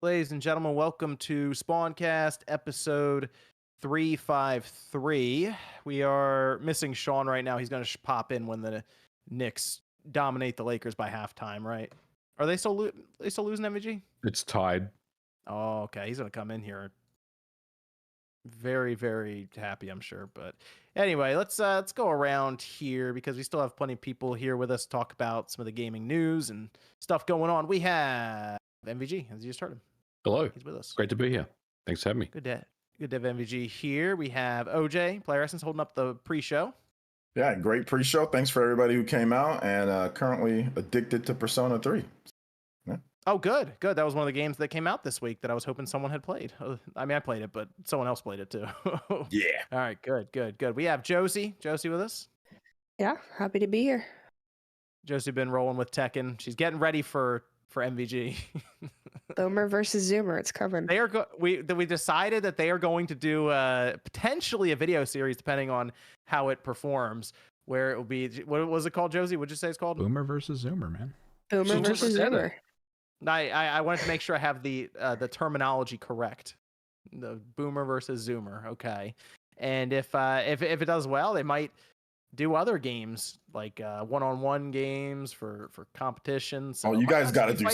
Ladies and gentlemen, welcome to Spawncast episode 353. We are missing Sean right now. He's going to pop in when the Knicks dominate the Lakers by halftime, right? Are they still losing, MVG? It's tied. Oh, okay. He's going to come in here. Very, very happy, I'm sure. But anyway, let's go around here because we still have plenty of people here with us to talk about some of the gaming news and stuff going on. We have MVG, as you started. Hello. He's with us. Great to be here. Thanks for having me. Good to have MVG here. We have OJ, Player Essence, holding up the pre-show. Yeah, great pre-show. Thanks for everybody who came out and currently addicted to Persona 3. Yeah. Oh, good. That was one of the games that came out this week that I was hoping someone had played. I mean, I played it, but someone else played it too. Yeah. All right, good. We have Josie with us. Yeah, happy to be here. Josie been rolling with Tekken. She's getting ready for MVG. Boomer versus Zoomer, it's coming. We decided that they are going to do potentially a video series depending on how it performs. Where it will be, what was it called, Josie? What'd you say it's called? Boomer versus Zoomer, man. Boomer versus Zoomer. I wanted to make sure I have the terminology correct. The Boomer versus Zoomer, okay. And if it does well, they might do other games like one-on-one games for competitions. So you guys got to do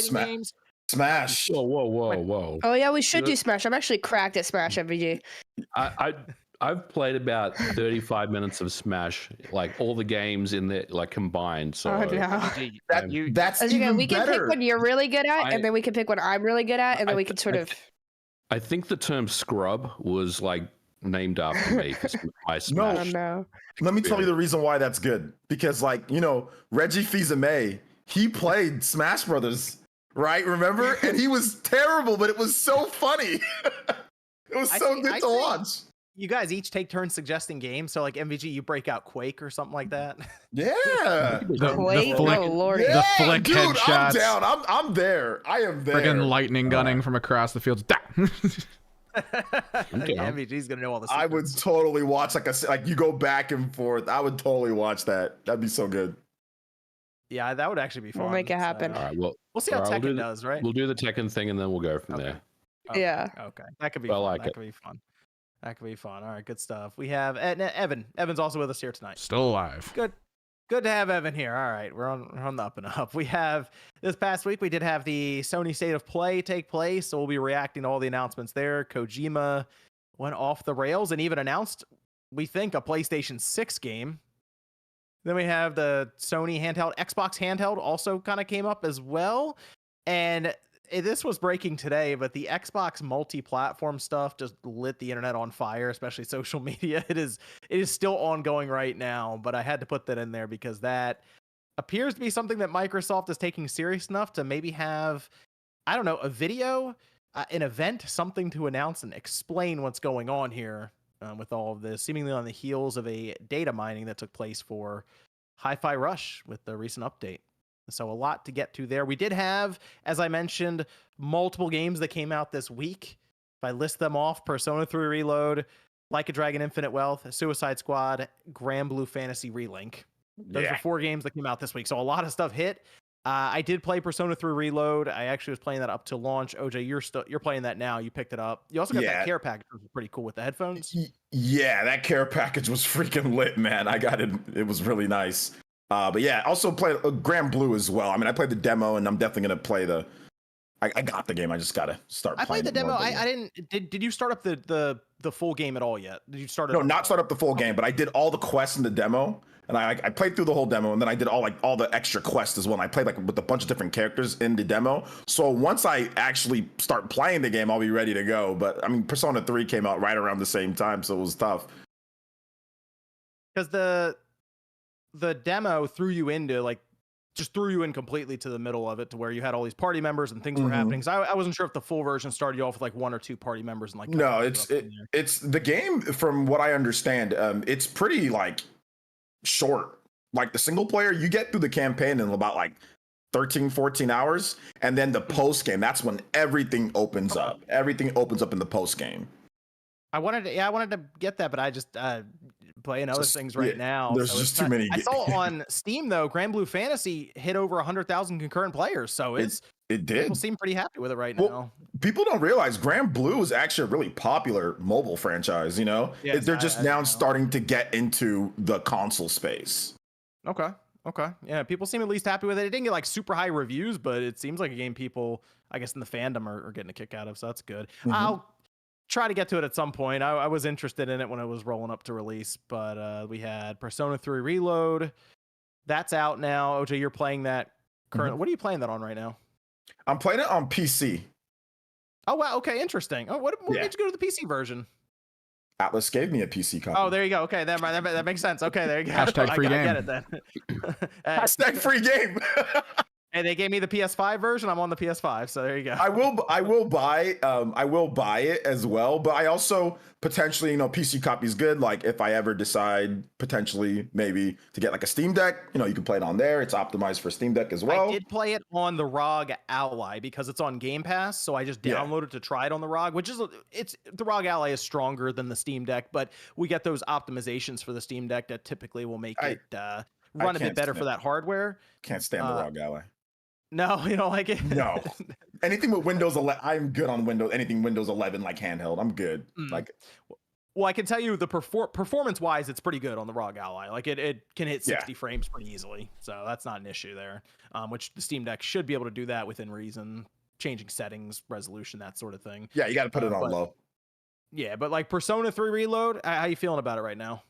Smash. Whoa. Oh yeah, we should do Smash. I'm actually cracked at Smash MVG. I've played about 35 minutes of Smash, like all the games in there, like combined. So oh, no. That's even we can better. pick what you're really good at, and then we can pick what I'm really good at, and then we can sort of. I think the term scrub was like named after me. My Smash. No. Let me tell you the reason why that's good. Because Reggie Fils-Aimé, he played Smash Brothers, right? Remember? And he was terrible, but it was so funny. It was so good to watch. You guys each take turns suggesting games. So like MVG, you break out Quake or something like that. Yeah. Quake? Oh, Lord. Yeah, the flick dude, headshots. I'm down. I'm there. I am there. Friggin' lightning gunning from across the fields. MVG's gonna know all the secrets. I would totally watch like you go back and forth. I would totally watch that. That'd be so good. Yeah, that would actually be fun. We'll make it happen. All right, well, we'll see how Tekken does, right? We'll do the Tekken thing and then we'll go from there. Yeah. Okay. That could be fun. That could be fun. All right, good stuff. We have Evan. Evan's also with us here tonight. Still alive. Good to have Evan here. All right, we're on the up and up. We have this past week we did have the Sony State of Play take place, so we'll be reacting to all the announcements there. Kojima went off the rails and even announced, we think, a PlayStation 6 game. Then we have the Sony Handheld, Xbox Handheld also kind of came up as well. And this was breaking today, but the Xbox multi-platform stuff just lit the internet on fire, especially social media. It is still ongoing right now, but I had to put that in there because that appears to be something that Microsoft is taking serious enough to maybe have, I don't know, a video, an event, something to announce and explain what's going on here with all of this, seemingly on the heels of a data mining that took place for Hi-Fi Rush with the recent update. So a lot to get to there. We did have, as I mentioned, multiple games that came out this week. If I list them off, Persona 3 Reload, Like a Dragon Infinite Wealth, Suicide Squad, Grand Blue Fantasy Relink. Those are 4 games that came out this week. So a lot of stuff hit. I did play Persona 3 Reload. I actually was playing that up to launch. OJ, you're playing that now. You picked it up. You also got that care package, which was pretty cool with the headphones. Yeah, that care package was freaking lit, man. I got it. It was really nice. But yeah, also played Grand Blue as well. I mean, I played the demo, and I'm definitely gonna play the. I got the game. I just gotta start. I played the demo. I didn't. Did you start up the full game at all yet? Did you start? No, not start up the full game, but I did all the quests in the demo, and I played through the whole demo, and then I did all the extra quests as well. And I played with a bunch of different characters in the demo. So once I actually start playing the game, I'll be ready to go. But I mean, Persona 3 came out right around the same time, so it was tough. Because the demo threw you into just threw you in completely to the middle of it to where you had all these party members and things were happening. So I wasn't sure if the full version started you off with 1 or 2 party members and no, it's the game from what I understand. It's pretty short. Like the single player, you get through the campaign in about 13-14 hours, and then the post game, that's when everything opens up. Everything opens up in the post game. I wanted to get that, but I just playing other things right now. There's so just too many. I saw on Steam though, Grand Blue Fantasy hit over 100,000 concurrent players. So it did. People seem pretty happy with it right now. People don't realize Grand Blue is actually a really popular mobile franchise. You know, they're just now starting to get into the console space. Okay. Yeah, people seem at least happy with it. It didn't get like super high reviews, but it seems like a game people, I guess, in the fandom are getting a kick out of. So that's good. I'll try to get to it at some point. I was interested in it when it was rolling up to release, but we had Persona 3 Reload. That's out now. OJ, you're playing that currently. What are you playing that on right now? I'm playing it on PC. Oh, wow. Okay, interesting. Oh, what made you go to the PC version? Atlas gave me a PC copy. Oh, there you go. Okay, that makes sense. Okay, there you go. Hashtag free game. I get it then. Hashtag free game. And they gave me the PS5 version. I'm on the PS5, so there you go. I will buy it as well, but I also potentially, PC copy is good. Like if I ever decide potentially maybe to get like a Steam Deck, you can play it on there. It's optimized for Steam Deck as well. I did play it on the ROG Ally because it's on Game Pass, so I just downloaded to try it on the ROG, the ROG Ally is stronger than the Steam Deck, but we get those optimizations for the Steam Deck that typically will make it run a bit better for that hardware. Can't stand the ROG Ally. No, you don't like it? No. Anything with Windows 11, I'm good on Windows. Anything Windows 11 like handheld, I'm good. Well, I can tell you the performance-wise, it's pretty good on the ROG Ally. Like it can hit 60 frames pretty easily, so that's not an issue there. Which the Steam Deck should be able to do that within reason, changing settings, resolution, that sort of thing. Yeah, you got to put it on low. Yeah, but like Persona 3 Reload, how you feeling about it right now?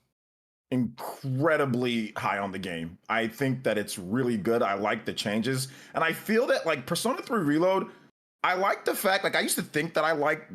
Incredibly high on the game. I think that it's really good. I like the changes, and I feel that like Persona 3 Reload, I like the fact, like I used to think that I like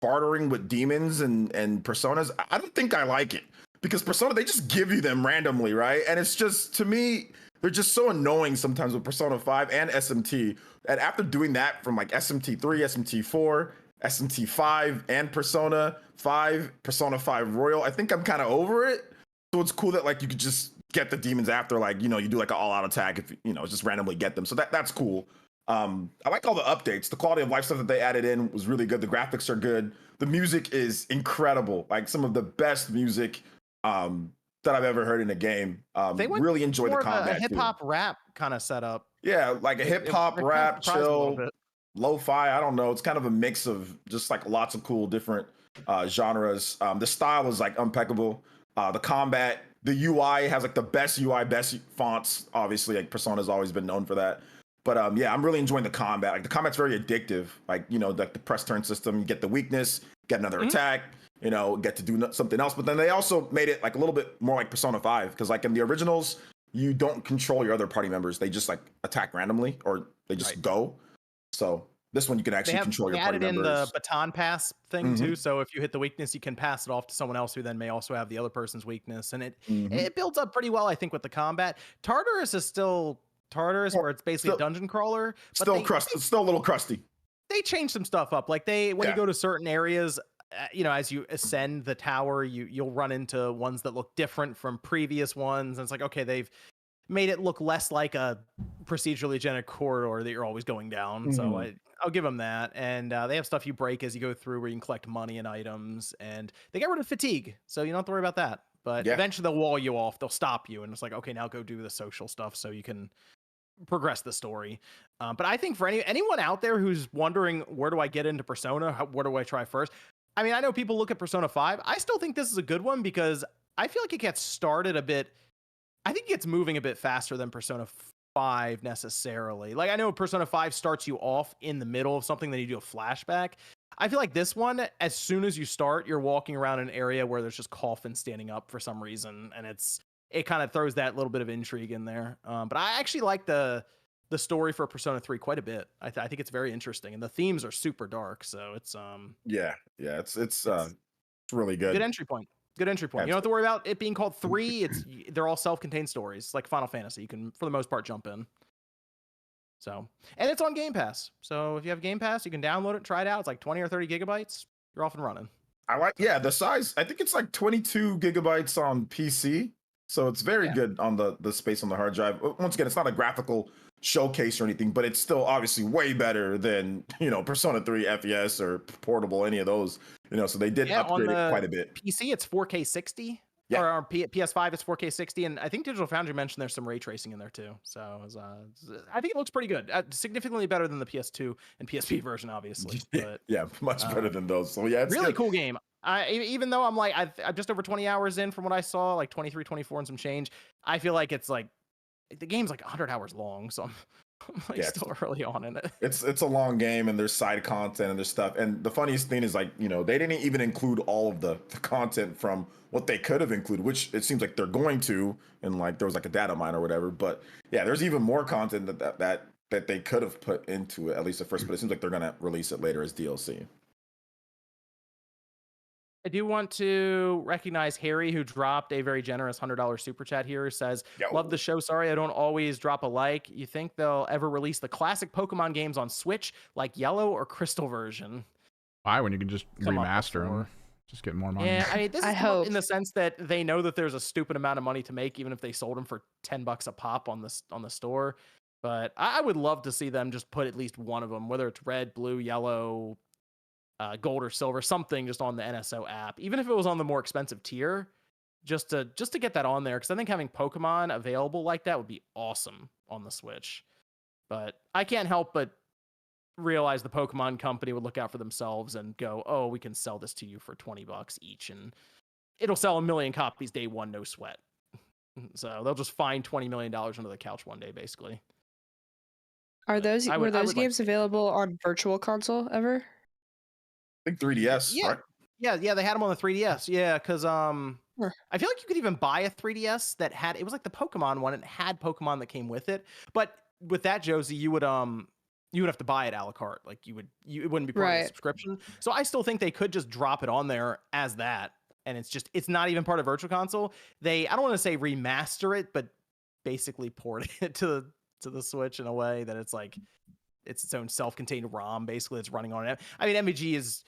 bartering with demons and personas. I don't think I like it because Persona, they just give you them randomly, right? And it's just, to me, they're just so annoying sometimes with Persona 5 and SMT. And after doing that from like SMT 3, SMT 4, SMT 5, and Persona 5, Persona 5 Royal, I think I'm kind of over it. So it's cool that like you could just get the demons after, like, you do like an all-out attack if just randomly get them. So that's cool. I like all the updates. The quality of life stuff that they added in was really good. The graphics are good. The music is incredible. Like some of the best music that I've ever heard in a game. They really enjoy the combat. A hip hop rap kind of setup. Yeah, like a hip hop rap, chill, lo-fi. I don't know. It's kind of a mix of just like lots of cool different genres. The style is like impeccable. The combat, the UI has like the best UI, best fonts. Obviously, like Persona's always been known for that. But yeah, I'm really enjoying the combat. Like the combat's very addictive. Like, like the press turn system, you get the weakness, get another attack, get to do something else. But then they also made it like a little bit more like Persona 5. Because like in the originals, you don't control your other party members. They just like attack randomly or they just go. So this one you can actually control your party members. They added in the baton pass thing too. So if you hit the weakness, you can pass it off to someone else who then may also have the other person's weakness. And it builds up pretty well, I think, with the combat. Tartarus is still Tartarus, where it's basically a dungeon crawler. But it's still a little crusty. They changed some stuff up. Like when you go to certain areas, as you ascend the tower, you'll run into ones that look different from previous ones. And it's like, okay, they've made it look less like a procedurally generated corridor that you're always going down. So I'll give them that. And they have stuff you break as you go through where you can collect money and items. And they got rid of fatigue, so you don't have to worry about that. But eventually they'll wall you off. They'll stop you. And it's like, okay, now go do the social stuff so you can progress the story. But I think for anyone out there who's wondering, where do I get into Persona? Where do I try first? I mean, I know people look at Persona 5. I still think this is a good one because I feel like it gets started a bit. I think it gets moving a bit faster than Persona 5 necessarily. Like I know Persona 5 starts you off in the middle of something, then you do a flashback. I feel like this one, as soon as you start, you're walking around an area where there's just coffins standing up for some reason, and it kind of throws that little bit of intrigue in there. But I actually like the story for Persona 3 quite a bit. I think it's very interesting, and the themes are super dark. So it's it's really good. Good entry point. You don't have to worry about it being called 3. They're all self-contained stories, like Final Fantasy. You can, for the most part, jump in. So, and it's on Game Pass. So if you have Game Pass, you can download it, try it out. It's like 20 or 30 gigabytes. You're off and running. I like, the size. I think it's like 22 gigabytes on PC. So it's very good on the space on the hard drive. Once again, it's not a graphical showcase or anything, but it's still obviously way better than, Persona 3 FES or Portable, any of those. So they did upgrade it quite a bit. PC, it's 4K 60. Yeah. Or PS5 is 4K 60, and I think Digital Foundry mentioned there's some ray tracing in there too. So I think it looks pretty good, significantly better than the PS2 and PSP version, obviously. But Yeah, much better than those. So yeah, it's really good. cool game. Even though I'm like I'm just over 20 hours in from what I saw, like 23, 24 and some change. I feel like it's like the game's like 100 hours long, so I'm like still early on in it. It's a long game, and there's side content and there's stuff. And the funniest thing is, like, you know, they didn't even include all of the content from what they could have included, which it seems like they're going to, and like there was like a data mine or whatever. But yeah, there's even more content that they could have put into it, at least at first. But it seems like they're gonna release it later as DLC. I do want to recognize Harry, who dropped a very generous $100 super chat here. Says, love the show. Sorry, I don't always drop a like. You think they'll ever release the classic Pokemon games on Switch, like Yellow or Crystal version? Why, when you can just remaster them? Just get more money. Yeah, I mean, this I is hope. in the sense that they know that there's a stupid amount of money to make, even if they sold them for $10 a pop on the store. But I would love to see them just put at least one of them, whether it's red, blue, yellow, gold or silver, something just on the NSO app, even if it was on the more expensive tier, just to get that on there, because I think having Pokemon available like that would be awesome on the Switch. But I can't help but realize the Pokemon company would look out for themselves and go, oh, we can sell this to you for $20 each, and it'll sell 1 million copies day one, no sweat. So they'll just find $20 million under the couch one day, basically. Were those games available on Virtual Console ever? I think 3DS, yeah. right? Yeah, they had them on the 3DS. Yeah, because I feel like you could even buy a 3DS that had, it was like the Pokemon one, and it had Pokemon that came with it. But with that, Josie, you would have to buy it a la carte. Like it wouldn't be part of the subscription. So I still think they could just drop it on there as that, and it's not even part of Virtual Console. I don't want to say remaster it, but basically port it to the Switch in a way that it's like it's its own self-contained ROM. Basically, it's running on it. I mean, MVG has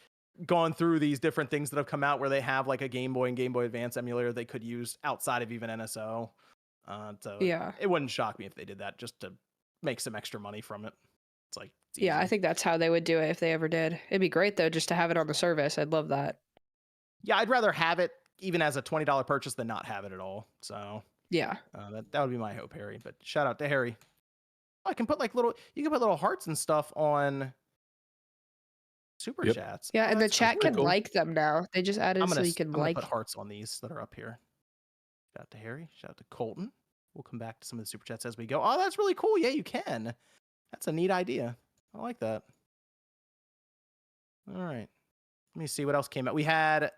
gone through these different things that have come out where they have like a Game Boy and Game Boy Advance emulator they could use outside of even NSO. So yeah, it wouldn't shock me if they did that just to make some extra money from it. It's yeah, I think that's how they would do it if they ever did. It'd be great though, just to have it on the service. I'd love that. Yeah, I'd rather have it even as a $20 purchase than not have it at all. So yeah, that would be my hope, Harry. But shout out to Harry. I can put you can put little hearts and stuff on super chats. Yeah, and the chat can like them now. They just added so you can like. Put hearts on these that are up here. Shout out to Harry. Shout out to Colton. We'll come back to some of the super chats as we go. Oh, that's really cool. Yeah, you can. That's a neat idea. I like that. All right. Let me see what else came out. We had,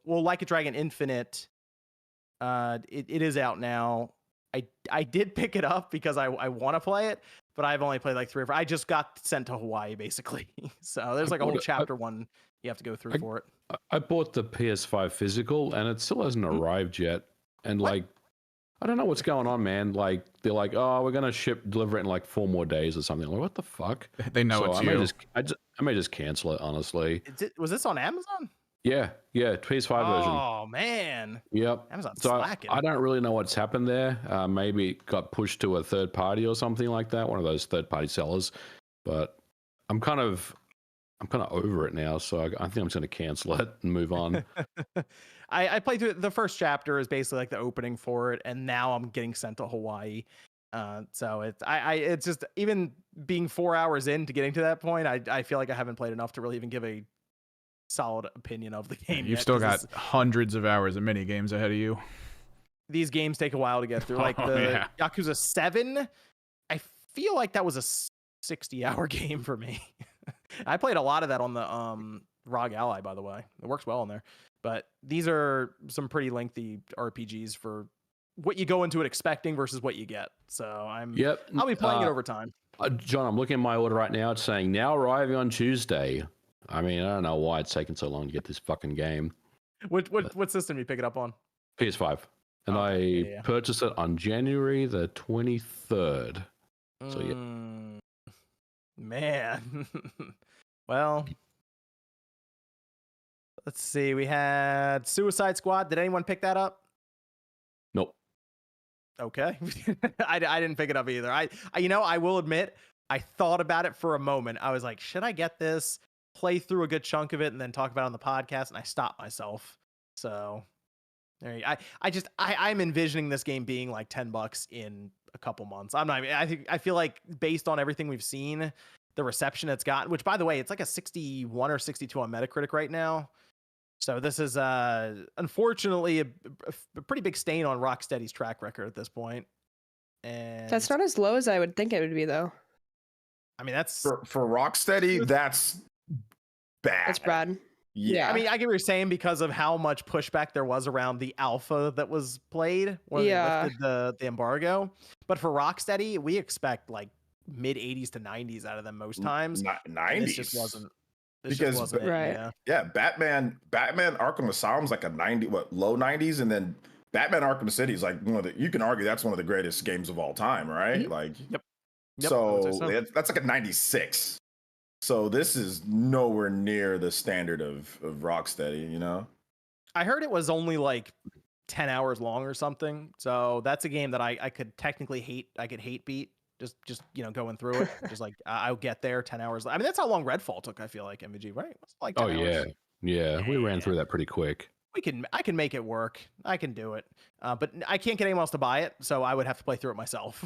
Like a Dragon Infinite. It is out now. I did pick it up because I want to play it, but I've only played like 3 or 4. I just got sent to Hawaii basically. So there's like a whole chapter one you have to go through for it. I bought the PS5 physical and it still hasn't arrived yet. And like, I don't know what's going on, man. Like they're like, oh, we're gonna deliver it in like 4 more days or something. Like, what the fuck? They know it's you. I may just cancel it, honestly. Was this on Amazon? Yeah, PS5 version. Oh man. Yep. Amazon's so slacking. I don't really know what's happened there. Maybe it got pushed to a third party or something like that, one of those third party sellers. But I'm kind of over it now, so I think I'm just going to cancel it and move on. I played through the first chapter is basically like the opening for it, and now I'm getting sent to Hawaii. So it's just, even being 4 hours into getting to that point, I feel like I haven't played enough to really even give a solid opinion of the game. You've still got hundreds of hours of mini games ahead of you. These games take a while to get through. Like the Yakuza 7, I feel like that was a 60-hour game for me. I played a lot of that on the ROG Ally, by the way. It works well on there. But these are some pretty lengthy RPGs for what you go into it expecting versus what you get. So I'll be playing it over time. John, I'm looking at my order right now. It's saying now arriving on Tuesday. I mean, I don't know why it's taken so long to get this fucking game. What system do you pick it up on? PS5. And I purchased it on January the 23rd. So yeah. Man. Well, let's see. We had Suicide Squad. Did anyone pick that up? Nope. Okay. I didn't pick it up either. I will admit, I thought about it for a moment. I was like, should I get this, play through a good chunk of it, and then talk about it on the podcast? And I stopped myself. So I'm envisioning this game being like $10 in a couple months. I feel like based on everything we've seen, the reception it's gotten, which by the way, it's like a 61 or 62 on Metacritic right now. So this is unfortunately a pretty big stain on Rocksteady's track record at this point. And That's not as low as I would think it would be, though. I mean, that's for Rocksteady, that's bad. That's bad. Yeah. I mean, I get what you're saying because of how much pushback there was around the alpha that was played when they lifted the embargo. But for Rocksteady, we expect like mid 80s to 90s out of them most times. 90s. This just wasn't. Right. Yeah, Batman Arkham Asylum's like a 90, low 90s, and then Batman Arkham City is like you can argue that's one of the greatest games of all time, right? Mm-hmm. Like, yep. So that's like a 96. So this is nowhere near the standard of Rocksteady, you know? I heard it was only like 10 hours long or something. So that's a game that I could technically hate. I could hate beat. Just going through it. Just like I'll get there 10 hours. I mean, that's how long Redfall took, I feel like, MVG, right? It's like 10 hours. Yeah. We ran through that pretty quick. I can make it work. I can do it. But I can't get anyone else to buy it, so I would have to play through it myself.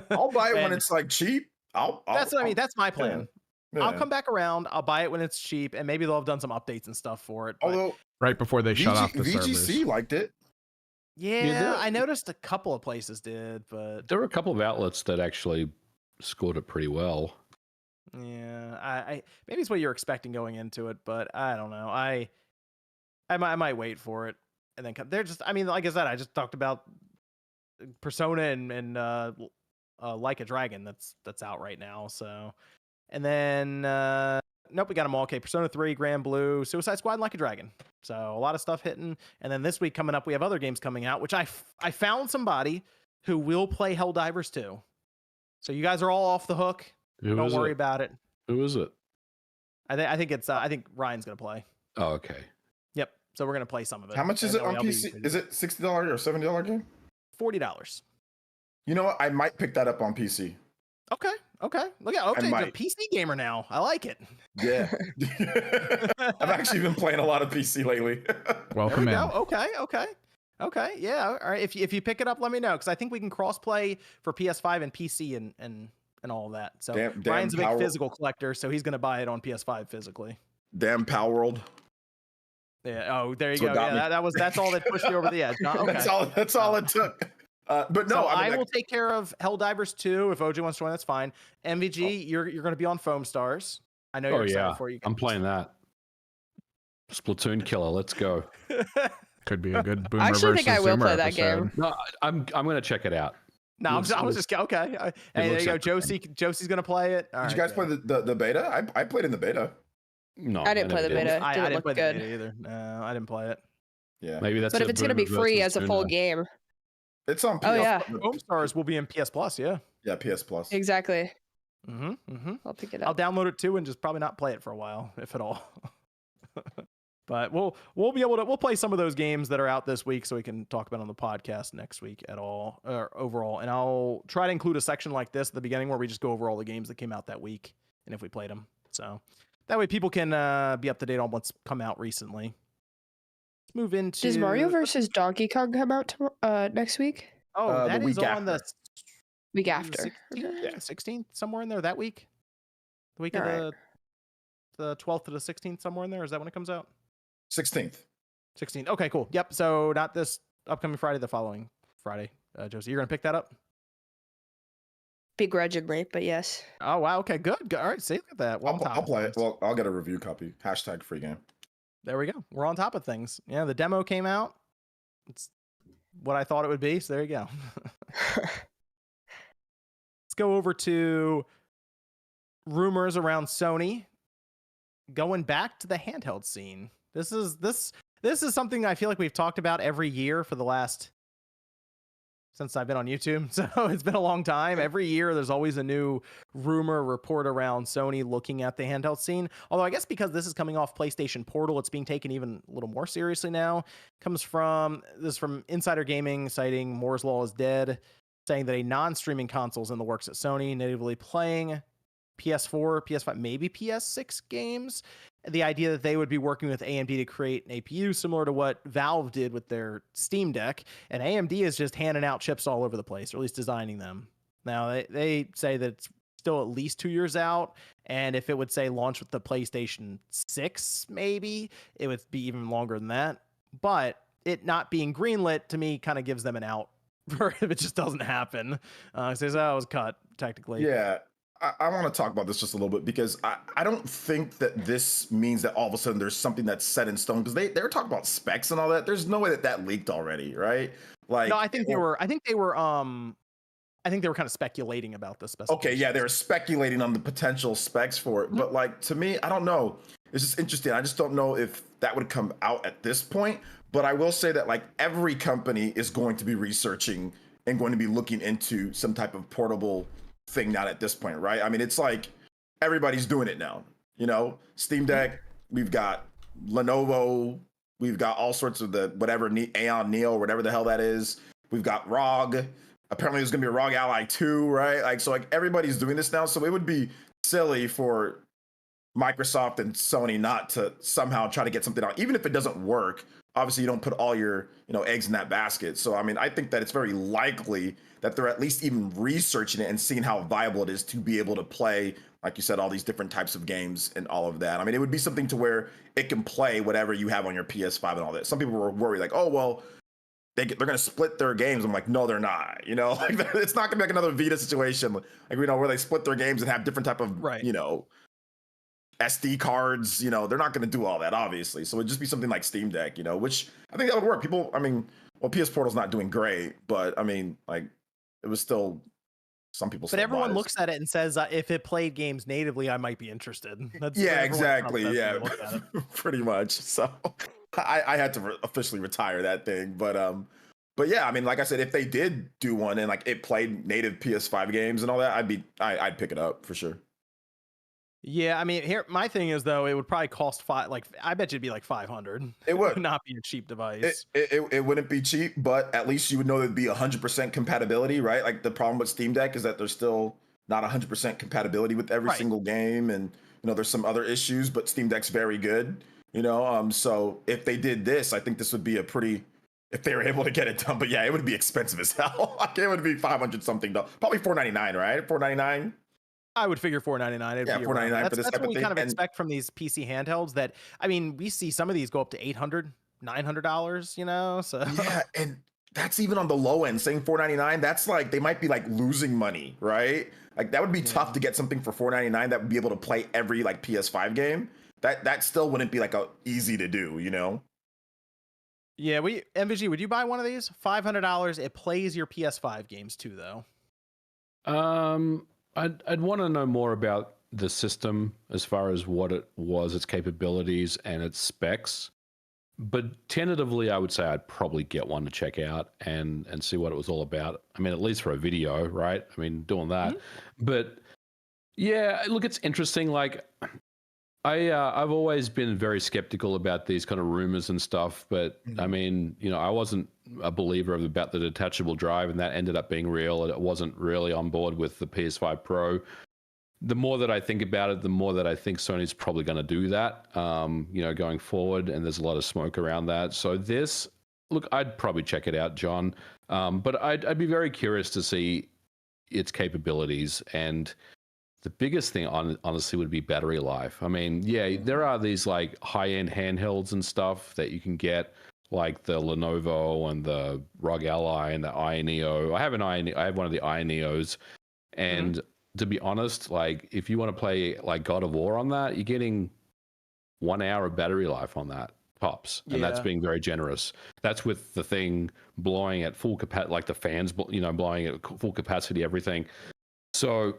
I'll buy it when it's like cheap. That's what I mean. That's my plan. Yeah. I'll come back around. I'll buy it when it's cheap, and maybe they'll have done some updates and stuff for it. But Although right before they shut off the VGC servers. liked it. Yeah, I noticed a couple of places did, but there were a couple of outlets that actually scored it pretty well. Yeah, I maybe it's what you're expecting going into it, but I don't know. I might wait for it and then come. They're just. I mean, like I said, I just talked about Persona and Like a Dragon that's out right now. So, and then nope, we got them all. Okay, Persona 3, Grand Blue, Suicide Squad, and Like a Dragon. So a lot of stuff hitting. And then this week coming up, we have other games coming out, which I found somebody who will play Helldivers 2. So you guys are all off the hook. Don't worry about it. Who is it? I think it's I think Ryan's gonna play. Oh, okay. Yep. So we're gonna play some of it. How much is it on PC? Is it $60 or $70 game? $40. You know what? I might pick that up on PC. Okay. Look at you're a PC gamer now. I like it. Yeah. I've actually been playing a lot of PC lately. Welcome in. Okay. Yeah. All right. If you pick it up, let me know, because I think we can cross play for PS5 and PC and all of that. So Ryan's a big physical collector, so he's gonna buy it on PS5 physically. Damn Power World. Yeah. Oh, there you go. Yeah, that's all that pushed you over the edge. Okay. That's all it took. But no, so I will take care of Helldivers 2 if OJ wants to join. That's fine. MVG, you're going to be on Foam Stars. I know you're excited for you. I'm playing that. Splatoon killer. Let's go. Could be a good boomer. I actually think I will play that episode. game. No, I'm going to check it out. No, I was just okay. Hey, there you go. Josie's going to play it. Did you guys play the beta? I played in the beta. No, I didn't play the beta. I didn't play good. the beta either. No, I didn't play it. Yeah, maybe that's. But if it's going to be free as a full game. It's on PS. Oh yeah, Foam Stars will be in PS Plus. Yeah. Yeah, PS Plus. Exactly. I'll pick it up. I'll download it too and just probably not play it for a while, if at all. But we'll be able to play some of those games that are out this week, so we can talk about it on the podcast next week at all or overall. And I'll try to include a section like this at the beginning where we just go over all the games that came out that week and if we played them. So that way people can be up to date on what's come out recently. Let's move into. Does Mario versus Donkey Kong come out next week? Oh, that is on the week after. 16th, somewhere in there that week. The week of the 12th to the 16th, somewhere in there. Is that when it comes out? 16th. 16th. Okay, cool. Yep. So not this upcoming Friday, the following Friday. Josie, you're gonna pick that up? Begrudgingly, but yes. Oh wow. Okay, good. All right. See, look at that. I'll play it. Well, I'll get a review copy. # free game. There we go. We're on top of things. Yeah, the demo came out. It's what I thought it would be. So there you go. Let's go over to rumors around Sony going back to the handheld scene. This is something I feel like we've talked about every year for the last since I've been on YouTube. So it's been a long time. Every year there's always a new rumor report around Sony looking at the handheld scene. Although I guess because this is coming off PlayStation Portal, it's being taken even a little more seriously now. This from Insider Gaming citing Moore's Law is dead, saying that a non-streaming console is in the works at Sony, natively playing PS4, PS5, maybe PS6 games. the idea that they would be working with AMD to create an APU similar to what Valve did with their Steam Deck, and AMD is just handing out chips all over the place, or at least designing them. Now they say that it's still at least 2 years out, and if it would say launch with the PlayStation 6, maybe it would be even longer than that. But it not being greenlit to me kind of gives them an out for if it just doesn't happen. Says, oh, it was cut technically. Yeah. I want to talk about this just a little bit because I don't think that this means that all of a sudden there's something that's set in stone, because they were talking about specs and all that. There's no way that leaked already, right? Like, no, I think they were kind of speculating about the specifications. Okay, yeah, they were speculating on the potential specs for it, but like, to me, I don't know. It's just interesting. I just don't know if that would come out at this point. But I will say that like every company is going to be researching and going to be looking into some type of portable thing now at this point, right? I mean, it's like everybody's doing it now. You know, Steam Deck, we've got Lenovo, we've got all sorts of the whatever Aeon Neo, whatever the hell that is. We've got ROG. Apparently there's gonna be a ROG Ally 2, right? Like, so like everybody's doing this now. So it would be silly for Microsoft and Sony not to somehow try to get something out, even if it doesn't work. Obviously, you don't put all your eggs in that basket. So I mean, I think that it's very likely that they're at least even researching it and seeing how viable it is to be able to play, like you said, all these different types of games and all of that. I mean, it would be something to where it can play whatever you have on your PS5 and all that. Some people were worried like, oh well, they're going to split their games. I'm like, no, they're not. Like it's not going to be like another Vita situation, like where they split their games and have different type of SD cards. They're not going to do all that, obviously. So it'd just be something like Steam Deck, which I think that would work. People, I mean, well, PS Portal's not doing great, but I mean, like, it was still some people. But everyone looks at it and says, if it played games natively, I might be interested. Yeah, exactly. Yeah, pretty much. So I had to officially retire that thing, but yeah, I mean, like I said, if they did do one and like it played native PS5 games and all that, I'd pick it up for sure. Yeah, I mean, here my thing is though, it would probably cost I bet you it'd be like 500. It would not be a cheap device. It wouldn't be cheap, but at least you would know there'd be 100% compatibility, right? Like the problem with Steam Deck is that there's still not 100% compatibility with every single game, and there's some other issues, but Steam Deck's very good, so if they did this, I think this would be if they were able to get it done. But yeah, it would be expensive as hell. Like it would be 500 something, probably $499, right? $499. I would figure $499. Yeah, $499 for this type of thing. That's what we kind of expect from these PC handhelds. That, I mean, we see some of these go up to $800, $900. So yeah, and that's even on the low end. Saying $499, that's like they might be like losing money, right? Like that would be tough to get something for $499 that would be able to play every like PS5 game. That still wouldn't be like easy to do, Yeah, MVG, would you buy one of these? $500. It plays your PS5 games too, though. I'd want to know more about the system as far as what it was, its capabilities, and its specs. But tentatively, I would say I'd probably get one to check out and see what it was all about. I mean, at least for a video, right? I mean, doing that. Mm-hmm. But yeah, look, it's interesting. Like, I've always been very skeptical about these kind of rumors and stuff. But I mean, I wasn't a believer about the detachable drive, and that ended up being real. And it wasn't really on board with the PS5 Pro. The more that I think about it, the more that I think Sony's probably going to do that, going forward. And there's a lot of smoke around that. So look, I'd probably check it out, John. But I'd be very curious to see its capabilities. And the biggest thing, honestly, would be battery life. I mean, yeah, there are these like high-end handhelds and stuff that you can get, like the Lenovo and the ROG Ally and the iNeo. I have one of the iNeos, and to be honest, like if you want to play like God of War on that, you're getting 1 hour of battery life on that tops, and that's being very generous. That's with the thing blowing at full capacity, like the fans, blowing at full capacity, everything. So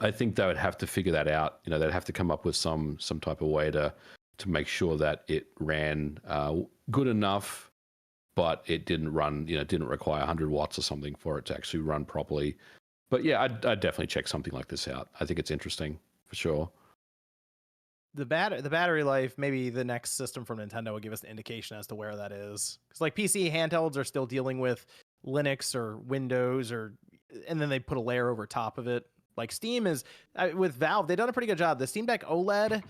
I think they would have to figure that out. They'd have to come up with some type of way to make sure that it ran good enough, but it didn't run, didn't require 100 watts or something for it to actually run properly. But yeah, I'd definitely check something like this out. I think it's interesting for sure. The battery life, maybe the next system from Nintendo will give us an indication as to where that is. Because like PC handhelds are still dealing with Linux or Windows, and then they put a layer over top of it. Like Steam is with Valve, they've done a pretty good job. The Steam Deck OLED,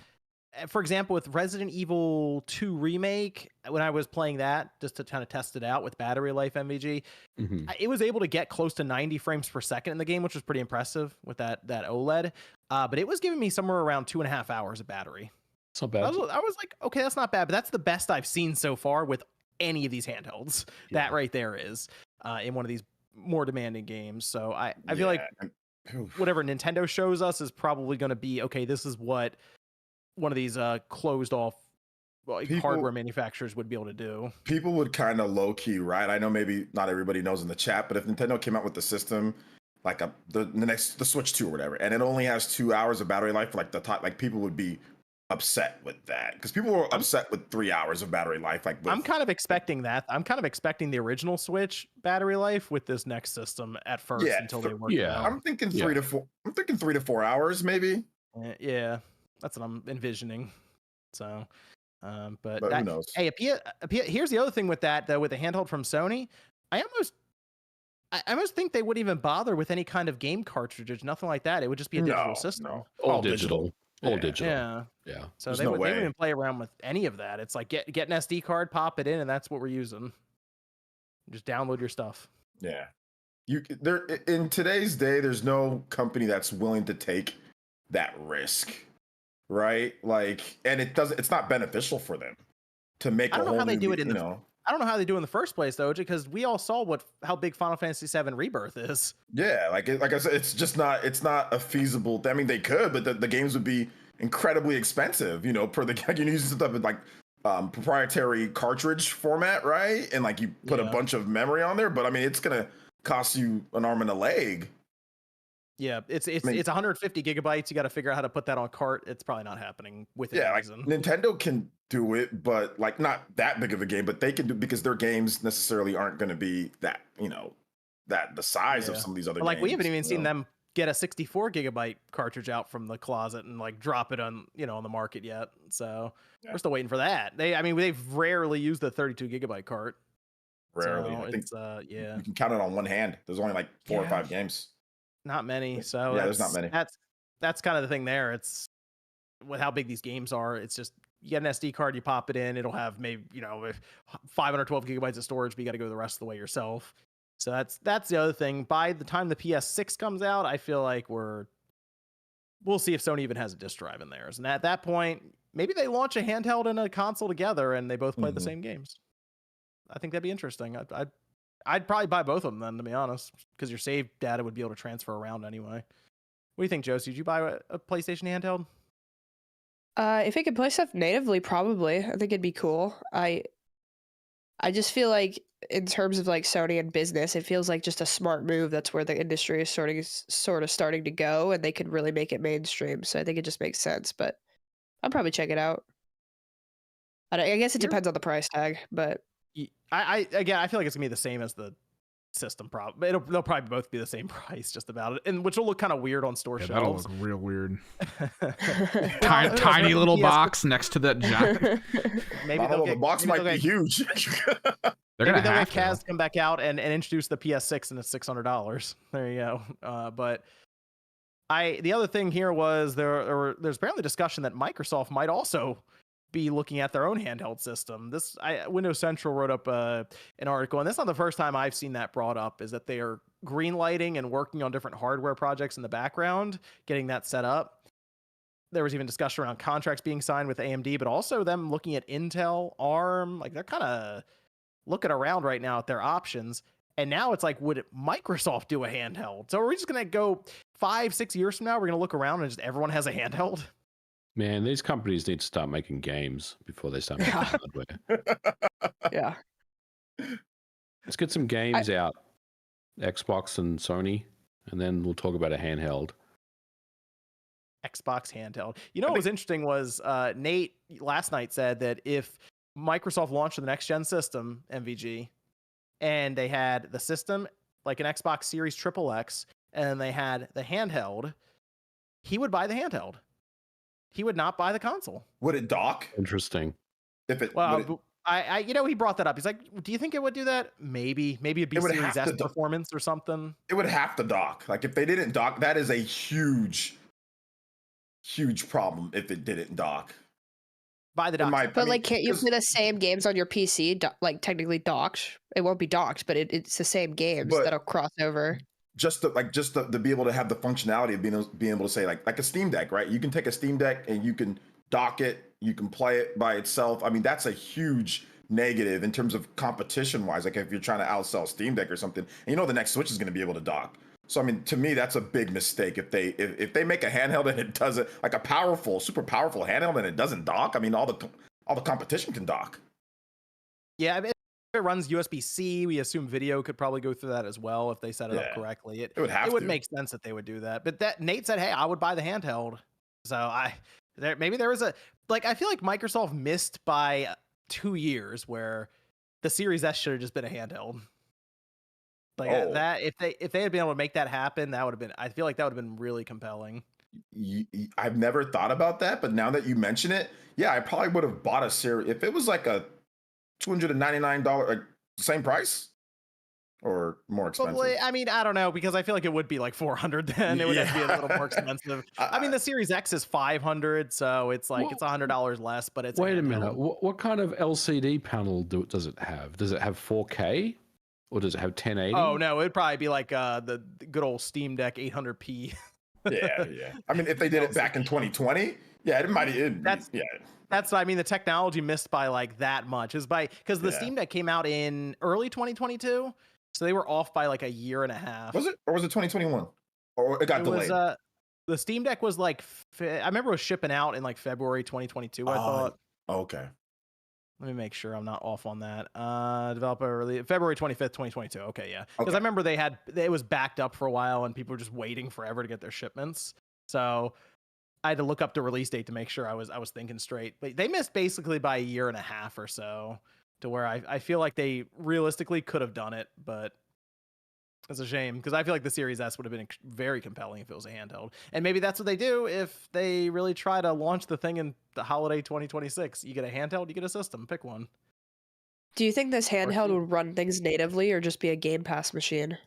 for example, with Resident Evil 2 Remake, when I was playing that just to kind of test it out with battery life MVG, it was able to get close to 90 frames per second in the game, which was pretty impressive with that OLED. But it was giving me somewhere around 2.5 hours of battery. It's not bad. I was like, okay, that's not bad, but that's the best I've seen so far with any of these handhelds. Yeah. That right there is in one of these more demanding games. So I feel like whatever Nintendo shows us is probably going to be, okay, this is what one of these closed off hardware manufacturers would be able to do. People would kind of low key, right? I know maybe not everybody knows in the chat, but if Nintendo came out with the system like the Switch 2 or whatever, and it only has 2 hours of battery life, like the top, like people would be upset with that because people were upset with 3 hours of battery life. Like I'm kind of expecting that. I'm kind of expecting the original Switch battery life with this next system at first until they work it out. I'm thinking 3 to 4. I'm thinking 3 to 4 hours, maybe. Yeah, that's what I'm envisioning. So, but who knows? Hey, here's the other thing with that though, with the handheld from Sony, I almost think they wouldn't even bother with any kind of game cartridges, nothing like that. It would just be a digital system. No. All digital. All digital. Yeah. So There's they no wouldn't way. even play around with any of that. It's like get an SD card, pop it in, and that's what we're using. Just download your stuff. Yeah. There in today's day, there's no company that's willing to take that risk. Right? Like, and it's not beneficial for them to make I don't know how they do it I don't know how they do it in the first place though, because we all saw how big Final Fantasy VII Rebirth is. Yeah, like I said, it's not a feasible. I mean, they could, but the games would be incredibly expensive. Per the you use stuff with like proprietary cartridge format, right? And like you put a bunch of memory on there, but I mean, it's gonna cost you an arm and a leg. Yeah, it's 150 gigabytes. You got to figure out how to put that on cart. It's probably not happening with it. Yeah, like Nintendo can do it, but like not that big of a game. But they can do because their games necessarily aren't going to be that that the size of some of these other. Like games, we haven't even seen them get a 64 gigabyte cartridge out from the closet and like drop it on on the market yet. So we're still waiting for that. They've rarely used the 32 gigabyte cart. Rarely, so I think. You can count it on one hand. There's only like 4 or 5 games. Not many. So there's not many. That's kind of the thing there. It's with how big these games are. It's just you get an SD card, you pop it in, it'll have maybe 512 gigabytes of storage, but you got to go the rest of the way yourself. So that's the other thing. By the time the PS6 comes out, I feel like we'll see if Sony even has a disk drive in theirs. And at that point, maybe they launch a handheld and a console together, and they both play the same games. I think that'd be interesting. I'd probably buy both of them then, to be honest, because your save data would be able to transfer around anyway. What do you think, Josie? Did you buy a PlayStation handheld? If it could play stuff natively, probably. I think it'd be cool. I just feel like in terms of like Sony and business, it feels like just a smart move. That's where the industry is sort of starting to go, and they could really make it mainstream. So I think it just makes sense. But I'll probably check it out. I guess it depends on the price tag, but. I feel like it's gonna be the same as the system. They'll probably both be the same price, just about it, and which will look kind of weird on store shelves. That'll look real weird. Tiny little box next to that jack. Maybe the box might be huge. Maybe they'll get Kaz come back out and introduce the PS6 and it's $600. There you go. But the other thing here was there's apparently discussion that Microsoft might also be looking at their own handheld system. Windows Central wrote up an article, and that's not the first time I've seen that brought up, is that they are greenlighting and working on different hardware projects in the background, getting that set up. There was even discussion around contracts being signed with AMD, but also them looking at Intel, ARM. Like they're kind of looking around right now at their options. And now it's like, would Microsoft do a handheld? So are we just going to go 5-6 years from now? We're going to look around and just everyone has a handheld? Man, these companies need to start making games before they start making hardware. Yeah. Let's get some games out, Xbox and Sony, and then we'll talk about a handheld. Xbox handheld. What was interesting was Nate last night said that if Microsoft launched the next gen system, MVG, and they had the system like an Xbox Series XXX, and they had the handheld, he would buy the handheld. He would not buy the console. Would it dock? Interesting. If it, he brought that up. He's like, do you think it would do that? Maybe it'd be Series S performance or something. It would have to dock. Like if they didn't dock, that is a huge problem if it didn't dock. Buy the In dock. But like, can't you 'cause- play the same games on your PC? Like technically docked. It won't be docked, but it's the same games But- that'll cross over. just to be able to have the functionality of being able to say like a Steam Deck, right? You can take a Steam Deck and you can dock it, you can play it by itself. I mean, that's a huge negative in terms of competition wise. Like if you're trying to outsell Steam Deck or something, and you know the next Switch is going to be able to dock. So I mean, to me, that's a big mistake if they make a handheld and it doesn't, like a powerful, super powerful handheld and it doesn't dock. I mean, all the competition can dock. Yeah, I mean, if it runs USB-C, we assume video could probably go through that as well if they set it up Yeah. correctly. It would have it would to. make sense that they would do that. But that Nate said, "Hey, I would buy the handheld." So maybe there was I feel like Microsoft missed by 2 years where the Series S should have just been a handheld. That if they had been able to make that happen, that would have been. I feel like that would have been really compelling. I've never thought about that, but now that you mention it, yeah, I probably would have bought a Series if it was like a $299, like same price or more expensive. Probably, I mean, I don't know, because I feel like it would be like 400 then. It would have to be a little more extensive. I mean, the Series X is 500, so it's like it's $100 less, but it's Wait a minute. What kind of LCD panel does it have? Does it have 4K or does it have 1080? Oh no, it'd probably be like the good old Steam Deck 800p. yeah. I mean, if they did it back in 2020, yeah, it might. That's what I mean. The technology missed by like that much is because the Steam Deck came out in early 2022, so they were off by like a year and a half. Was it, or was it 2021? Or it got delayed? The Steam Deck was like I remember it was shipping out in like February 2022. I thought. Okay. Let me make sure I'm not off on that. Developer release February 25th, 2022. Okay, yeah. Because Okay. I remember it was backed up for a while and people were just waiting forever to get their shipments. So I had to look up the release date to make sure I was thinking straight. But they missed basically by a year and a half or so, to where I feel like they realistically could have done it, but it's a shame because I feel like the Series S would have been very compelling if it was a handheld. And maybe that's what they do if they really try to launch the thing in the holiday 2026. You get a handheld, you get a system, pick one. Do you think this handheld would run things natively or just be a Game Pass machine?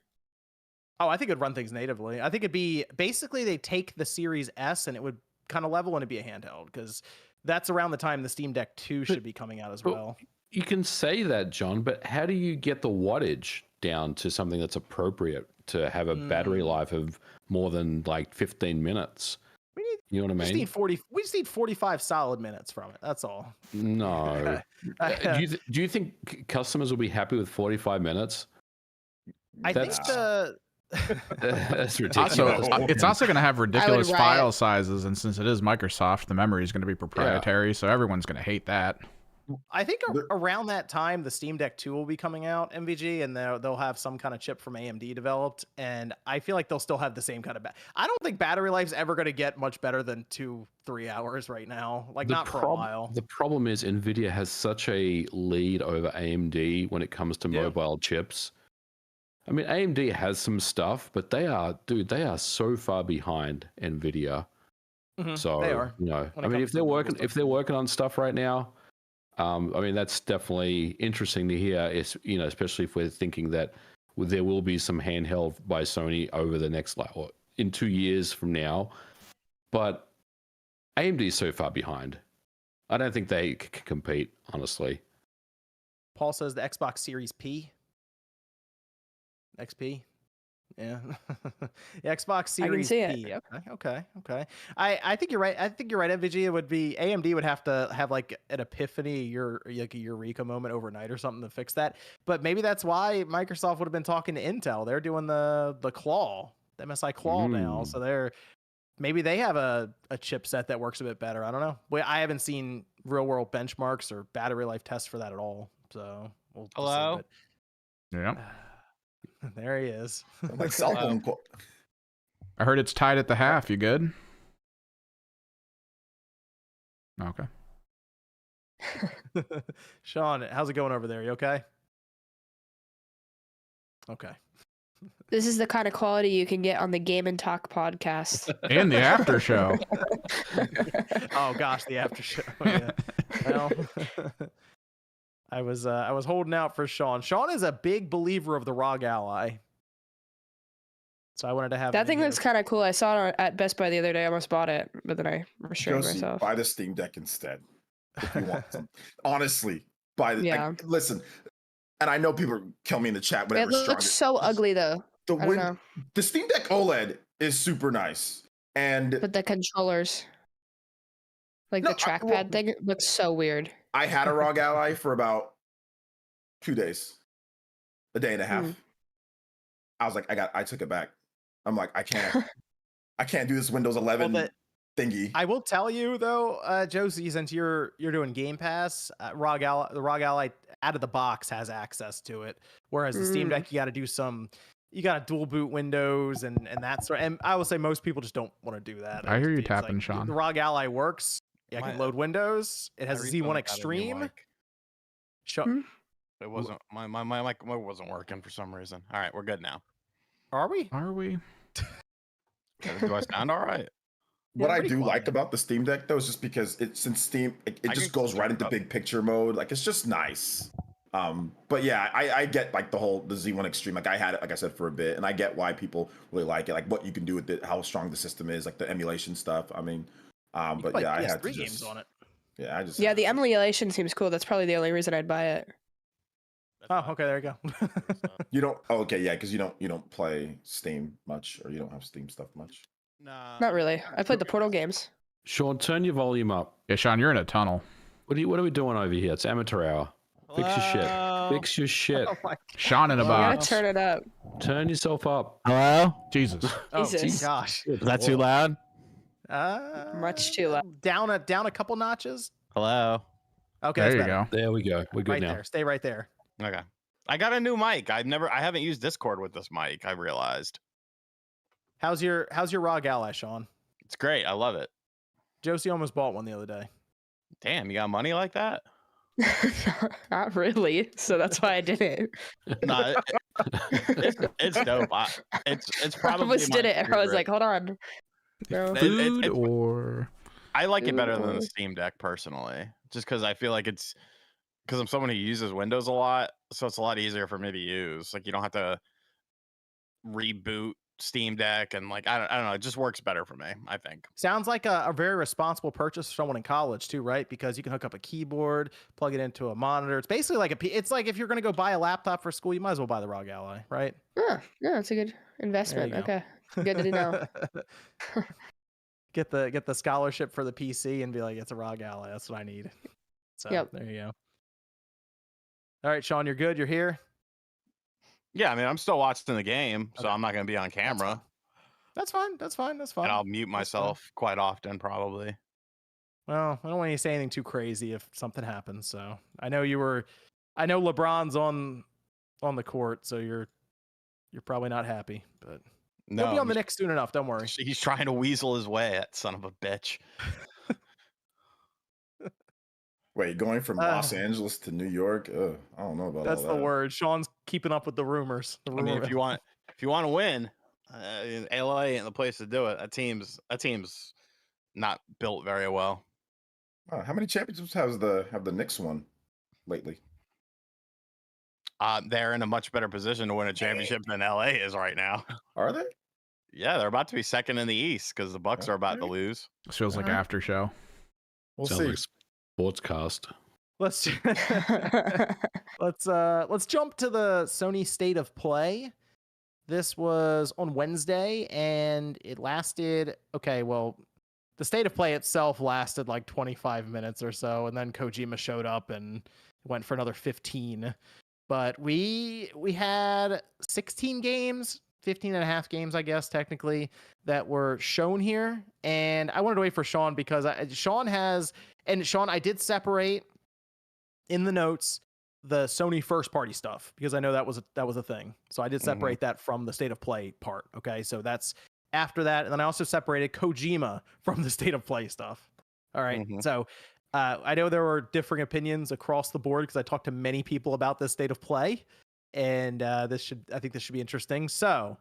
Oh, I think it'd run things natively. I think it'd be basically they take the Series S and it would kind of level and it'd be a handheld because that's around the time the Steam Deck 2 should be coming out as well. You can say that, John, but how do you get the wattage down to something that's appropriate to have a battery life of more than like 15 minutes? You know what I mean? We just need 45 solid minutes from it. That's all. No. Do you think customers will be happy with 45 minutes? I think that's ridiculous. It's also going to have ridiculous riot. file sizes, and since it is Microsoft, the memory is going to be proprietary, so everyone's going to hate that. I think around that time, the Steam Deck 2 will be coming out, MVG, and they'll have some kind of chip from AMD developed, and I feel like they'll still have the same kind of I don't think battery life's ever going to get much better than 2-3 hours right now, like not for a while. The problem is NVIDIA has such a lead over AMD when it comes to mobile chips. I mean, AMD has some stuff, but they are so far behind NVIDIA. Mm-hmm. So they are. You know, I mean, if they're working on stuff right now, I mean, that's definitely interesting to hear. Is, you know, especially if we're thinking that there will be some handheld by Sony over the next in 2 years from now. But AMD is so far behind. I don't think they can compete, honestly. Paul says the Xbox Series P. XP. Yeah. The Xbox Series see P. It. Okay. I think you're right. MVG, it would be AMD would have to have like an epiphany, like a eureka moment overnight or something to fix that. But maybe that's why Microsoft would have been talking to Intel. They're doing the Claw, the MSI Claw now. So maybe they have a chipset that works a bit better. I don't know. I haven't seen real world benchmarks or battery life tests for that at all. So Hello? Yeah. There he is. Like cell phone. I heard it's tied at the half. You good? Okay. Sean, how's it going over there? You okay? Okay. This is the kind of quality you can get on the Game and Talk podcast. And the after show. Oh gosh, the after show. Yeah. Well, I was holding out for Sean. Sean is a big believer of the ROG Ally, so I wanted to have that thing looks kind of cool. I saw it at Best Buy the other day. I almost bought it, but then I restrained myself. Buy the Steam Deck instead. if you want some. Honestly, Yeah. listen, and I know people kill me in the chat. It Whatever. looks so ugly though. I don't know. The Steam Deck OLED is super nice, and But the controllers, like the trackpad thing, looks so weird. I had a ROG Ally for about 2 days, a day and a half. I was like, I took it back. I'm like, I can't do this Windows 11 thingy. I will tell you though, Josie, since you're doing Game Pass, the ROG Ally out of the box has access to it, whereas the Steam Deck you got to dual boot Windows and that sort. And I will say most people just don't want to do that. I hear you tapping, Sean. The ROG Ally works. I can load Windows. It has a Z1 Extreme. It wasn't my mic wasn't working for some reason. All right, we're good now. Are we? Do I sound all right? What I do like about the Steam Deck though is just because it just goes right into big picture mode. Like it's just nice. But yeah, I get like the Z1 Extreme. Like I had it, like I said, for a bit, and I get why people really like it. Like what you can do with it, how strong the system is, like the emulation stuff. I mean, but yeah, I had PS3 games on it. Yeah, the emulation seems cool. That's probably the only reason I'd buy it. Oh, okay, there you go. You don't? Oh, okay, yeah, because you don't play Steam much, or you don't have Steam stuff much. Nah, not really. I played the Portal games. Sean, turn your volume up. Yeah, Sean, you're in a tunnel. What are we doing over here? It's amateur hour. Fix your shit. Fix your shit. Oh Sean in a box. Turn it up. Turn yourself up. Hello? Jesus. Oh, Jesus. Gosh. Is that too loud? Much too loud. Down a couple notches. Hello? Okay, there you go. There we go. We're good right now. There. Stay right there. Okay. I got a new mic. I haven't used Discord with this mic. I realized. How's your ROG Ally, Sean? It's great. I love it. Josie almost bought one the other day. Damn, you got money like that? Not really. So that's why I did it. No, it's dope. It's probably. I almost did it. I was like, hold on. No. Food or I like it better than the Steam Deck personally, just because I feel like because I'm someone who uses Windows a lot, so it's a lot easier for me to use. Like you don't have to reboot Steam Deck, and like I don't know, it just works better for me, I think. Sounds like a very responsible purchase for someone in college too, right? Because you can hook up a keyboard, plug it into a monitor. It's basically like it's like if you're going to go buy a laptop for school, you might as well buy the ROG Ally, right? Yeah, it's a good investment. Okay, good to know. Get the scholarship for the PC and be like, it's a ROG Ally. That's what I need. So there you go. All right, Sean, you're good. You're here. Yeah, I mean, I'm still watching the game, so I'm not going to be on camera. That's fine. And I'll mute myself quite often, probably. Well, I don't want you to say anything too crazy if something happens. So I know LeBron's on the court, so you're probably not happy, but he'll be on the Knicks soon enough. Don't worry. He's trying to weasel his way, that son of a bitch. Wait, going from Los Angeles to New York? I don't know about that's all that. The word. Sean's keeping up with the rumors. I mean, if you want to win, LA ain't the place to do it. That team's not built very well. How many championships have the Knicks won lately? They're in a much better position to win a championship than LA is right now. Are they? Yeah, they're about to be second in the East because the Bucks are about to lose. This feels like after show. We'll Sounds see. like Sportscast. Let's jump to the Sony State of Play. This was on Wednesday, and it lasted. Okay, well, the State of Play itself lasted like 25 minutes or so, and then Kojima showed up and went for another 15. But we had 16 games, 15 and a half games, I guess, technically, that were shown here. And I wanted to wait for Sean because Sean, I did separate in the notes the Sony first party stuff because I know that was a thing. So I did separate that from the State of Play part. Okay, so that's after that. And then I also separated Kojima from the State of Play stuff. All right. So I know there were differing opinions across the board because I talked to many people about this State of Play, and I think this should be interesting. So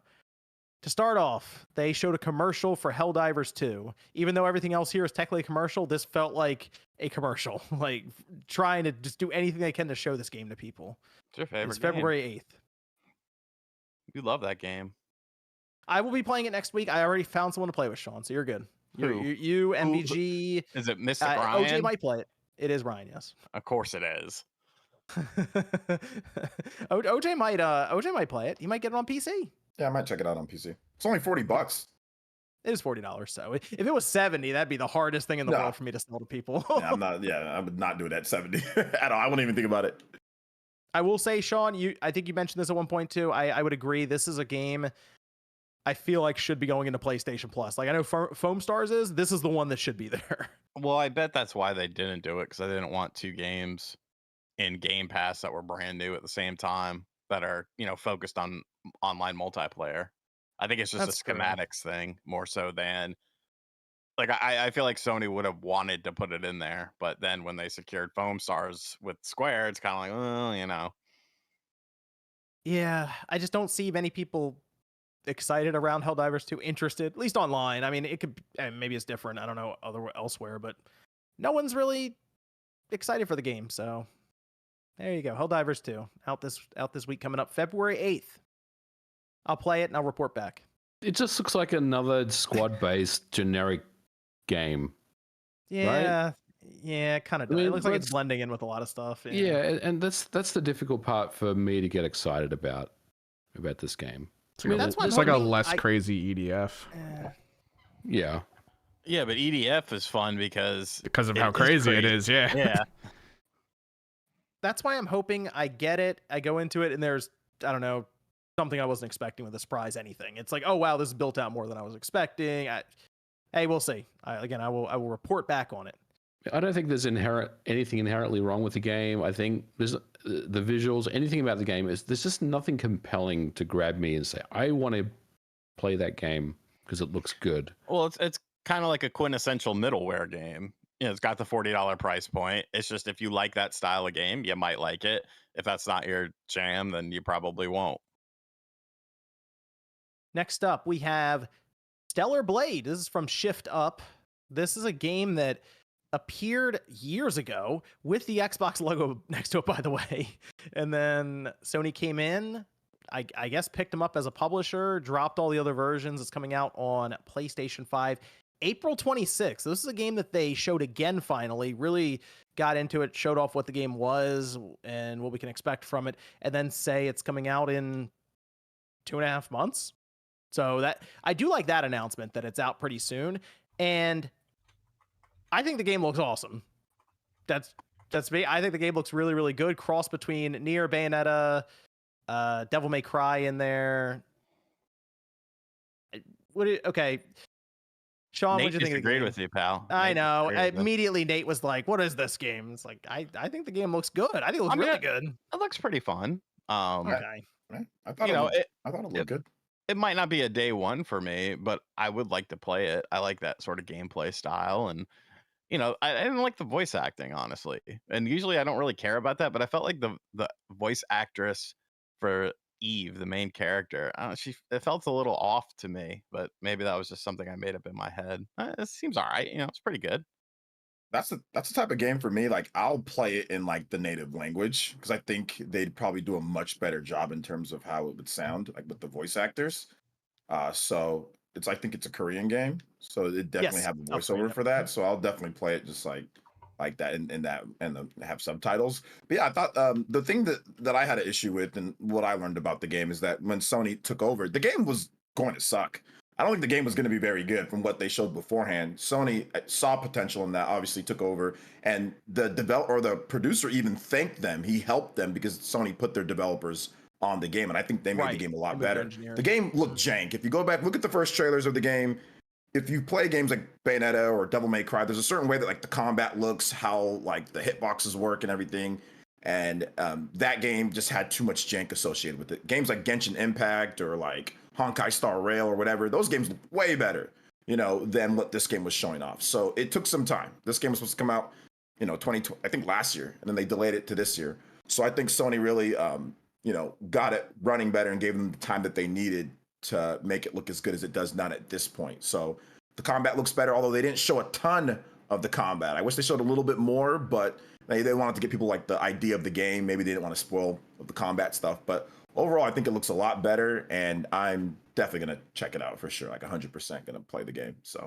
to start off, they showed a commercial for Helldivers 2. Even though everything else here is technically a commercial, this felt like a commercial, like trying to just do anything they can to show this game to people. It's your favorite It's February 8th. You love that game. I will be playing it next week. I already found someone to play with, Sean, so you're good. You MVG. Is it Mystic Ryan? OJ might play it. It is Ryan, yes. Of course it is. OJ might play it. He might get it on PC. Yeah, I might check it out on PC. It's only $40. It is $40. So if it was 70, that'd be the hardest thing in the No. world for me to sell to people. Yeah, I would not do it at 70 at all. I wouldn't even think about it. I will say, Sean, I think you mentioned this at one point too. I would agree. This is a game I feel like should be going into PlayStation Plus. Like I know Foam Stars is. This is the one that should be there. Well, I bet that's why they didn't do it, because they didn't want two games in Game Pass that were brand new at the same time that are, focused on online multiplayer. I think it's just That's a schematics thing more so than like I feel like Sony would have wanted to put it in there, but then when they secured Foam Stars with Square, it's kind of like, well, Yeah, I just don't see many people excited around Helldivers 2, interested, at least online. I mean, it could maybe it's different. I don't know elsewhere, but no one's really excited for the game. So there you go. Helldivers 2 out this week, coming up February 8th. I'll play it and I'll report back. It just looks like another squad-based generic game. Yeah, right? Yeah, it kind of does. It looks like it's blending in with a lot of stuff. Yeah, and that's the difficult part for me to get excited about this game. It's like a less crazy EDF. Yeah. Yeah, but EDF is fun because of how crazy it is. Yeah. Yeah. That's why I'm hoping I get it. I go into it and there's, I don't know, something I wasn't expecting with a surprise anything. It's like, oh wow, this is built out more than I was expecting. Hey, we'll see. I will report back on it. I don't think there's anything inherently wrong with the game. I think there's the visuals, anything about the game there's just nothing compelling to grab me and say I want to play that game because it looks good. Well, it's kind of like a quintessential middleware game. It's got the $40 price point. It's just if you like that style of game, you might like it. If that's not your jam, then you probably won't. Next up, we have Stellar Blade. This is from Shift Up. This is a game that appeared years ago with the Xbox logo next to it, by the way. And then Sony came in, I guess picked them up as a publisher, dropped all the other versions. It's coming out on PlayStation 5 April 26th. This is a game that they showed again finally, really got into it, showed off what the game was and what we can expect from it, and then say it's coming out in 2.5 months. So that I do like that announcement that it's out pretty soon. And I think the game looks awesome. That's me. I think the game looks really, really good. Cross between Nier, Bayonetta, Devil May Cry in there. Okay. Sean, what do you think of the game? Agreed with you, pal. I know. Immediately, Nate was like, "What is this game?" It's like I think the game looks good. I think it looks really good. It looks pretty fun. Okay. I thought it looked good. It might not be a day one for me, but I would like to play it. I like that sort of gameplay style, and I didn't like the voice acting, honestly. And usually I don't really care about that, but I felt like the voice actress for Eve, the main character, it felt a little off to me, but maybe that was just something I made up in my head. It seems all right. It's pretty good. That's the type of game for me. Like I'll play it in like the native language because I think they'd probably do a much better job in terms of how it would sound, like with the voice actors. So I think it's a Korean game, so it definitely have a voiceover for that. So I'll definitely play it just like that and have subtitles. But yeah, I thought the thing that I had an issue with and what I learned about the game is that when Sony took over, the game was going to suck. I don't think the game was going to be very good from what they showed beforehand. Sony saw potential in that, obviously took over, and the producer even thanked them. He helped them because Sony put their developers on the game, and I think they made the game a lot better. The game looked jank. If you go back, look at the first trailers of the game. If you play games like Bayonetta or Devil May Cry, there's a certain way that like the combat looks, how like the hitboxes work and everything. And that game just had too much jank associated with it. Games like Genshin Impact or like Honkai Star Rail or whatever, those games look way better, than what this game was showing off. So it took some time. This game was supposed to come out, 2020, I think last year, and then they delayed it to this year. So I think Sony really, got it running better and gave them the time that they needed to make it look as good as it does not at this point. So the combat looks better, although they didn't show a ton of the combat. I wish they showed a little bit more, but they wanted to get people like the idea of the game. Maybe they didn't want to spoil the combat stuff, but overall, I think it looks a lot better, and I'm definitely going to check it out for sure. Like 100% going to play the game. So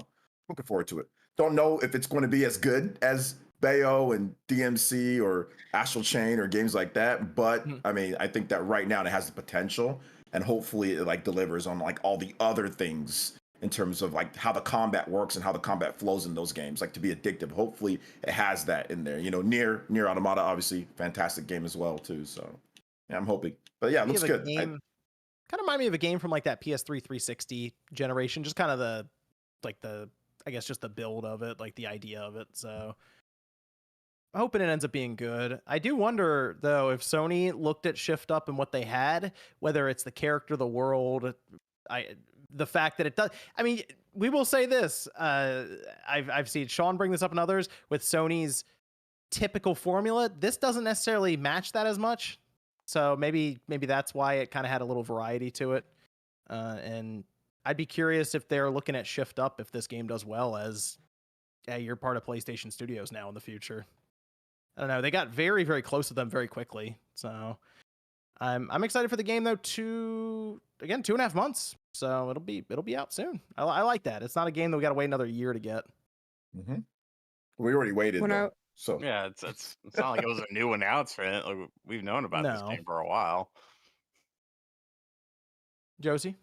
looking forward to it. Don't know if it's going to be as good as Bayo and DMC or Astral Chain or games like that. But Mhm. I mean, I think that right now it has the potential, and hopefully it like delivers on like all the other things in terms of like how the combat works and how the combat flows in those games, like to be addictive. Hopefully it has that in there. You know, Near Automata, obviously fantastic game as well too. So yeah, I'm hoping. But yeah, it looks good. Game, kind of remind me of a game from like that PS3 360 generation, just kind of the I guess just the build of it, like the idea of it. So I'm hoping it ends up being good. I do wonder though if Sony looked at Shift Up and what they had, whether it's the character, the world, the fact that it does. I mean, we will say this. I've seen Sean bring this up and others with Sony's typical formula. This doesn't necessarily match that as much. So maybe that's why it kind of had a little variety to it. And I'd be curious if they're looking at Shift Up if this game does well as you're part of PlayStation Studios now in the future. I don't know. They got very, very close to them very quickly. So I'm excited for the game though. 2.5 months. So it'll be out soon. I like that. It's not a game that we got to wait another year to get. Mm-hmm. We already waited. So yeah, it's not like it was a new announcement. Like, we've known about this game for a while. Josie?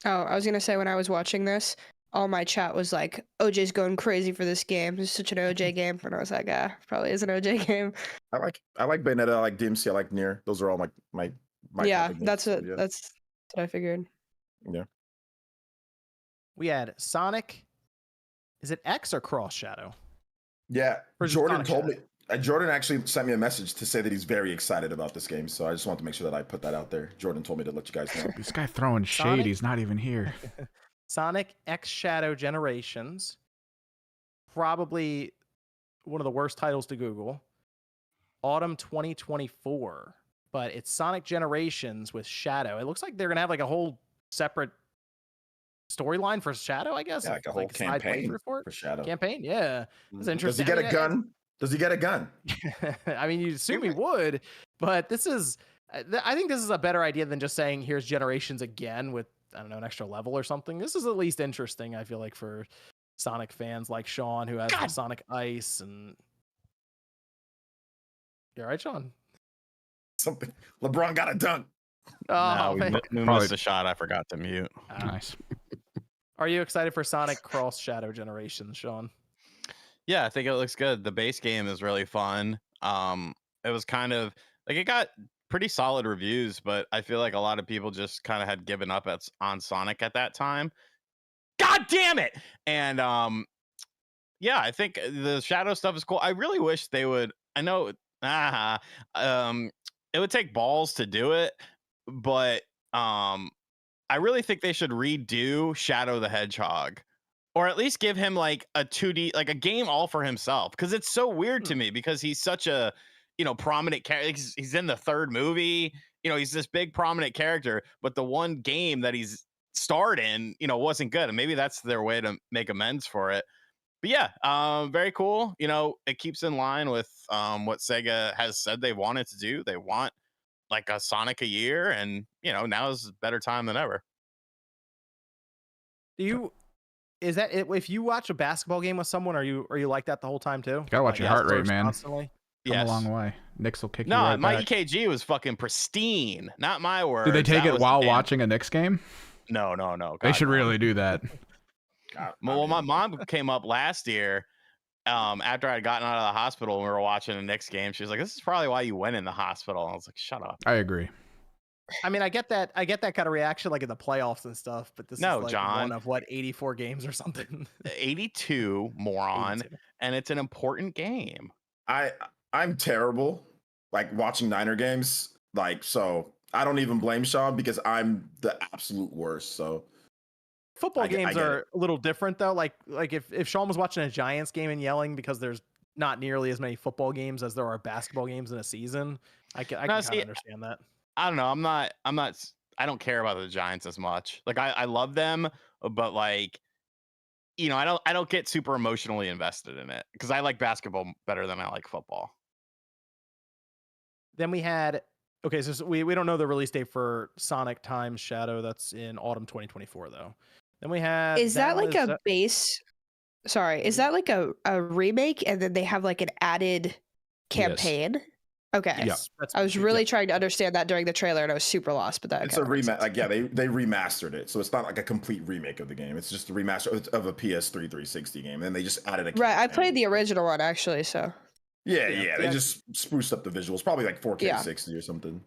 Oh, I was gonna say when I was watching this, all my chat was like, "OJ's going crazy for this game. It's such an OJ game," and I was like, probably is an OJ game." I like Bayonetta, I like DMC, I like Nier. Those are all my yeah, type of that's games, what that's what I figured. Yeah. We had Sonic. Is it X or Cross Shadow? Yeah. Or Jordan Sonic told Shadow? me. Jordan actually sent me a message to say that he's very excited about this game. So I just wanted to make sure that I put that out there. Jordan told me to let you guys know. This guy throwing shade. Sonic? He's not even here. Sonic X Shadow Generations. Probably one of the worst titles to Google. Autumn 2024. But it's Sonic Generations with Shadow. It looks like they're going to have like a whole separate storyline for Shadow, I guess. Yeah, like a whole campaign for Shadow. Campaign, yeah. That's Does interesting. he get a gun? Does he get a gun? I mean, you assume he would, but this is, I think this is a better idea than just saying, here's Generations again with, I don't know, an extra level or something. This is at least interesting, I feel like, for Sonic fans like Sean, who has the Sonic Ice and... You all right, Sean? Something. LeBron got a dunk. Oh, no, we missed a shot. I forgot to mute. Nice. Are you excited for Sonic Cross Shadow Generations, Sean? Yeah, I think it looks good. The base game is really fun. It was kind of like it got pretty solid reviews, but I feel like a lot of people just kind of had given up on Sonic at that time. God damn it! And yeah, I think the Shadow stuff is cool. I really wish they would. I know, it would take balls to do it, but I really think they should redo Shadow the Hedgehog, or at least give him like a 2D, like a game all for himself. Because it's so weird to me because he's such a, prominent character. He's in the third movie. He's this big prominent character, but the one game that he's starred in, wasn't good. And maybe that's their way to make amends for it. But yeah, very cool. It keeps in line with what Sega has said they wanted to do. They want like a Sonic a year, and now is a better time than ever. Is that it? If you watch a basketball game with someone, are you like that the whole time too? You gotta watch your heart rate, man. Constantly? Come a long way. Knicks will kick you No, right my back. EKG was fucking pristine. Not my word. Did they take it while watching a Knicks game? No. They should really do that. Well, my mom came up last year after I'd gotten out of the hospital and we were watching a Knicks game. She was like, "This is probably why you went in the hospital." And I was like, "Shut up." I agree. I mean, I get that kind of reaction like in the playoffs and stuff, but this is like John, one of 84 games or something. 82, moron, 82. And it's an important game. I'm terrible, like watching Niner games, like, so I don't even blame Sean because I'm the absolute worst. So football games are a little different though. Like if Sean was watching a Giants game and yelling because there's not nearly as many football games as there are basketball games in a season, I can kind of understand that. I don't know. I don't care about the Giants as much. Like I love them, but like, I don't get super emotionally invested in it because I like basketball better than I like football. Then we had, so we don't know the release date for Sonic Times Shadow. That's in autumn 2024 though. Then we had. Is that like a base Sorry, is that like a remake and then they have like an added campaign? Okay. Yes, that's I was really trying to understand that during the trailer and I was super lost, but that It's a remake. Like, yeah, they remastered it, so it's not like a complete remake of the game. It's just a remaster of a PS3 360 game, and they just added a Right, I campaign. played the original one actually, so. Yeah, they just spruced up the visuals, probably like 4K 60 or something.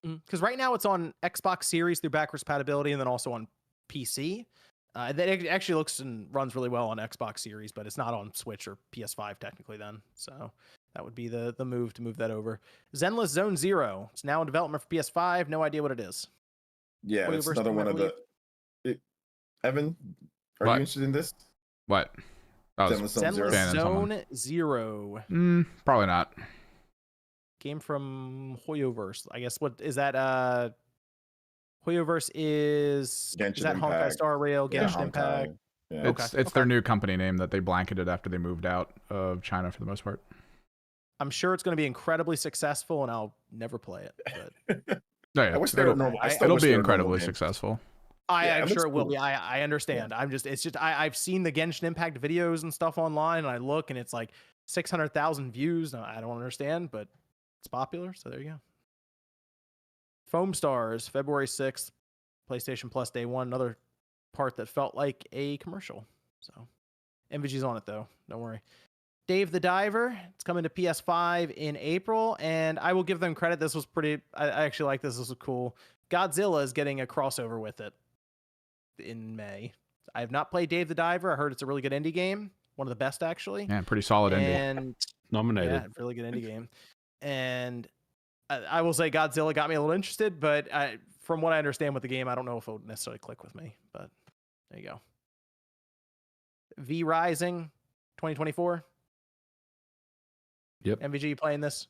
Because right now it's on Xbox Series through backwards compatibility, and then also on PC. It actually looks and runs really well on Xbox Series, but it's not on Switch or PS5 technically. Then, so that would be the move to move that over. Zenless Zone Zero. It's now in development for PS5. No idea what it is. Yeah, it's another one of the. Evan, are you interested in this? What? Zenless Zone Zero. Probably not. Game from Hoyoverse. I guess what is that? Hoyoverse is that Honkai Star Rail, Genshin Impact? Yeah. It's their new company name that they blanketed after they moved out of China for the most part. I'm sure it's going to be incredibly successful, and I'll never play it. But I wish they were normal. It'll be incredibly successful. I'm sure it will be. I understand. Yeah. I've seen the Genshin Impact videos and stuff online, and I look, and it's like 600,000 views. No, I don't understand, but it's popular, so there you go. Foam Stars, February 6th, PlayStation Plus Day 1. Another part that felt like a commercial. So, MVG's on it, though. Don't worry. Dave the Diver. It's coming to PS5 in April, and I will give them credit. This was pretty... I actually like this. This was cool. Godzilla is getting a crossover with it in May. I have not played Dave the Diver. I heard it's a really good indie game. One of the best, actually. Yeah, pretty solid indie. And nominated. Yeah, really good indie game. And I will say Godzilla got me a little interested, but from what I understand with the game, I don't know if it would necessarily click with me. But there you go. V Rising 2024. Yep. MVG, you playing this?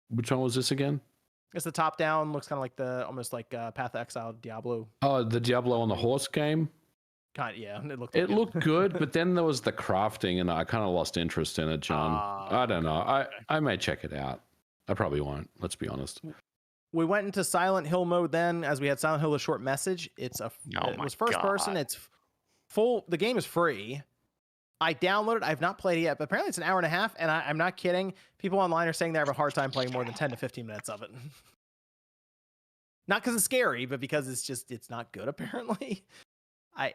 Which one was this again? It's the top down, looks kind of like almost like Path of Exile Diablo. Oh, the Diablo on the horse game? Yeah, it looked good, but then there was the crafting, and I kind of lost interest in it, John. I don't know. I may check it out. I probably won't. Let's be honest. We went into Silent Hill mode then, as we had Silent Hill: A Short Message. It was first person. It's full. The game is free. I downloaded. I've not played it yet, but apparently it's an hour and a half. And I'm not kidding. People online are saying they have a hard time playing more than 10 to 15 minutes of it. Not because it's scary, but because it's not good. Apparently, I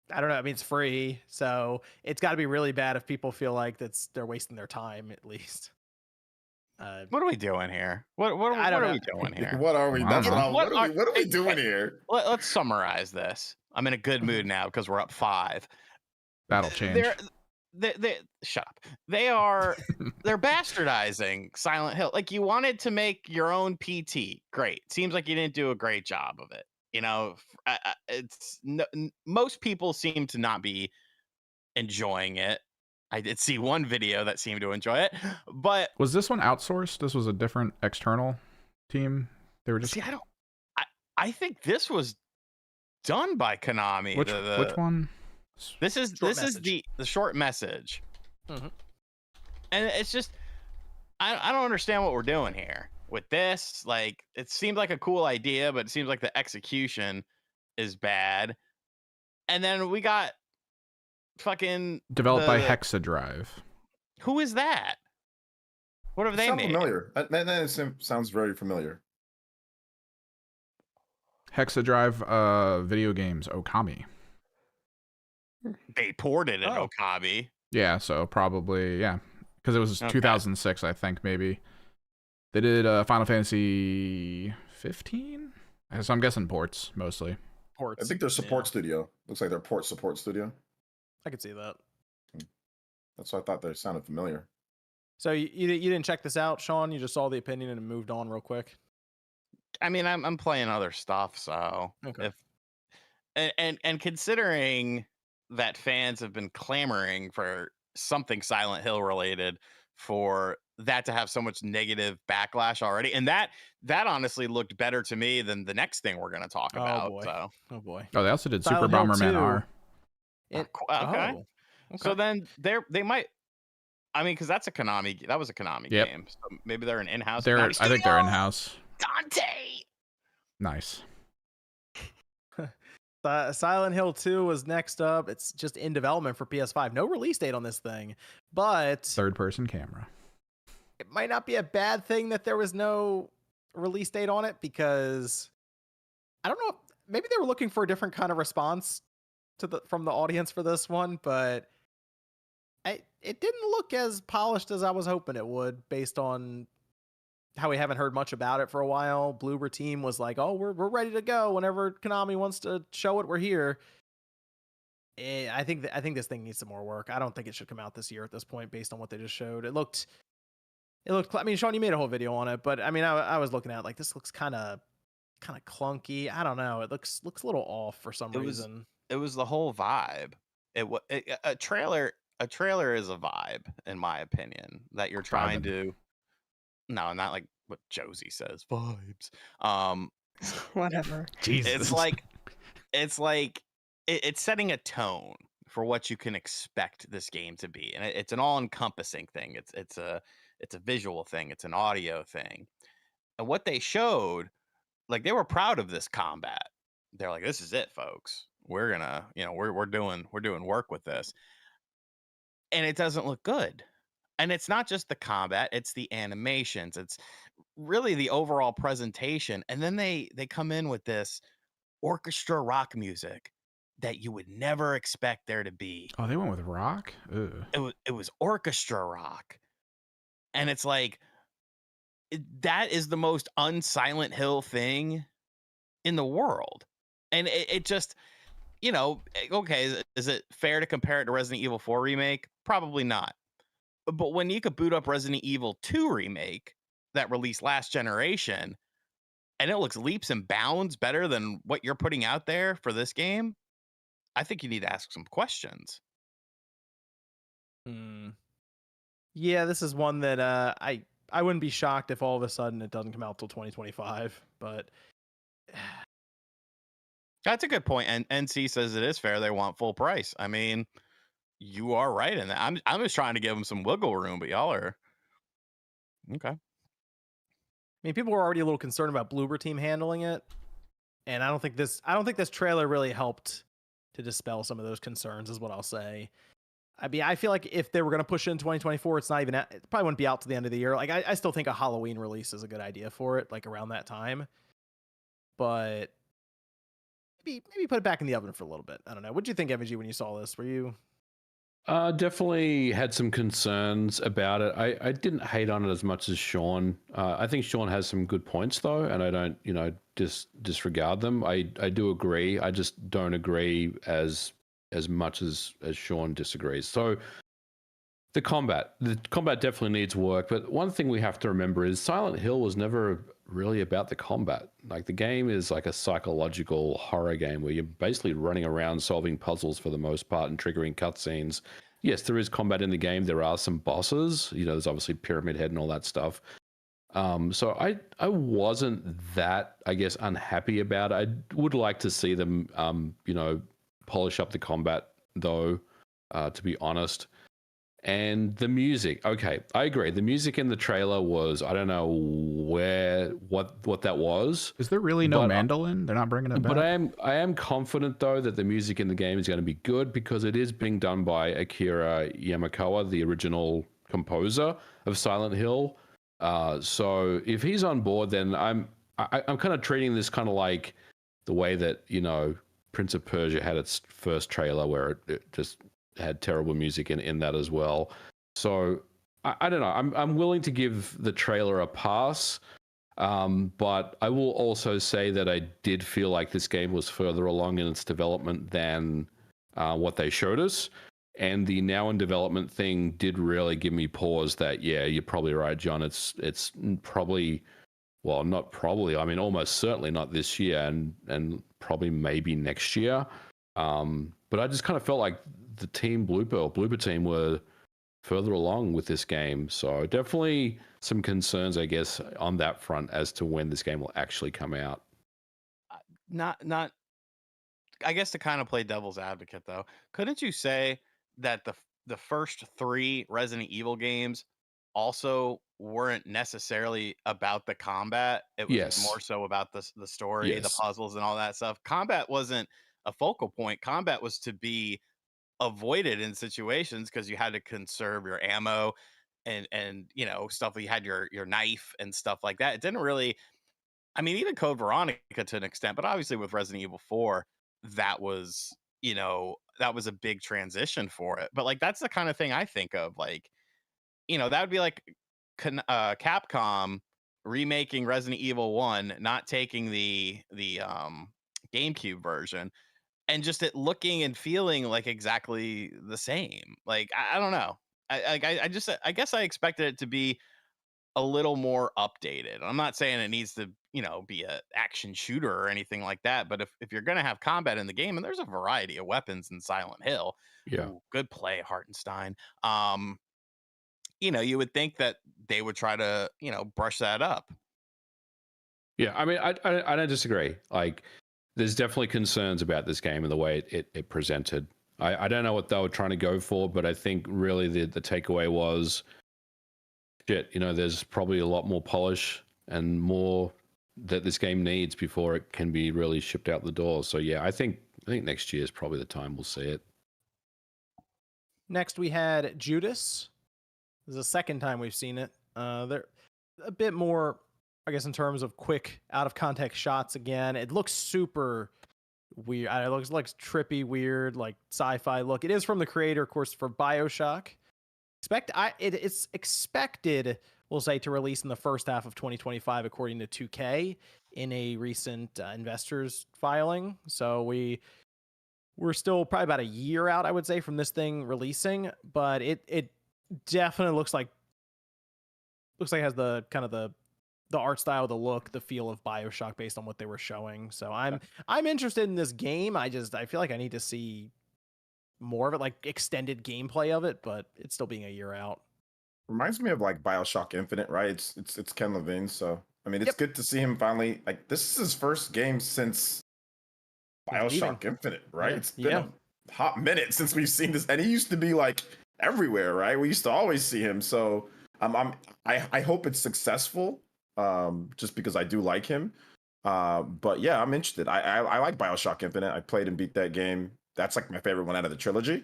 don't know. I mean, it's free, so it's got to be really bad if people feel like they're wasting their time at least. What are we doing here? What are we doing here? What are we? What are we doing here? Let's summarize this. I'm in a good mood now because we're up 5. That'll change. They shut up. They're bastardizing Silent Hill. Like, you wanted to make your own PT. Great. Seems like you didn't do a great job of it. You know, most people seem to not be enjoying it. I did see one video that seemed to enjoy it, but was this one outsourced? This was a different external team. They were just. See, I think this was done by Konami. Which one? This is the short message, and it's just I don't understand what we're doing here with this. Like, it seemed like a cool idea, but it seems like the execution is bad. And then we got fucking developed by Hexadrive. Who is that? What have they made? Familiar. That sounds very familiar. Hexadrive video games, Okami. They ported it, Okami. Yeah, so probably, yeah. Because it was 2006, I think, maybe. They did Final Fantasy 15? So I'm guessing ports, mostly. Ports. I think they're support studio. Looks like they're port support studio. I could see that. That's why I thought they sounded familiar. So you didn't check this out, Sean? You just saw the opinion and moved on real quick? I mean, I'm playing other stuff, so okay. And considering that fans have been clamoring for something Silent Hill related, for that to have so much negative backlash already, and that honestly looked better to me than the next thing we're going to talk about. Oh boy. Oh, they also did Silent Super Bomberman R. Okay. So then they might. I mean, because that was a Konami game. So maybe they're an in-house. I think they're in-house. Dante. Nice. Silent Hill 2 was next up. It's just in development for PS5. No release date on this thing, but Third-person camera. it might not be a bad thing that there was no release date on it, because I don't know. Maybe they were looking for a different kind of response from the audience for this one, but it didn't look as polished as I was hoping it would, based on how we haven't heard much about it for a while. Bloober Team was like, "Oh, we're ready to go. Whenever Konami wants to show it, we're here." I think this thing needs some more work. I don't think it should come out this year at this point, based on what they just showed. It looked. I mean, Sean, you made a whole video on it, but I mean, I was looking at it like, this looks kind of clunky. I don't know. It looks a little off for some reason. It was the whole vibe. A trailer. A trailer is a vibe, in my opinion, that you're trying to. No, not like what Josie says. Vibes. Whatever. Jesus. It's setting a tone for what you can expect this game to be, and it's an all-encompassing thing. It's a visual thing. It's an audio thing, and what they showed, like, they were proud of this combat. They're like, "This is it, folks. We're gonna, we're doing work with this," and it doesn't look good. And it's not just the combat, it's the animations. It's really the overall presentation. And then they come in with this orchestra rock music that you would never expect there to be. Oh, they went with rock? Ugh. It was orchestra rock. And it's like, that is the most un-Silent Hill thing in the world. And it just, okay, is it fair to compare it to Resident Evil 4 Remake? Probably not. But when you could boot up Resident Evil 2 Remake that released last generation, and it looks leaps and bounds better than what you're putting out there for this game, I think you need to ask some questions. Yeah, this is one that I wouldn't be shocked if all of a sudden it doesn't come out till 2025. But that's a good point. And NC says it is fair. They want full price. I mean, you are right in that. I'm just trying to give them some wiggle room, but y'all are okay. I mean, people were already a little concerned about Bloober Team handling it, and I don't think this trailer really helped to dispel some of those concerns, is what I'll say. I mean, I feel like if they were going to push it in 2024, it probably wouldn't be out to the end of the year. Like, I still think a Halloween release is a good idea for it, like around that time. But maybe put it back in the oven for a little bit. I don't know. What did you think, MG, when you saw this? Were you? Definitely had some concerns about it. I didn't hate on it as much as Sean. I think Sean has some good points though, and I don't, disregard them. I do agree. I just don't agree as much as Sean disagrees. So the combat definitely needs work. But one thing we have to remember is Silent Hill was never really about the combat. Like, the game is like a psychological horror game where you're basically running around solving puzzles for the most part and triggering cutscenes. Yes, there is combat in the game. There are some bosses. There's obviously Pyramid Head and all that stuff. So I wasn't that, I guess, unhappy about it. I would like to see them, polish up the combat though, to be honest. And the music, okay, I agree. The music in the trailer was, I don't know what that was. Is there really no mandolin? They're not bringing it back? But I am confident though that the music in the game is going to be good, because it is being done by Akira Yamaoka, the original composer of Silent Hill. So if he's on board, then I'm kind of treating this kind of like the way that, Prince of Persia had its first trailer, where it just had terrible music in that as well. So I don't know. I'm willing to give the trailer a pass, but I will also say that I did feel like this game was further along in its development than what they showed us. And the now in development thing did really give me pause that, yeah, you're probably right, John. It's probably, well, not probably, I mean, almost certainly not this year, and probably maybe next year. But I just kind of felt like the team Bloober Team were further along with this game. So definitely some concerns, I guess, on that front as to when this game will actually come out. Not I guess, to kind of play devil's advocate though, couldn't you say that the first 3 Resident Evil games also weren't necessarily about the combat? It was more so about the story, the puzzles, and all that stuff. Combat wasn't a focal point. Combat was to be avoided in situations because you had to conserve your ammo and you know, stuff. You had your knife and stuff like that. It didn't really, I mean, even Code Veronica to an extent, but obviously with Resident Evil 4, that was, you know, that was a big transition for it. But like that's the kind of thing I think of, like, you know, that would be like Capcom remaking Resident Evil 1, not taking the GameCube version, and just it looking and feeling like exactly the same. Like I don't know. I guess I expected it to be a little more updated. I'm not saying it needs to, you know, be a action shooter or anything like that, but if you're gonna have combat in the game, and there's a variety of weapons in Silent Hill, Yeah. ooh, good play, Hartenstein. You know, you would think that they would try to, you know, brush that up. Yeah, I mean, I don't disagree. Like, there's definitely concerns about this game and the way it presented. I don't know what they were trying to go for, but I think really the takeaway was, shit, you know, there's probably a lot more polish and more that this game needs before it can be really shipped out the door. So yeah, I think next year is probably the time we'll see it. Next, we had Judas. This is the second time we've seen it. They're a bit more, I guess, in terms of quick out of context shots. Again, it looks super weird. It looks like trippy, weird, like sci-fi look. It is from the creator, of course, for BioShock. It's expected, we'll say, to release in the first half of 2025, according to 2K in a recent investors filing. So we're still probably about a year out, I would say, from this thing releasing, but it definitely looks like it has the kind of the art style, the look, the feel of BioShock based on what they were showing. So I'm interested in this game. I feel like I need to see more of it, like extended gameplay of it, but it's still being a year out. Reminds me of like BioShock Infinite, right? It's Ken Levine, so I mean it's good to see him finally. Like, this is his first game since BioShock Infinite, right? Yeah. It's been a hot minute since we've seen this, and he used to be like everywhere, right? We used to always see him. So I hope it's successful, just because I do like him. But yeah, I'm interested. I like BioShock Infinite. I played and beat that game. That's like my favorite one out of the trilogy.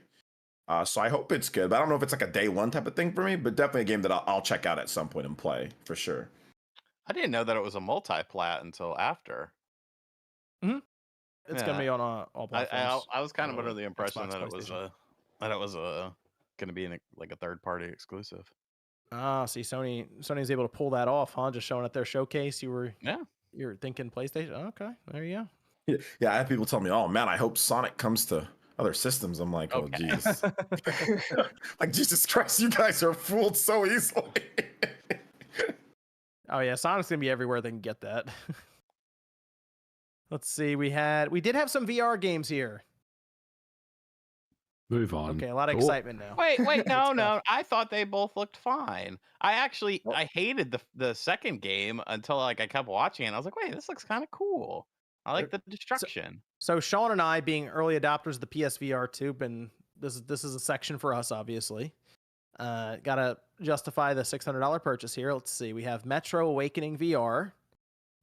So I hope it's good. But I don't know if it's like a day one type of thing for me, but definitely a game that I'll check out at some point and play for sure. I didn't know that it was a multiplat until after. It's gonna be on all platforms. I was kind of under the impression Xbox, that it was gonna be like a third party exclusive. See, Sony's able to pull that off, huh? Just showing at their showcase. You're thinking PlayStation. Okay, there you go. Yeah, I have people tell me, "Oh man, I hope Sonic comes to other systems." I'm like, "Oh Jesus!" Like, Jesus Christ, you guys are fooled so easily. Oh yeah, Sonic's gonna be everywhere they can get that. Let's see. We did have some VR games here. Move on. Okay, a lot of excitement now. Wait, no. I thought they both looked fine. I hated the second game until like I kept watching it. And I was like, wait, this looks kind of cool. I like the destruction. So Sean and I, being early adopters of the PSVR 2, this is a section for us, obviously. Gotta justify the $600 purchase here. Let's see. We have Metro Awakening VR.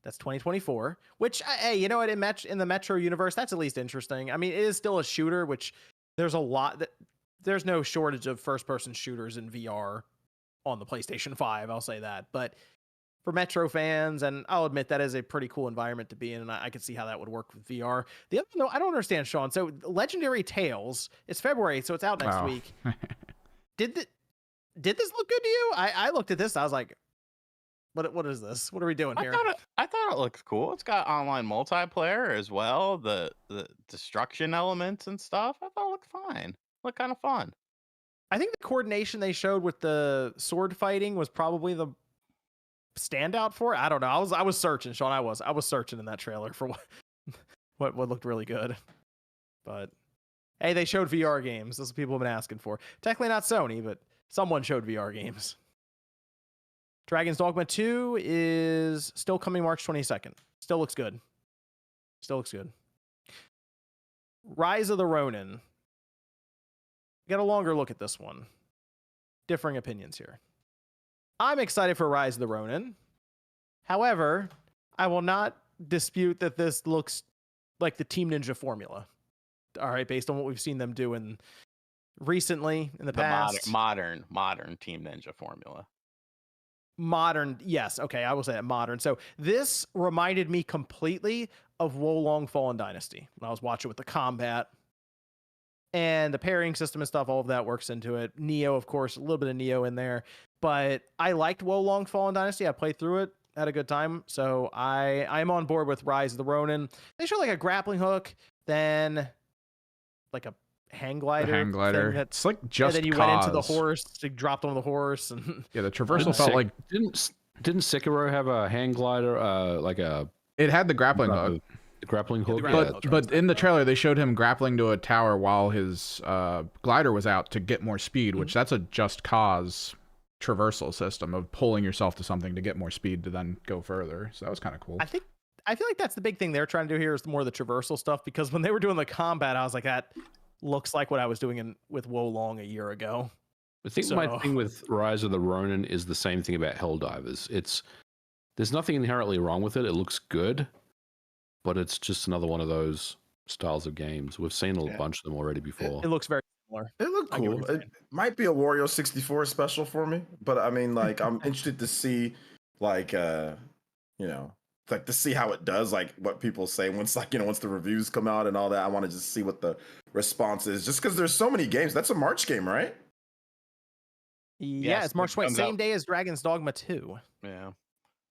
That's 2024. Which, hey, you know what? In the Metro universe, that's at least interesting. I mean, it is still a shooter, which there's a lot that there's no shortage of first-person shooters in VR on the PlayStation 5. I'll say that, but for Metro fans, and I'll admit that is a pretty cool environment to be in, and I could see how that would work with VR. The other, no, I don't understand, Sean. So Legendary Tales, it's February, so it's out next week. Did this look good to you? I looked at this, I was like, what is this? What are we doing here? I thought it looked cool. It's got online multiplayer as well. The destruction elements and stuff. I thought it looked fine. Looked kind of fun. I think the coordination they showed with the sword fighting was probably the standout for it. I don't know. I was searching, Sean. I was searching in that trailer for what looked really good. But hey, they showed VR games. That's what people have been asking for. Technically not Sony, but someone showed VR games. Dragon's Dogma 2 is still coming March 22nd. Still looks good. Rise of the Ronin. Get a longer look at this one. Differing opinions here. I'm excited for Rise of the Ronin. However, I will not dispute that this looks like the Team Ninja formula. All right, based on what we've seen them doing recently in the past. Modern Team Ninja formula. Modern, yes. Okay, I will say that modern. So this reminded me completely of Wolong Fallen Dynasty when I was watching with the combat and the parrying system and stuff. All of that works into it. Neo, of course, a little bit of Neo in there. But I liked Wolong Fallen Dynasty. I played through it, had a good time. So I'm on board with Rise of the Ronin. They show like a grappling hook, then like a hang glider. The hang glider. It's like just and then you cause. went into the horse, you dropped on the horse. And yeah, the traversal felt like... Didn't Sekiro have a hang glider, like a... It had the grappling hook. Grappling hook. But in the trailer, they showed him grappling to a tower while his glider was out to get more speed, which that's a just cause traversal system of pulling yourself to something to get more speed to then go further. So that was kind of cool. I feel like that's the big thing they're trying to do here is more the traversal stuff, because when they were doing the combat, I was like, that looks like what I was doing with Wolong a year ago. I think my thing with Rise of the Ronin is the same thing about Helldivers. There's nothing inherently wrong with it. It looks good, but it's just another one of those styles of games. We've seen a bunch of them already before. It looks very similar. It looked cool. It might be a Wario 64 special for me, but I mean, like, I'm interested to see, like, like to see how it does, like what people say once the reviews come out and all that. I want to just see what the response is, just because there's so many games. That's a March game, right? Yeah, Yes, it's March 20th, same out. day as Dragon's Dogma 2. Yeah.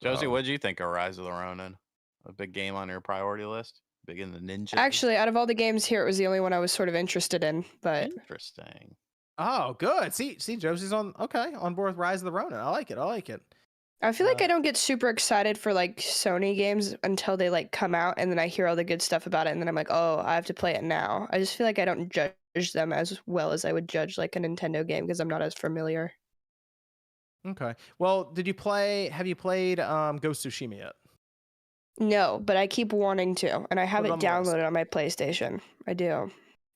Josie, what did you think of Rise of the Ronin? A big game on your priority list? Big in the ninja? Actually, out of all the games here, it was the only one I was sort of interested in. But Interesting. Oh, good. See, Josie's on board with Rise of the Ronin. I like it. I feel like I don't get super excited for like Sony games until they like come out, and then I hear all the good stuff about it, and then I'm like, oh, I have to play it now. I just feel like I don't judge them as well as I would judge like a Nintendo game because I'm not as familiar. Okay. Well, have you played Ghost of Tsushima yet? No, but I keep wanting to, and I have Put it it on the list. downloaded on my PlayStation. I do.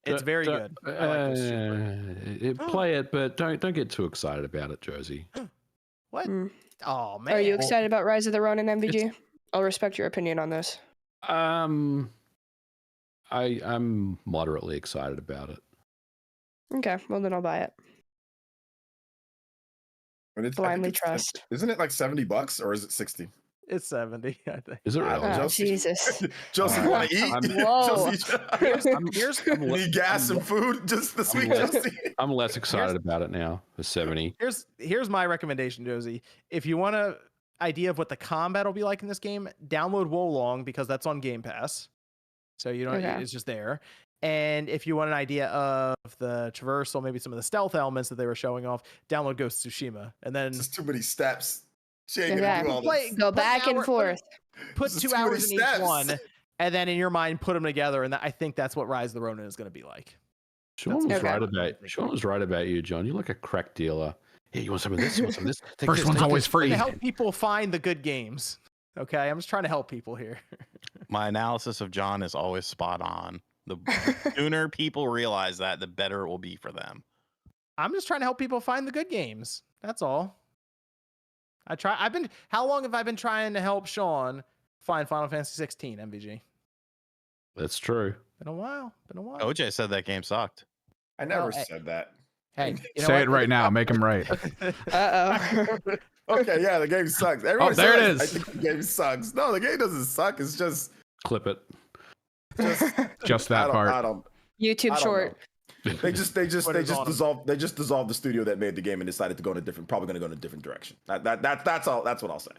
It's very good. I like Ghost of Tsushima. Play it, but don't get too excited about it, Josie. What? Mm. Oh man. Are you excited about Rise of the Ronin, MVG? I'll respect your opinion on this. I'm moderately excited about it. Okay, well then I'll buy it. I think Blindly it's- trust. Isn't it like $70 or is it 60? It's 70, I think. Is it really? Oh, Josie- Jesus. Josie, want to eat? Whoa. Josie, need gas and food just this week, Josie? I'm less excited about it now. The 70. Here's my recommendation, Josie. If you want an idea of what the combat will be like in this game, download Wolong because that's on Game Pass. So you don't it's just there. And if you want an idea of the traversal, maybe some of the stealth elements that they were showing off, download Ghost of Tsushima. And then Just too many steps. She ain't gonna do all this. Go back and forth. Put This is 2 too many hours in each steps. one, and then in your mind put them together. And I think that's what Rise of the Ronin is going to be like. Sean was Okay. right about you, John. You're like a crack dealer. Hey, you want some of this? You want some of this? Take First this, one's take always this. free. To help people find the good games. Okay, I'm just trying to help people here. My analysis of John is always spot on. The sooner people realize that, the better it will be for them. I'm just trying to help people find the good games. That's all. How long have I been trying to help Sean find Final Fantasy 16, MVG? That's true. Been a while. OJ said that game sucked. I never hey. said that. Hey, you know Say what? it right now. Make him right. Uh-oh. Okay, yeah, the game sucks. Everybody there it says, is. I think the game sucks. No, the game doesn't suck. It's just Clip it. Just I that part. don't YouTube I don't short. know. They just dissolved the studio that made the game and decided to go in a different direction. That's all. That's what I'll say.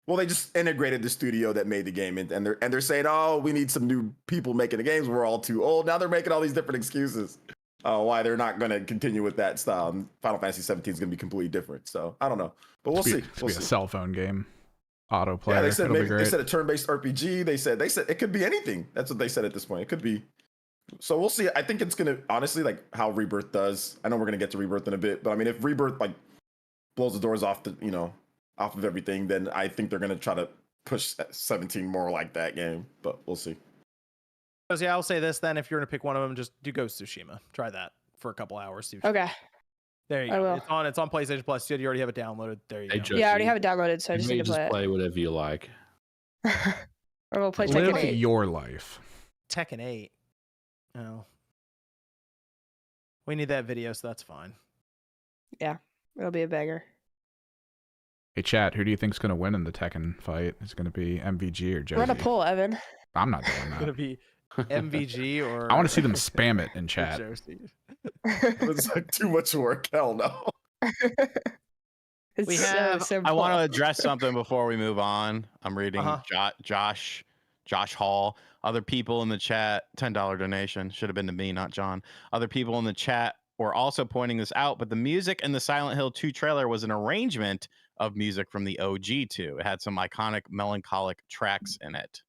Well, they just integrated the studio that made the game, and they're saying, oh, we need some new people making the games. We're all too old. Now they're making all these different excuses why they're not going to continue with that style. And Final Fantasy 17 is going to be completely different. So I don't know, but we'll see. It's be a cell phone game. Autoplay. Yeah, they said It'll be great. they said a turn-based RPG. They said it could be anything. That's what they said at this point. It could be. So we'll see. I think it's gonna honestly like how Rebirth does. I know we're gonna get to Rebirth in a bit, but I mean, if Rebirth like blows the doors off off of everything, then I think they're gonna try to push 17 more like that game. But we'll see. Yeah, I'll say this then: if you're gonna pick one of them, just do Ghost of Tsushima. Try that for a couple hours. See Okay. There you I go. will. It's on PlayStation Plus. You already have it downloaded. There you Hey, go. Josie, Yeah, I already have it downloaded, so I you just may need to play it. play whatever you like. Or we'll play Live Tekken 8. your life. Tekken 8. Oh. We need that video, so that's fine. It'll be a banger. Hey, chat, who do you think's going to win in the Tekken fight? Is it going to be MVG or Josie? Run a poll, Evan. I'm not doing It's that. gonna be MVG or I want to see them spam it in chat. Josie. It's like too much work. Hell no. It's We so have- simple. I want to address something before we move on. I'm reading Josh Hall. Other people in the chat, $10 donation. Should have been to me, not John. Other people in the chat were also pointing this out, but the music in the Silent Hill 2 trailer was an arrangement of music from the OG 2. It had some iconic melancholic tracks in it.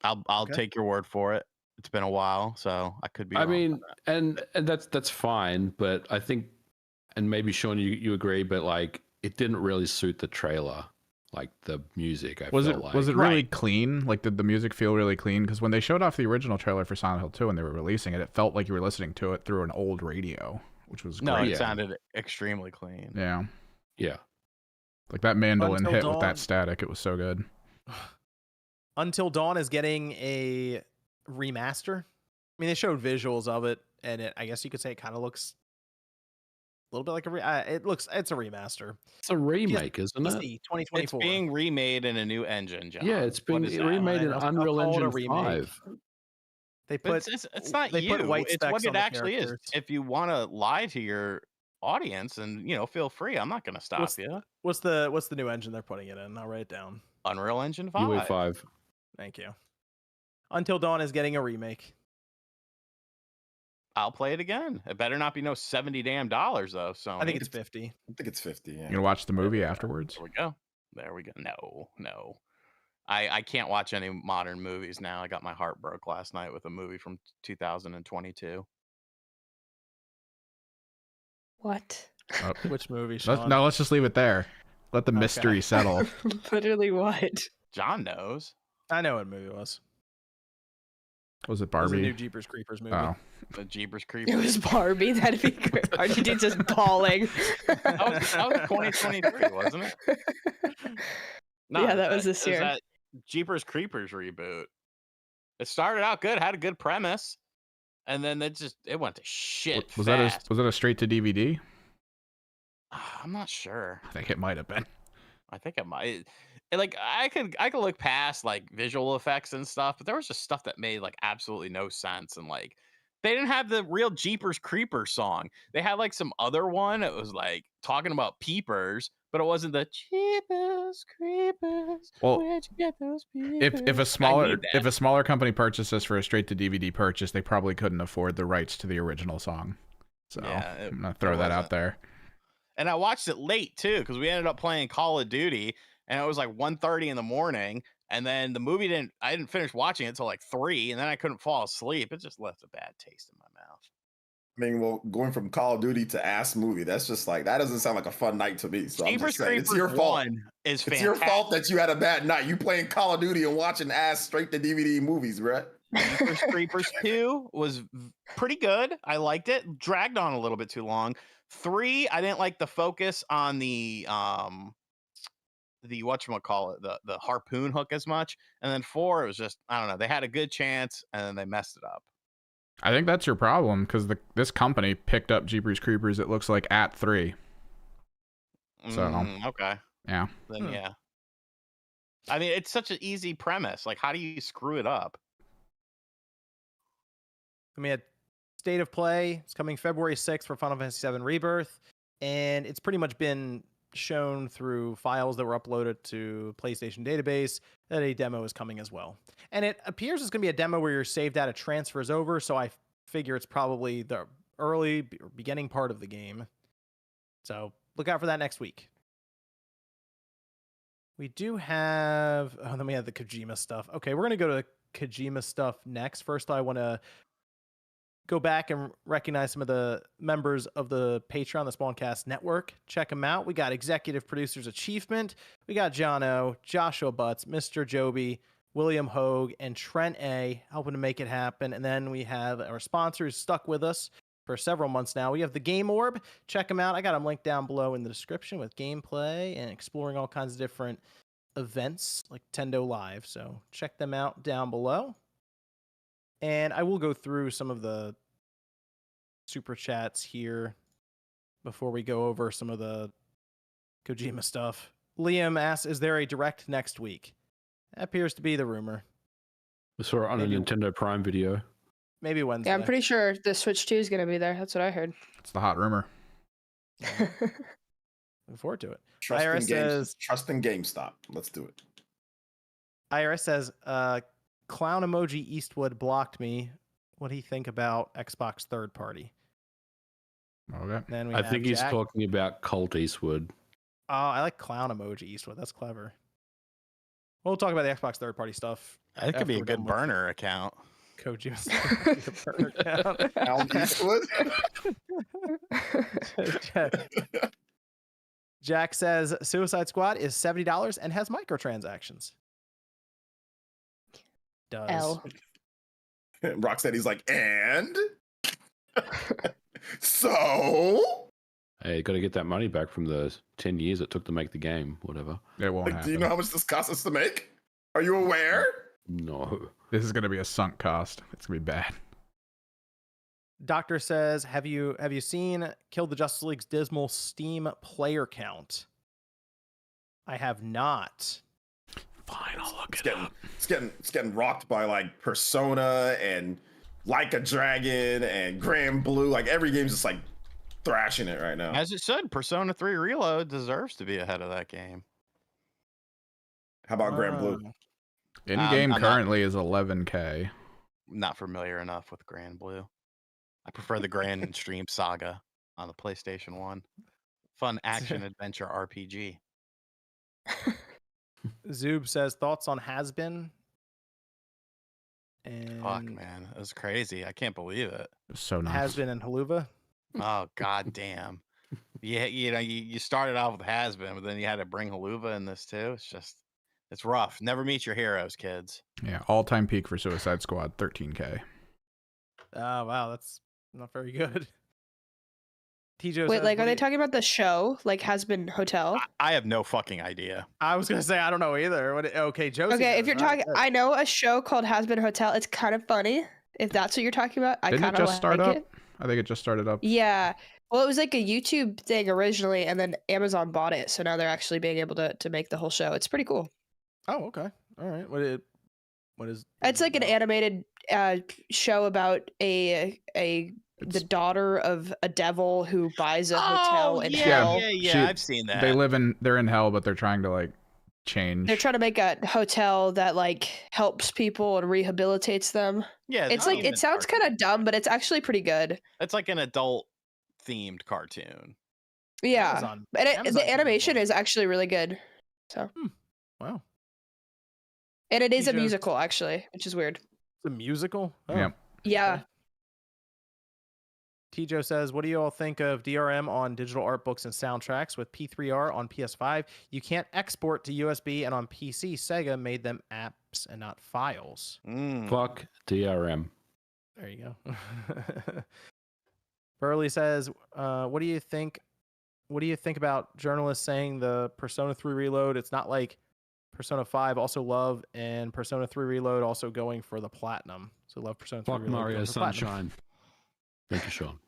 I'll Okay. take your word for it. It's been a while, so I could be I wrong. mean, and that's fine, but I think, and maybe Sean, you agree, but like it didn't really suit the trailer, like the music. Was it really Right. clean? Like, did the music feel really clean? Because when they showed off the original trailer for Silent Hill 2 and they were releasing it, it felt like you were listening to it through an old radio, which was No, great. it Yeah. sounded extremely clean. Yeah. Yeah. Like that mandolin Until hit with Dawn. that static, it was so good. Until Dawn is getting a remaster. I mean, they showed visuals of it, and I guess you could say it kind of looks a little bit like it's a remaster. It's a remake, isn't it? PC 2024. It's being remade in a new engine, John. Yeah, it's What being is that? remade in I'll call Unreal it a Engine remake. 5. They But put it's not they you. put white It's specs what on it the actually is. characters. If you want to lie to your audience, and feel free. I'm not going to stop What's- you. What's the new engine they're putting it in? I'll write it down. Unreal Engine 5. UE5. Thank you. Until Dawn is getting a remake. I'll play it again. It better not be no $70 damn dollars though. So I think it's 50. I think it's 50. Yeah. You gonna watch the movie afterwards? There we go. There we go. No. I can't watch any modern movies now. I got my heart broke last night with a movie from 2022. What? Oh. Which movie, Sean? Let's just leave it there. Let the Okay. mystery settle. Literally what? John knows. I know what movie it was. Was it It was a new Barbie? Jeepers Creepers movie. Oh, The Jeepers It Creepers. was Barbie. That'd be great. RGD just bawling. That was 2023, wasn't it? Yeah, that was this it year. That Jeepers Creepers reboot. It started out good, had a good premise, and then it went to shit. was fast. that a straight to DVD? I'm not sure. I think it might have been. I think it might. Like I could look past like visual effects and stuff, but there was just stuff that made like absolutely no sense, and like they didn't have the real Jeepers Creepers song. They had like some other one. It was like talking about peepers, but it wasn't the Jeepers Creepers. Well, Where'd you get those peepers? If a I smaller need that. company purchased this for a straight to DVD purchase, they probably couldn't afford the rights to the original song. So Yeah, I'm gonna throw that out wasn't. there. And I watched it late too because we ended up playing Call of Duty, and it was like 1:30 in the morning. And then the movie I didn't finish watching it until like 3, and then I couldn't fall asleep. It just left a bad taste in my mouth. I mean, well, going from Call of Duty to ass movie, that's just like, that doesn't sound like a fun night to me. So I'm Jeepers just saying, it's Creepers your fault. 1 is It's fantastic. your fault that you had a bad night. You playing Call of Duty and watching ass straight to DVD movies, bruh. Jeepers Creepers 2 was pretty good. I liked it. Dragged on a little bit too long. 3, I didn't like the focus on the whatchamacallit, the harpoon hook as much. And then 4, it was just, I don't know, they had a good chance and then they messed it up. I think that's your problem because this company picked up Jeepers Creepers. It looks like at 3. So Okay. yeah, Then yeah. I mean, it's such an easy premise. Like, how do you screw it up? I mean, State of Play is coming February 6th for Final Fantasy VII Rebirth, and it's pretty much been shown through files that were uploaded to PlayStation database that a demo is coming as well. And it appears it's going to be a demo where your save data transfers over, so I figure it's probably the beginning part of the game. So look out for that next week. We do have... Oh, then we have the Kojima stuff. Okay, we're going to go to Kojima stuff next. First, I want to go back and recognize some of the members of the Patreon, the Spawncast Network. Check them out. We got Executive Producers Achievement. We got John O, Joshua Butts, Mr. Joby, William Hogue, and Trent A helping to make it happen. And then we have our sponsors stuck with us for several months now. We have the Game Orb. Check them out. I got them linked down below in the description with gameplay and exploring all kinds of different events like Tendo Live. So check them out down below. And I will go through some of the super chats here before we go over some of the Kojima stuff. Liam asks, is there a direct next week? That appears to be the rumor. I saw it on Maybe- a Nintendo Prime video. Maybe Wednesday. Yeah, I'm pretty sure the Switch 2 is going to be there. That's what I heard. It's the hot rumor. Looking forward to it. Trust in IRS says, trust in GameStop. Let's do it. IRS says, clown emoji Eastwood blocked me. What do you think about Xbox third party? Okay. Then we I have think he's Jack. talking about Colt Eastwood. Oh, I like clown emoji Eastwood. That's clever. We'll talk about the Xbox third party stuff. That could after be a we're done good with burner account. Kojima's burner account. Al Eastwood. Jack says Suicide Squad is $70 and has microtransactions. Does. L. Rocksteady's like, and so. Hey, got to get that money back from the 10 years it took to make the game. Whatever. It won't Like, happen. do you know how much this costs us to make? Are you aware? No. This is going to be a sunk cost. It's going to be bad. Doctor says, have you seen Kill the Justice League's dismal Steam player count? I have not. Fine, I'll look It's getting rocked by like Persona and Like a Dragon and Grand Blue. Like every game's just like thrashing it right now. As it should, Persona 3 Reload deserves to be ahead of that game. How about Grand Blue? In-game I'm not- currently is 11K. Not familiar enough with Grand Blue. I prefer the Grand Stream Saga on the PlayStation 1. Fun action adventure RPG. Zoob says thoughts on Has Been. And Fuck, man. It was crazy. I can't believe it. It's so nice. Has Been and Haluva. Oh, god damn. Yeah, you started off with Has Been, but then you had to bring Haluva in this too. It's rough. Never meet your heroes, kids. Yeah, all-time peak for Suicide Squad, 13K. Oh, wow. That's not very good. Tijo Wait, says, like, what are do they you- talking about the show? Like, Has Been Hotel? I have no fucking idea. I was going to say, I don't know either. Okay, Josie. Okay, if knows. you're All right, talking, good. I know a show called Has Been Hotel. It's kind of funny. If that's what you're talking about, I Didn't kind it of just start like up? it. I think it just started up. Yeah. Well, it was like a YouTube thing originally, and then Amazon bought it, so now they're actually being able to make the whole show. It's pretty cool. Oh, okay. All right. What is It's like an animated show about the daughter of a devil who buys a hotel in hell. she- I've seen that. They're in hell, but they're trying to like change. They're trying to make a hotel that like helps people and rehabilitates them. Yeah, It's like it sounds kind of dumb, but it's actually pretty good. It's like an adult themed cartoon. Yeah, Amazon- and Amazon the can do animation one. is actually really good. So, Wow. and it is a Tijo- musical actually, which is weird. It's a musical? Oh, Yeah. Yeah. okay. Tijo says, what do you all think of DRM on digital art books and soundtracks with P3R on PS5? You can't export to USB, and on PC, Sega made them apps and not files. Mm. Fuck DRM. There you go. Burley says, what do you think? What do you think about journalists saying the Persona 3 Reload? It's not like Persona 5 also love, and Persona 3 Reload also going for the platinum. So love Persona 3 Fuck Reload. Mario going for platinum. Sunshine. Thank you, Sean.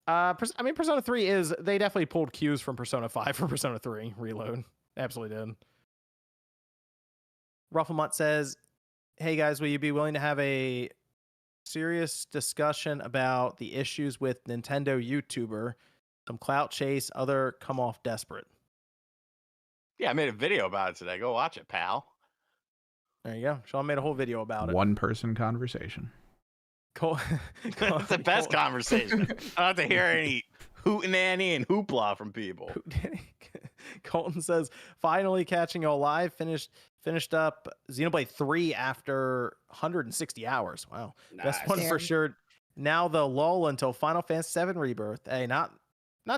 I mean, Persona 3 is, they definitely pulled cues from Persona 5 for Persona 3 Reload. Absolutely did. Rufflemont says, hey guys, will you be willing to have a serious discussion about the issues with Nintendo YouTuber, some clout chase, other come off desperate? Yeah, I made a video about it today. Go watch it, pal. There you go. Sean made a whole video about it. One-person conversation. Col- It's the best conversation. I don't have to hear any hootenanny and hoopla from people. Colton says, finally catching y'all live. Finished up Xenoblade 3 after 160 hours. Wow. Best one for Damn. sure. Now the lull until Final Fantasy VII Rebirth. Hey, not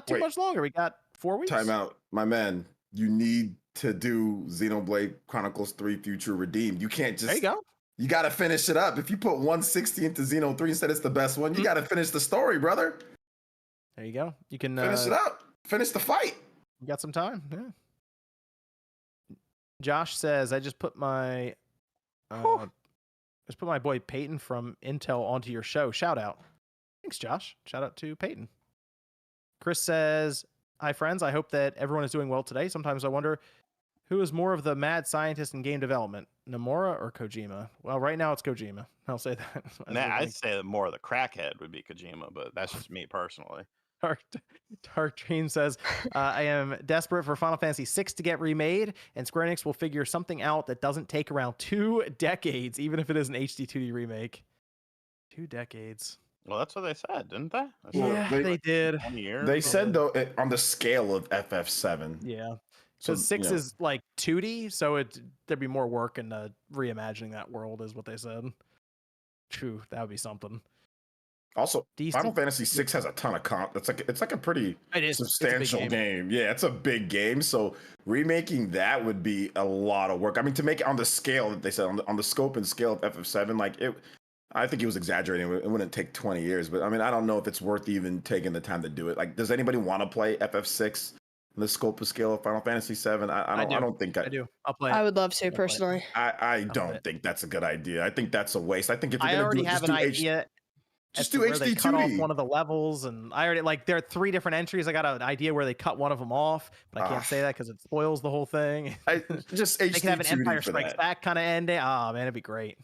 too Wait. much longer. We got 4 weeks. Time out, my man. You need to do Xenoblade Chronicles 3 Future Redeemed. You can't just. There you go. You got to finish it up. If you put 160 into Xeno 3 and said it's the best one, you got to finish the story, brother. There you go. You can Finish it up. Finish the fight. You got some time. Yeah. Josh says, I just put my Just put my boy Peyton from Intel onto your show. Shout out. Thanks, Josh. Shout out to Peyton. Chris says, hi, friends. I hope that everyone is doing well today. Sometimes I wonder who is more of the mad scientist in game development, Nomura or Kojima? Well, right now it's Kojima. I'll say that. I'd say that more of the crackhead would be Kojima, but that's just me personally. Dark Dream says, I am desperate for Final Fantasy VI to get remade, and Square Enix will figure something out that doesn't take around 2 decades, even if it is an HD 2D remake. 2 decades. Well, that's what they said, didn't they? Yeah, they did. 20 years. They said, though, on the scale of FF7. Yeah. So, Because 6 is like 2D, so there'd be more work in reimagining that world, is what they said. True, that would be something. Also, DC Final Fantasy VI has a ton of comp. It's like a pretty substantial game. Yeah, it's a big game. So remaking that would be a lot of work. I mean, to make it on the scale that they said, on the scope and scale of FF7, like I think he was exaggerating. It wouldn't take 20 years, but I mean, I don't know if it's worth even taking the time to do it. Like, does anybody want to play FF6 in the scope and scale of Final Fantasy 7? I don't think I do. I'll play it. I would love to personally. I don't think that's a good idea. I think that's a waste. I think if you're I gonna already do it, have an idea. Just do where HD they cut 2D. off one of the levels, and I already there are 3 different entries. I got an idea where they cut one of them off, but I can't say that because it spoils the whole thing. Just they HD can have an 2D Empire for Strikes that. Back kind of ending. Oh man, it'd be great.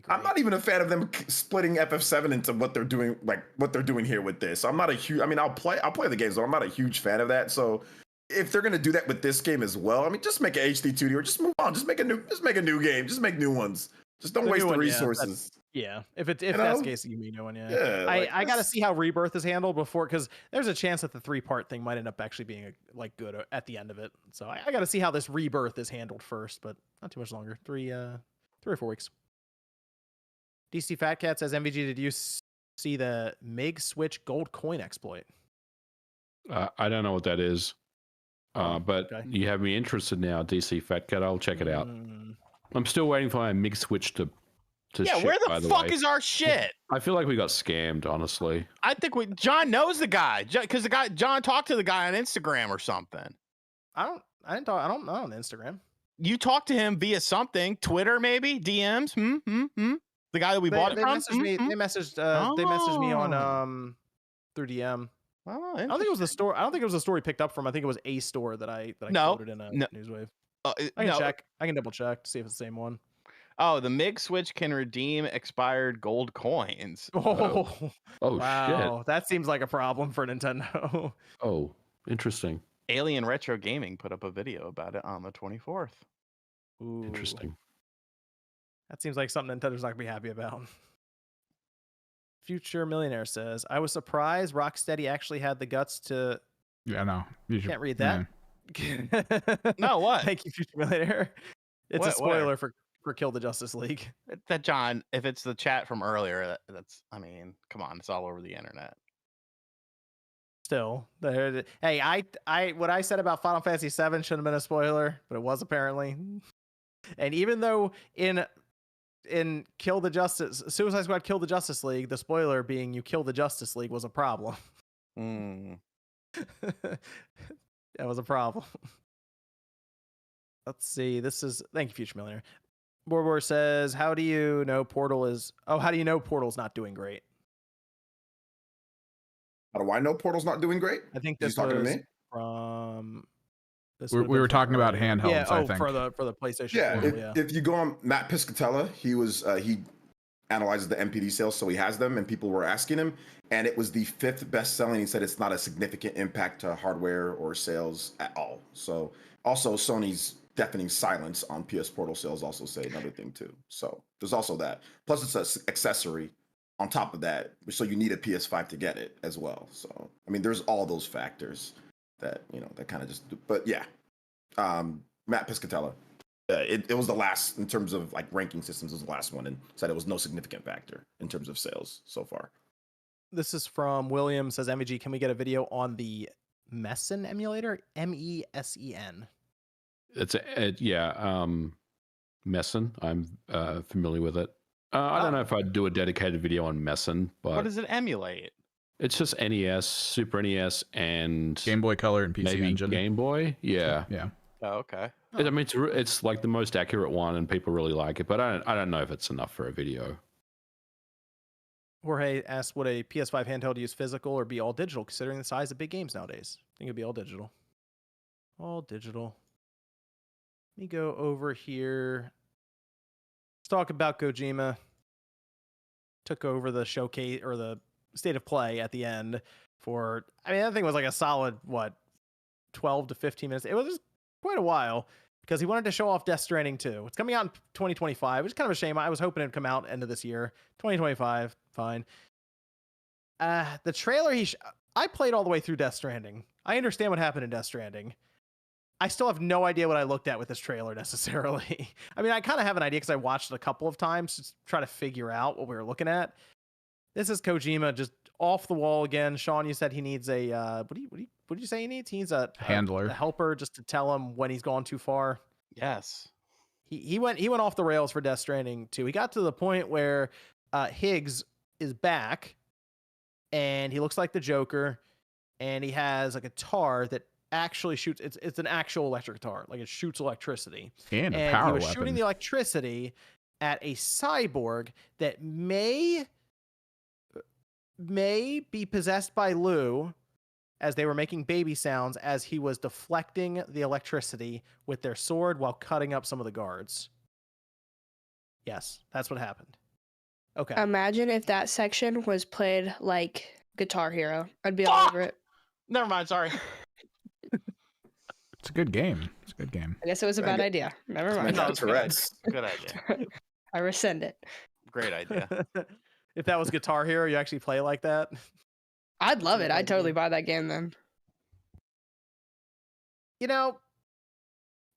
I'm not even a fan of them splitting FF7 into what they're doing, like what they're doing here with this. I'm not a huge. I mean, I'll play the games, but I'm not a huge fan of that. So if they're gonna do that with this game as well, I mean, just make an HD 2D or just move on. Just make a new game. Just make new ones. Just don't waste the resources. Yeah, if that's the case, you mean new one. Yeah, like, I got to see how Rebirth is handled before, because there's a chance that the 3-part thing might end up actually being good at the end of it. So I got to see how this Rebirth is handled first, but not too much longer. 3 or 4 weeks. DC Fat Cat says, MVG, did you see the MiG Switch gold coin exploit? I don't know what that is, but okay. You have me interested now, DC Fat Cat. I'll check it out. I'm still waiting for my MiG Switch to ship, where by the the fuck way. is our shit? I feel like we got scammed, honestly. I think John knows the guy, because John talked to the guy on Instagram or something. I don't know on Instagram. You talked to him via something, Twitter maybe, DMs. The guy that we bought it from. Messaged me. They messaged me on through DM. Oh, I don't think it was the store. I don't think it was the store he picked up from. I think it was a store that I quoted in a Newswave. I can check. I can double check to see if it's the same one. Oh, the MiG Switch can redeem expired gold coins. Oh wow, shit! That seems like a problem for Nintendo. Oh, interesting. Alien Retro Gaming put up a video about it on the 24th. Ooh. Interesting. That seems like something Nintendo's not gonna be happy about. Future Millionaire says, I was surprised Rocksteady actually had the guts to. Yeah, no. You can't read that. No, what? Thank you, Future Millionaire. It's a spoiler for Kill the Justice League. That John, if it's the chat from earlier, that's. I mean, come on, it's all over the internet. Still, hey, I what I said about Final Fantasy VII shouldn't have been a spoiler, but it was apparently. And even though in Suicide Squad Kill the Justice League, the spoiler being you kill the Justice League was a problem. That was a problem. Let's see. Thank you, Future Millionaire. Borbor says, how do you know Portal's not doing great? How do I know Portal's not doing great? I think He's talking to me from. We were talking about handhelds. Yeah, I think for the PlayStation. Yeah, Portal, if you go on Matt Piscatella, he analyzes the MPD sales, so he has them, and people were asking him, and it was the 5th best selling. He said it's not a significant impact to hardware or sales at all. So also Sony's deafening silence on PS Portal sales also say another thing too. So there's also that. Plus it's an accessory on top of that, so you need a PS5 to get it as well. So I mean, there's all those factors that that kind of just. But yeah, Matt Piscatella. It was the last in terms of like ranking systems. It was the last one, and said it was no significant factor in terms of sales so far. This is from William. Says MVG, can we get a video on the Messen emulator? MESEN. Messen. I'm familiar with it. I don't know if I'd do a dedicated video on Messen, but what does it emulate? It's just NES, Super NES, and Game Boy Color and PC maybe Engine. Game Boy. Yeah. Oh, okay. I mean, it's like the most accurate one, and people really like it. But I don't know if it's enough for a video. Jorge asked, would a PS5 handheld use physical or be all digital, considering the size of big games nowadays? I think it'd be all digital. All digital. Let me go over here. Let's talk about Kojima. Took over the showcase or the state of play at the end for, I mean, that thing was like a solid, 12 to 15 minutes. It was quite a while because he wanted to show off Death Stranding 2. It's coming out in 2025, which is kind of a shame. I was hoping it'd come out end of this year. 2025, fine. The trailer, I played all the way through Death Stranding. I understand what happened in Death Stranding. I still have no idea what I looked at with this trailer necessarily. I mean, I kind of have an idea because I watched it a couple of times to try to figure out what we were looking at. This is Kojima just off the wall again. Sean, you said he needs a what did you say he needs? He needs a handler, a helper, just to tell him when he's gone too far. Yes. He went off the rails for Death Stranding 2. He got to the point where Higgs is back, and he looks like the Joker, and he has a guitar that actually shoots. It's an actual electric guitar, like it shoots electricity. And a he power was weapon. shooting the electricity at a cyborg that may be possessed by Lou, as they were making baby sounds as he was deflecting the electricity with their sword while cutting up some of the guards. Yes, that's what happened. Okay. Imagine if that section was played like Guitar Hero. I'd be all over it. Never mind. Sorry. It's a good game. It's a good game. I guess it was a bad idea. Never mind. No, Tourette's. Good idea. I rescind it. Great idea. If that was Guitar Hero, you actually play like that? I'd love it. I'd totally buy that game then. You know,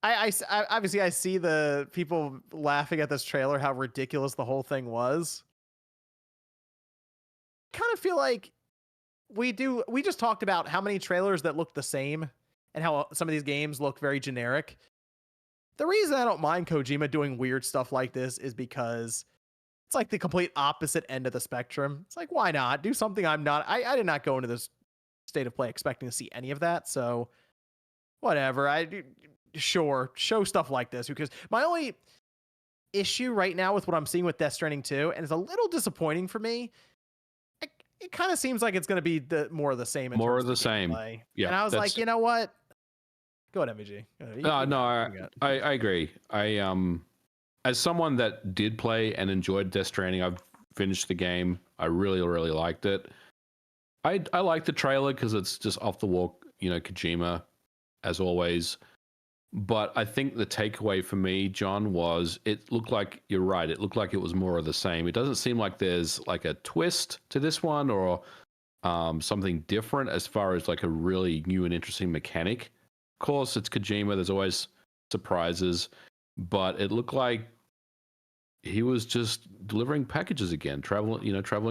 I obviously I see the people laughing at this trailer, how ridiculous the whole thing was. Kind of feel like we just talked about how many trailers that look the same and how some of these games look very generic. The reason I don't mind Kojima doing weird stuff like this is because it's like the complete opposite end of the spectrum. It's like, why not do something I'm not? I did not go into this state of play expecting to see any of that. So whatever. Sure, show stuff like this, because my only issue right now with what I'm seeing with Death Stranding 2, and it's a little disappointing for me, it kind of seems like it's going to be more of the same. More of the same. Yeah. And I was like, you know what? Go ahead, MVG. I agree. As someone that did play and enjoyed Death Stranding, I've finished the game. I really, really liked it. I like the trailer because it's just off the wall, Kojima, as always. But I think the takeaway for me, John, was it looked like, you're right, it looked like it was more of the same. It doesn't seem like there's like a twist to this one or something different as far as like a really new and interesting mechanic. Of course, it's Kojima. There's always surprises. But it looked like he was just delivering packages again, traveling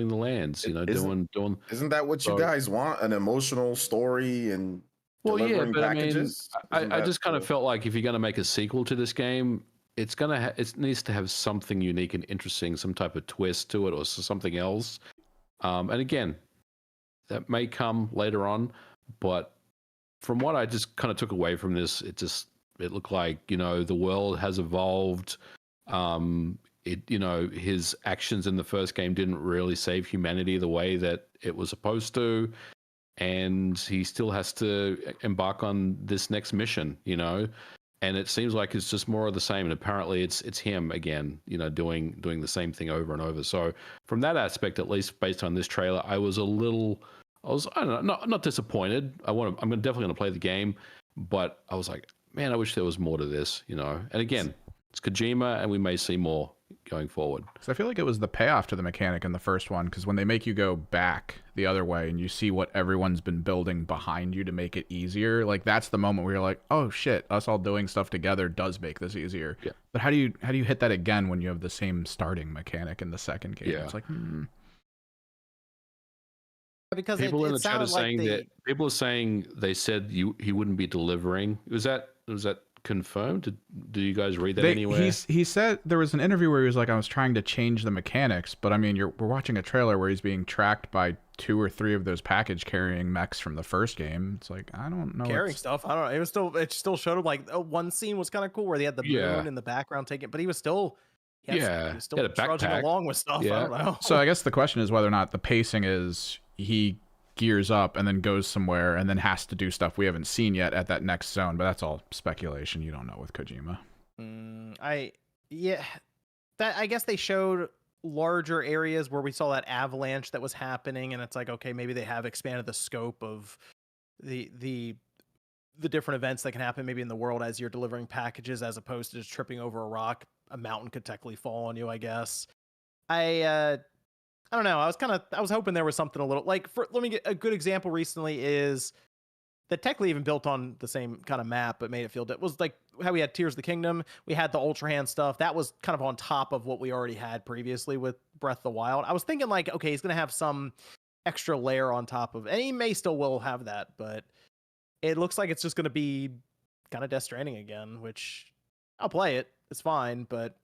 the lands, doing. Isn't that what you guys want? An emotional story and delivering packages? I just kind of felt like if you're going to make a sequel to this game, it needs to have something unique and interesting, some type of twist to it or something else. And again, that may come later on, but from what I just kind of took away from this, it looked like, the world has evolved. His actions in the first game didn't really save humanity the way that it was supposed to. And he still has to embark on this next mission, and it seems like it's just more of the same. And apparently it's him again, doing the same thing over and over. So from that aspect, at least based on this trailer, I was I don't know, not disappointed. I'm definitely gonna play the game, but I was like, man, I wish there was more to this, And again, it's Kojima, and we may see more going forward. So I feel like it was the payoff to the mechanic in the first one, because when they make you go back the other way and you see what everyone's been building behind you to make it easier, like that's the moment where you're like, oh shit, us all doing stuff together does make this easier. Yeah. But how do you hit that again when you have the same starting mechanic in the second game? Yeah. It's like, Because people in the it chat are sounded like saying that people are saying they said he wouldn't be delivering. Was that confirmed? Do you guys read that anywhere? He said there was an interview where he was like, I was trying to change the mechanics, but I mean, we're watching a trailer where he's being tracked by 2 or 3 of those package carrying mechs from the first game. It's like, I don't know. Carrying stuff. I don't know. It still showed him like one scene was kind of cool where they had the moon in the background taking, but he was still. He was still trudging along with stuff. Yeah. I don't know. So I guess the question is whether or not the pacing is he gears up and then goes somewhere and then has to do stuff we haven't seen yet at that next zone. But that's all speculation. You don't know with Kojima. I guess they showed larger areas where we saw that avalanche that was happening, and it's like, okay, maybe they have expanded the scope of the different events that can happen maybe in the world as you're delivering packages, as opposed to just tripping over a rock. A mountain could technically fall on you, I guess. I don't know. I was hoping there was something a little like, let me get a good example recently is that technically even built on the same kind of map, but made it feel, it was like how we had Tears of the Kingdom. We had the Ultra Hand stuff that was kind of on top of what we already had previously with Breath of the Wild. I was thinking like, okay, he's going to have some extra layer on top of, and he may still will have that, but it looks like it's just going to be kind of Death Stranding again, which I'll play it. It's fine, but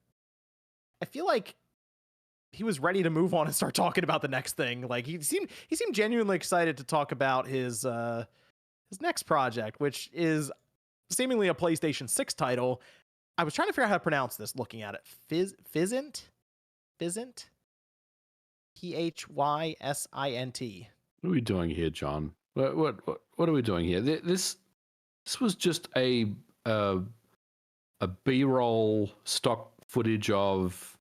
I feel like he was ready to move on and start talking about the next thing. Like he seemed genuinely excited to talk about his next project, which is seemingly a PlayStation 6 title. I was trying to figure out how to pronounce this looking at it. Physint? Physint? Physint. What are we doing here, John? What are we doing here? This was just a B-roll stock footage of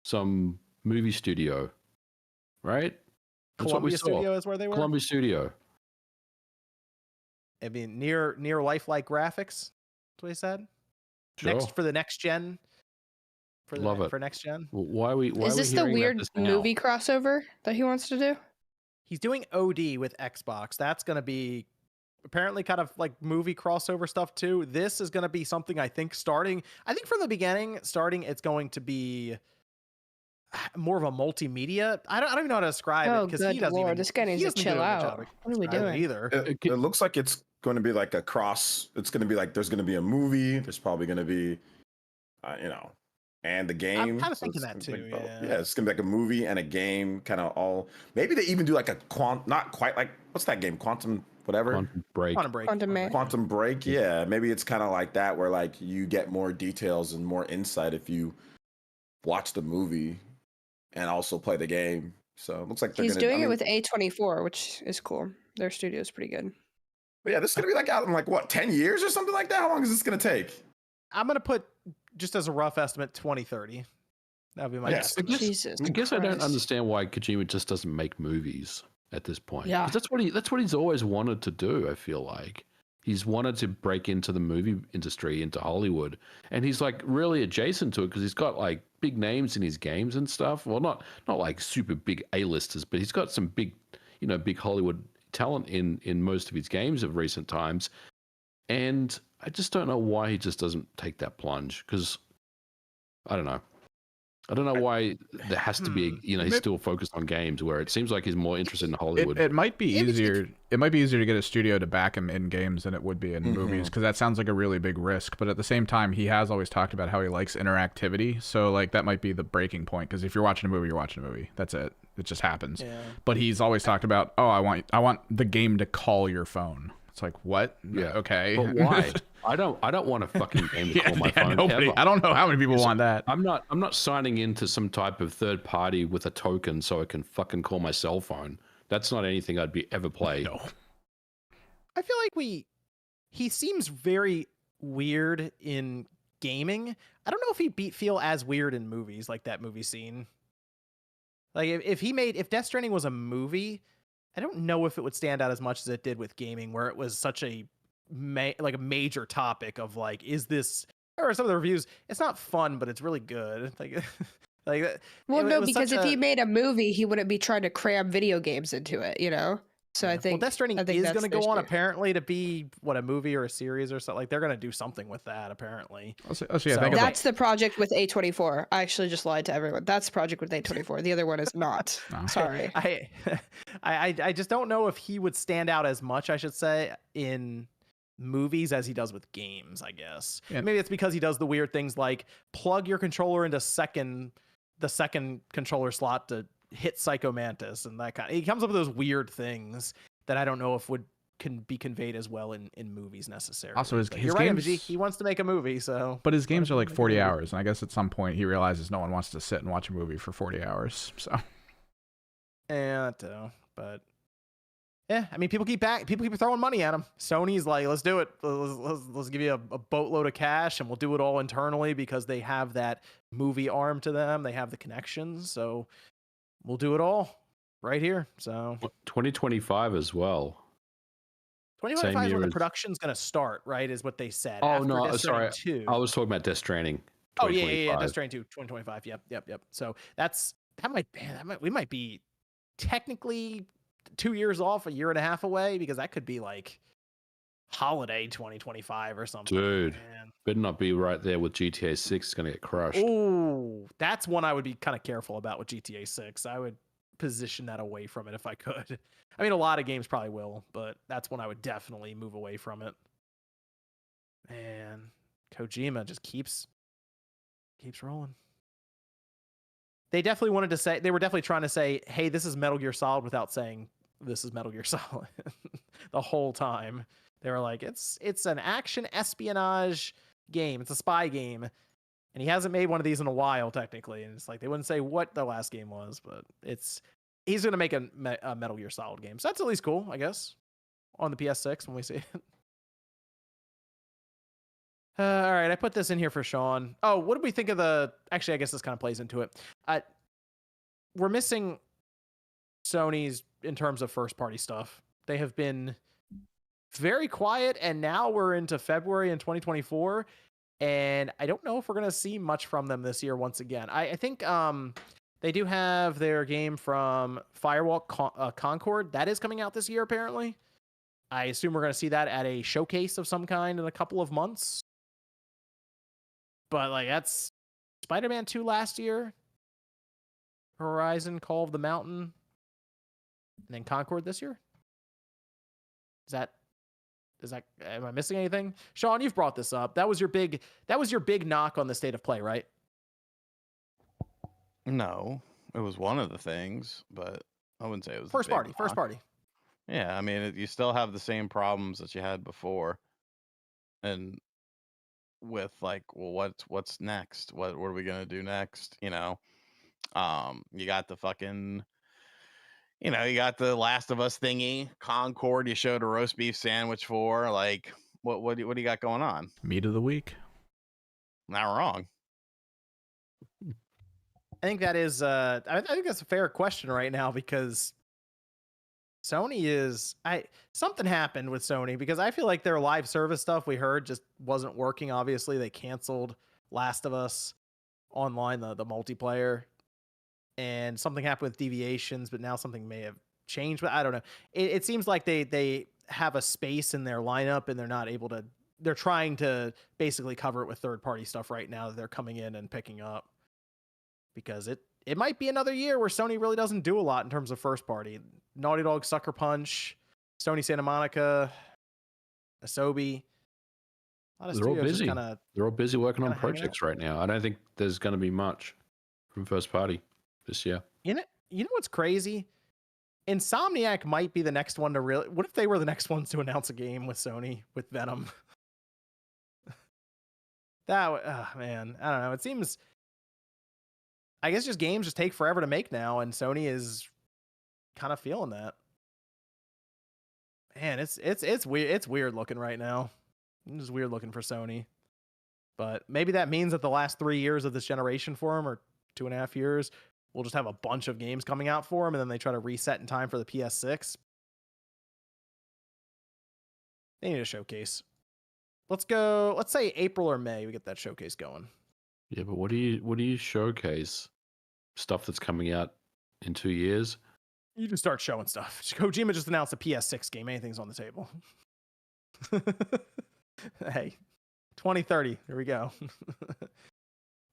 some movie studio, right? That's Columbia what we saw. Studio is where they were? Columbia Studio. I mean, near lifelike graphics. That's what he said. Sure. For the next gen. Love it. For next gen. Why are we? Is this the weird movie crossover that he wants to do? He's doing OD with Xbox. That's going to be apparently kind of like movie crossover stuff too. This is going to be something I think from the beginning, it's going to be more of a multimedia. I don't even know how to describe it because he doesn't even. This guy needs to chill out. What are we doing? Either. It looks like it's going to be like a cross. It's going to be like there's going to be a movie. There's probably going to be, and the game. I'm kind of thinking that too. Yeah, it's going to be like a movie and a game, kind of all. Maybe they even do like a not quite like what's that game? Quantum Break. Quantum Break. Yeah, maybe it's kind of like that where like you get more details and more insight if you watch the movie and also play the game. So it looks like he's doing it with A24, which is cool. Their studio is pretty good. But yeah, this is gonna be like out in like what 10 years or something like that. How long is this gonna take? I'm gonna put just as a rough estimate 2030. That'd be my guess. I guess I don't understand why Kojima just doesn't make movies at this point. Yeah, that's what he's always wanted to do. I feel like he's wanted to break into the movie industry, into Hollywood, and he's like really adjacent to it because he's got like big names in his games and stuff. Well, not like super big A-listers, but he's got some big Hollywood talent in most of his games of recent times. And I just don't know why he just doesn't take that plunge, because I don't know why there has to be, he's still focused on games, where it seems like he's more interested in Hollywood. It might be easier. It might be easier to get a studio to back him in games than it would be in movies, because that sounds like a really big risk. But at the same time, he has always talked about how he likes interactivity. So like that might be the breaking point, because if you're watching a movie, you're watching a movie. That's it. It just happens. Yeah. But he's always talked about, I want the game to call your phone. It's like, what? Yeah. Okay. But why? I don't want a fucking game to call my phone. Nobody, I don't know how many people want that. I'm not signing into some type of third party with a token so I can fucking call my cell phone. That's not anything I'd ever play. No. I feel like he seems very weird in gaming. I don't know if he'd feel as weird in movies, like that movie scene. Like if Death Stranding was a movie, I don't know if it would stand out as much as it did with gaming, where it was such a major topic of like, is this, or some of the reviews, it's not fun, but it's really good. Because if he made a movie, he wouldn't be trying to cram video games into it, So I think Death Stranding is going to go on apparently to be a movie or a series or something. Like they're going to do something with that apparently. That's the project with A24. I actually just lied to everyone. That's the project with A24. The other one is not. Sorry. I just don't know if he would stand out as much, I should say, in movies as he does with games, I guess. Yeah. Maybe it's because he does the weird things like plug your controller into the second controller slot to hit Psycho Mantis and that kind of. He comes up with those weird things that I don't know if can be conveyed as well in movies necessarily. Also, his you're right, games, MG, he wants to make a movie, so. But his games are like 40 hours, and I guess at some point he realizes no one wants to sit and watch a movie for 40 hours. So. Yeah, but yeah, I mean, people keep throwing money at him. Sony's like, let's do it. Let's give you a boatload of cash, and we'll do it all internally because they have that movie arm to them. They have the connections, so we'll do it all right here. So 2025 as well. 2025 is when the production's going to start, right? Is what they said. Oh, after no, Death sorry. Stranding 2. I was talking about Death Stranding. Oh, yeah. Death Stranding 2, 2025. Yep. So we might be technically 2 years off, a year and a half away, because that could be like holiday 2025 or something. Dude, man. Better not be right there with GTA 6. It's going to get crushed. Oh, that's one I would be kind of careful about with GTA 6. I would position that away from it if I could. I mean, a lot of games probably will, but that's one I would definitely move away from it. Man, Kojima just keeps rolling. They were definitely trying to say, hey, this is Metal Gear Solid without saying this is Metal Gear Solid the whole time. They were like, it's an action espionage game. It's a spy game. And he hasn't made one of these in a while, technically. And it's like, they wouldn't say what the last game was, but he's going to make a Metal Gear Solid game. So that's at least cool, I guess, on the PS6 when we see it. All right, I put this in here for Sean. Oh, what did we think of actually, I guess this kind of plays into it. We're missing Sony's in terms of first-party stuff. They have been very quiet, and now we're into February in 2024, and I don't know if we're going to see much from them this year once again. I think they do have their game from Firewall Concord. That is coming out this year, apparently. I assume we're going to see that at a showcase of some kind in a couple of months. But like that's Spider-Man 2 last year, Horizon Call of the Mountain, and then Concord this year. Is that am I missing anything? Sean, you've brought this up. That was your big knock on the state of play, right? No, it was one of the things, but I wouldn't say it was first party. Yeah, I mean, you still have the same problems that you had before, and with like, well, what's next? What are we gonna do next? You know, you got the fucking, you got the Last of Us thingy, Concord. You showed a roast beef sandwich for. Like, what do you got going on? Meat of the week. Not wrong. I think that is I think that's a fair question right now, because Sony something happened with Sony, because I feel like their live service stuff we heard just wasn't working. Obviously, they canceled Last of Us Online, the multiplayer, and something happened with deviations, but now something may have changed. But I don't know. It seems like they have a space in their lineup, and they're not able to. They're trying to basically cover it with third-party stuff right now that they're coming in and picking up, because it might be another year where Sony really doesn't do a lot in terms of first party. Naughty Dog, Sucker Punch, Sony Santa Monica, Asobi. They're all busy. They're all busy working on projects right now. I don't think there's going to be much from first party this year. You know what's crazy? Insomniac might be the next one to really. What if they were the next ones to announce a game with Sony with Venom? Man, I don't know. It seems. I guess just games just take forever to make now, and Sony is kind of feeling that. Man, it's weird. It's weird looking right now. It's just weird looking for Sony. But maybe that means that the last 3 years of this generation for them, or 2.5 years, we'll just have a bunch of games coming out for them, and then they try to reset in time for the PS6. They need a showcase. Let's say April or May, we get that showcase going. Yeah, but what do you showcase? Stuff that's coming out in 2 years? You just start showing stuff. Kojima just announced a PS6 game. Anything's on the table. Hey, 2030. Here we go.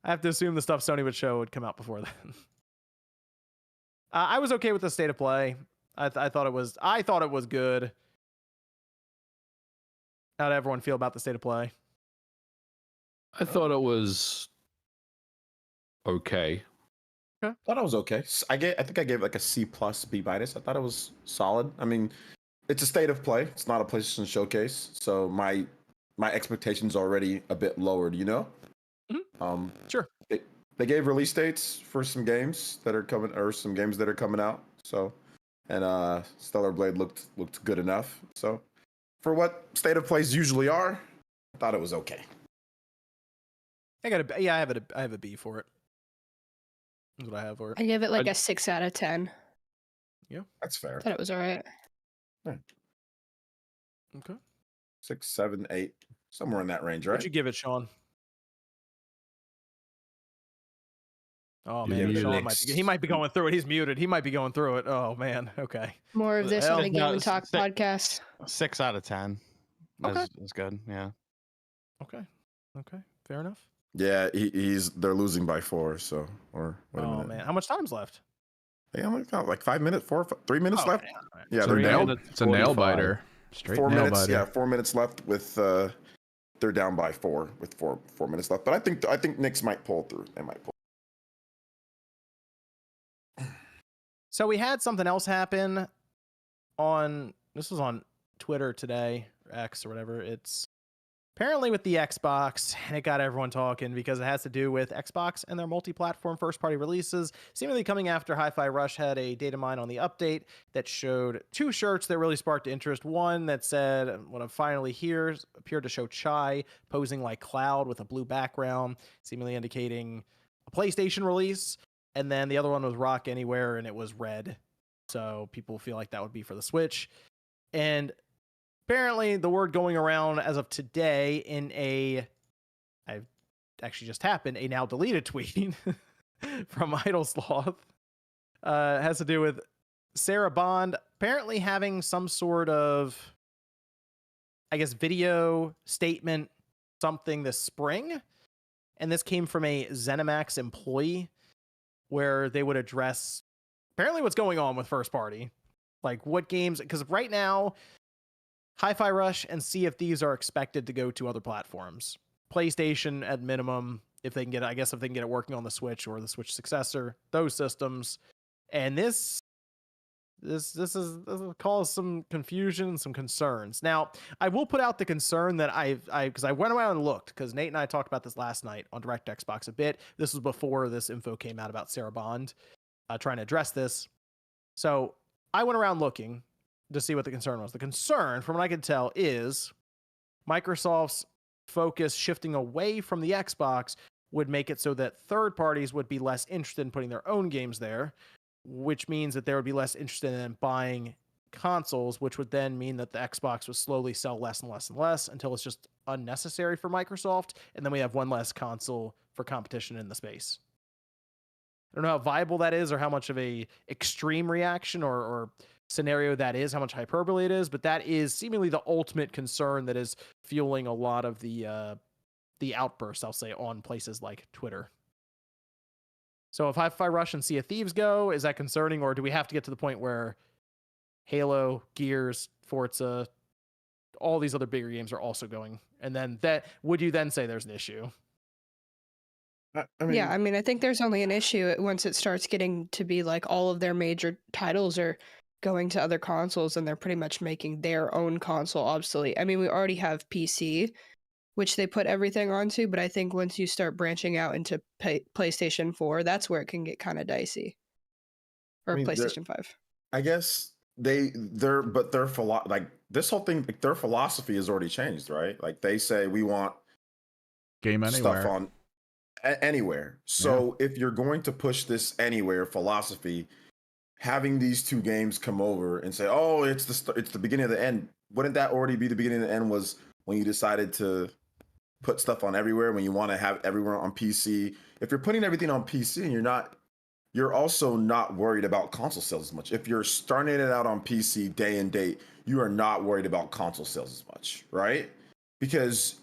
I have to assume the stuff Sony would show would come out before then. I was okay with the state of play. I thought it was good. How did everyone feel about the state of play? I thought it was okay. Thought it was okay. I think I gave it like a C plus, B minus. I thought it was solid. I mean, it's a state of play. It's not a PlayStation showcase, so my expectations are already a bit lowered. You know. Sure. They gave release dates for some games that are coming, or some games that are coming out. So, and Stellar Blade looked good enough. So, for what state of plays usually are, I thought it was okay. I have a B for it. That's what I have for it. I give it like a 6 out of 10. That's fair. Thought it was all right. Okay. 6, 7, 8, somewhere in that range, right? What'd you give it, Sean? Oh You're man, muted. Sean might be going through it. He's muted. He might be going through it. Oh man. Okay. More of this on the Game and Talk Six- podcast. 6 out of 10. Okay. That's good. Yeah. Okay. Fair enough. Yeah, they're losing by 4. So, or wait a minute. Man, how much time's left? They only got like 5 minutes, 3 minutes Oh, left. okay, all right. Yeah, So they're nail- down. minutes, It's a nail 45. biter. Straight 4 nail minutes. biter. Yeah, 4 minutes left with they're down by 4 with 4 minutes left. But I think Knicks might pull through. They might pull. So we had something else happen this was on Twitter today, or X or whatever. It's apparently with the Xbox, and it got everyone talking because it has to do with Xbox and their multi-platform first-party releases, seemingly coming after Hi-Fi Rush had a data mine on the update that showed 2 shirts that really sparked interest. One that said, "When I'm finally here," appeared to show Chai posing like Cloud with a blue background, seemingly indicating a PlayStation release. And then the other one was Rock Anywhere, and it was red. So people feel like that would be for the Switch. And apparently the word going around as of today I've actually just happened, a now deleted tweet from Idle Sloth, has to do with Sarah Bond apparently having some sort of, I guess, video statement, something this spring. And this came from a ZeniMax employee, where they would address apparently what's going on with first party, like what games, because right now Hi-Fi Rush and Sea of Thieves are expected to go to other platforms, PlayStation at minimum, if they can get it working on the Switch or the Switch successor, those systems. And this cause some confusion and some concerns. Now, I will put out the concern that because I went around and looked, because Nate and I talked about this last night on Direct Xbox a bit. This was before this info came out about Sarah Bond trying to address this. So I went around looking to see what the concern was. The concern, from what I could tell, is Microsoft's focus shifting away from the Xbox would make it so that third parties would be less interested in putting their own games there, which means that they would be less interested in buying consoles, which would then mean that the Xbox would slowly sell less and less and less until it's just unnecessary for Microsoft. And then we have one less console for competition in the space. I don't know how viable that is or how much of a extreme reaction or scenario that is, how much hyperbole it is, but that is seemingly the ultimate concern that is fueling a lot of the outbursts, I'll say, on places like Twitter. So if Hi-Fi Rush and Sea of Thieves go, is that concerning, or do we have to get to the point where Halo, Gears, Forza, all these other bigger games are also going? And then would you then say there's an issue? I mean, I think there's only an issue once it starts getting to be like all of their major titles are going to other consoles and they're pretty much making their own console obsolete. I mean, we already have PC, which they put everything onto, but I think once you start branching out into PlayStation 4, that's where it can get kind of dicey. Or PlayStation 5. I guess their this whole thing, like, their philosophy has already changed, right? Like they say we want Game Anywhere. stuff on anywhere. So if you're going to push this anywhere philosophy, having these 2 games come over and say, "Oh, it's the beginning of the end," wouldn't that already be the beginning of the end? Was when you decided to put stuff on everywhere, when you want to have everywhere on PC. If you're putting everything on PC and you're also not worried about console sales as much. If you're starting it out on PC day and date, you are not worried about console sales as much, right? Because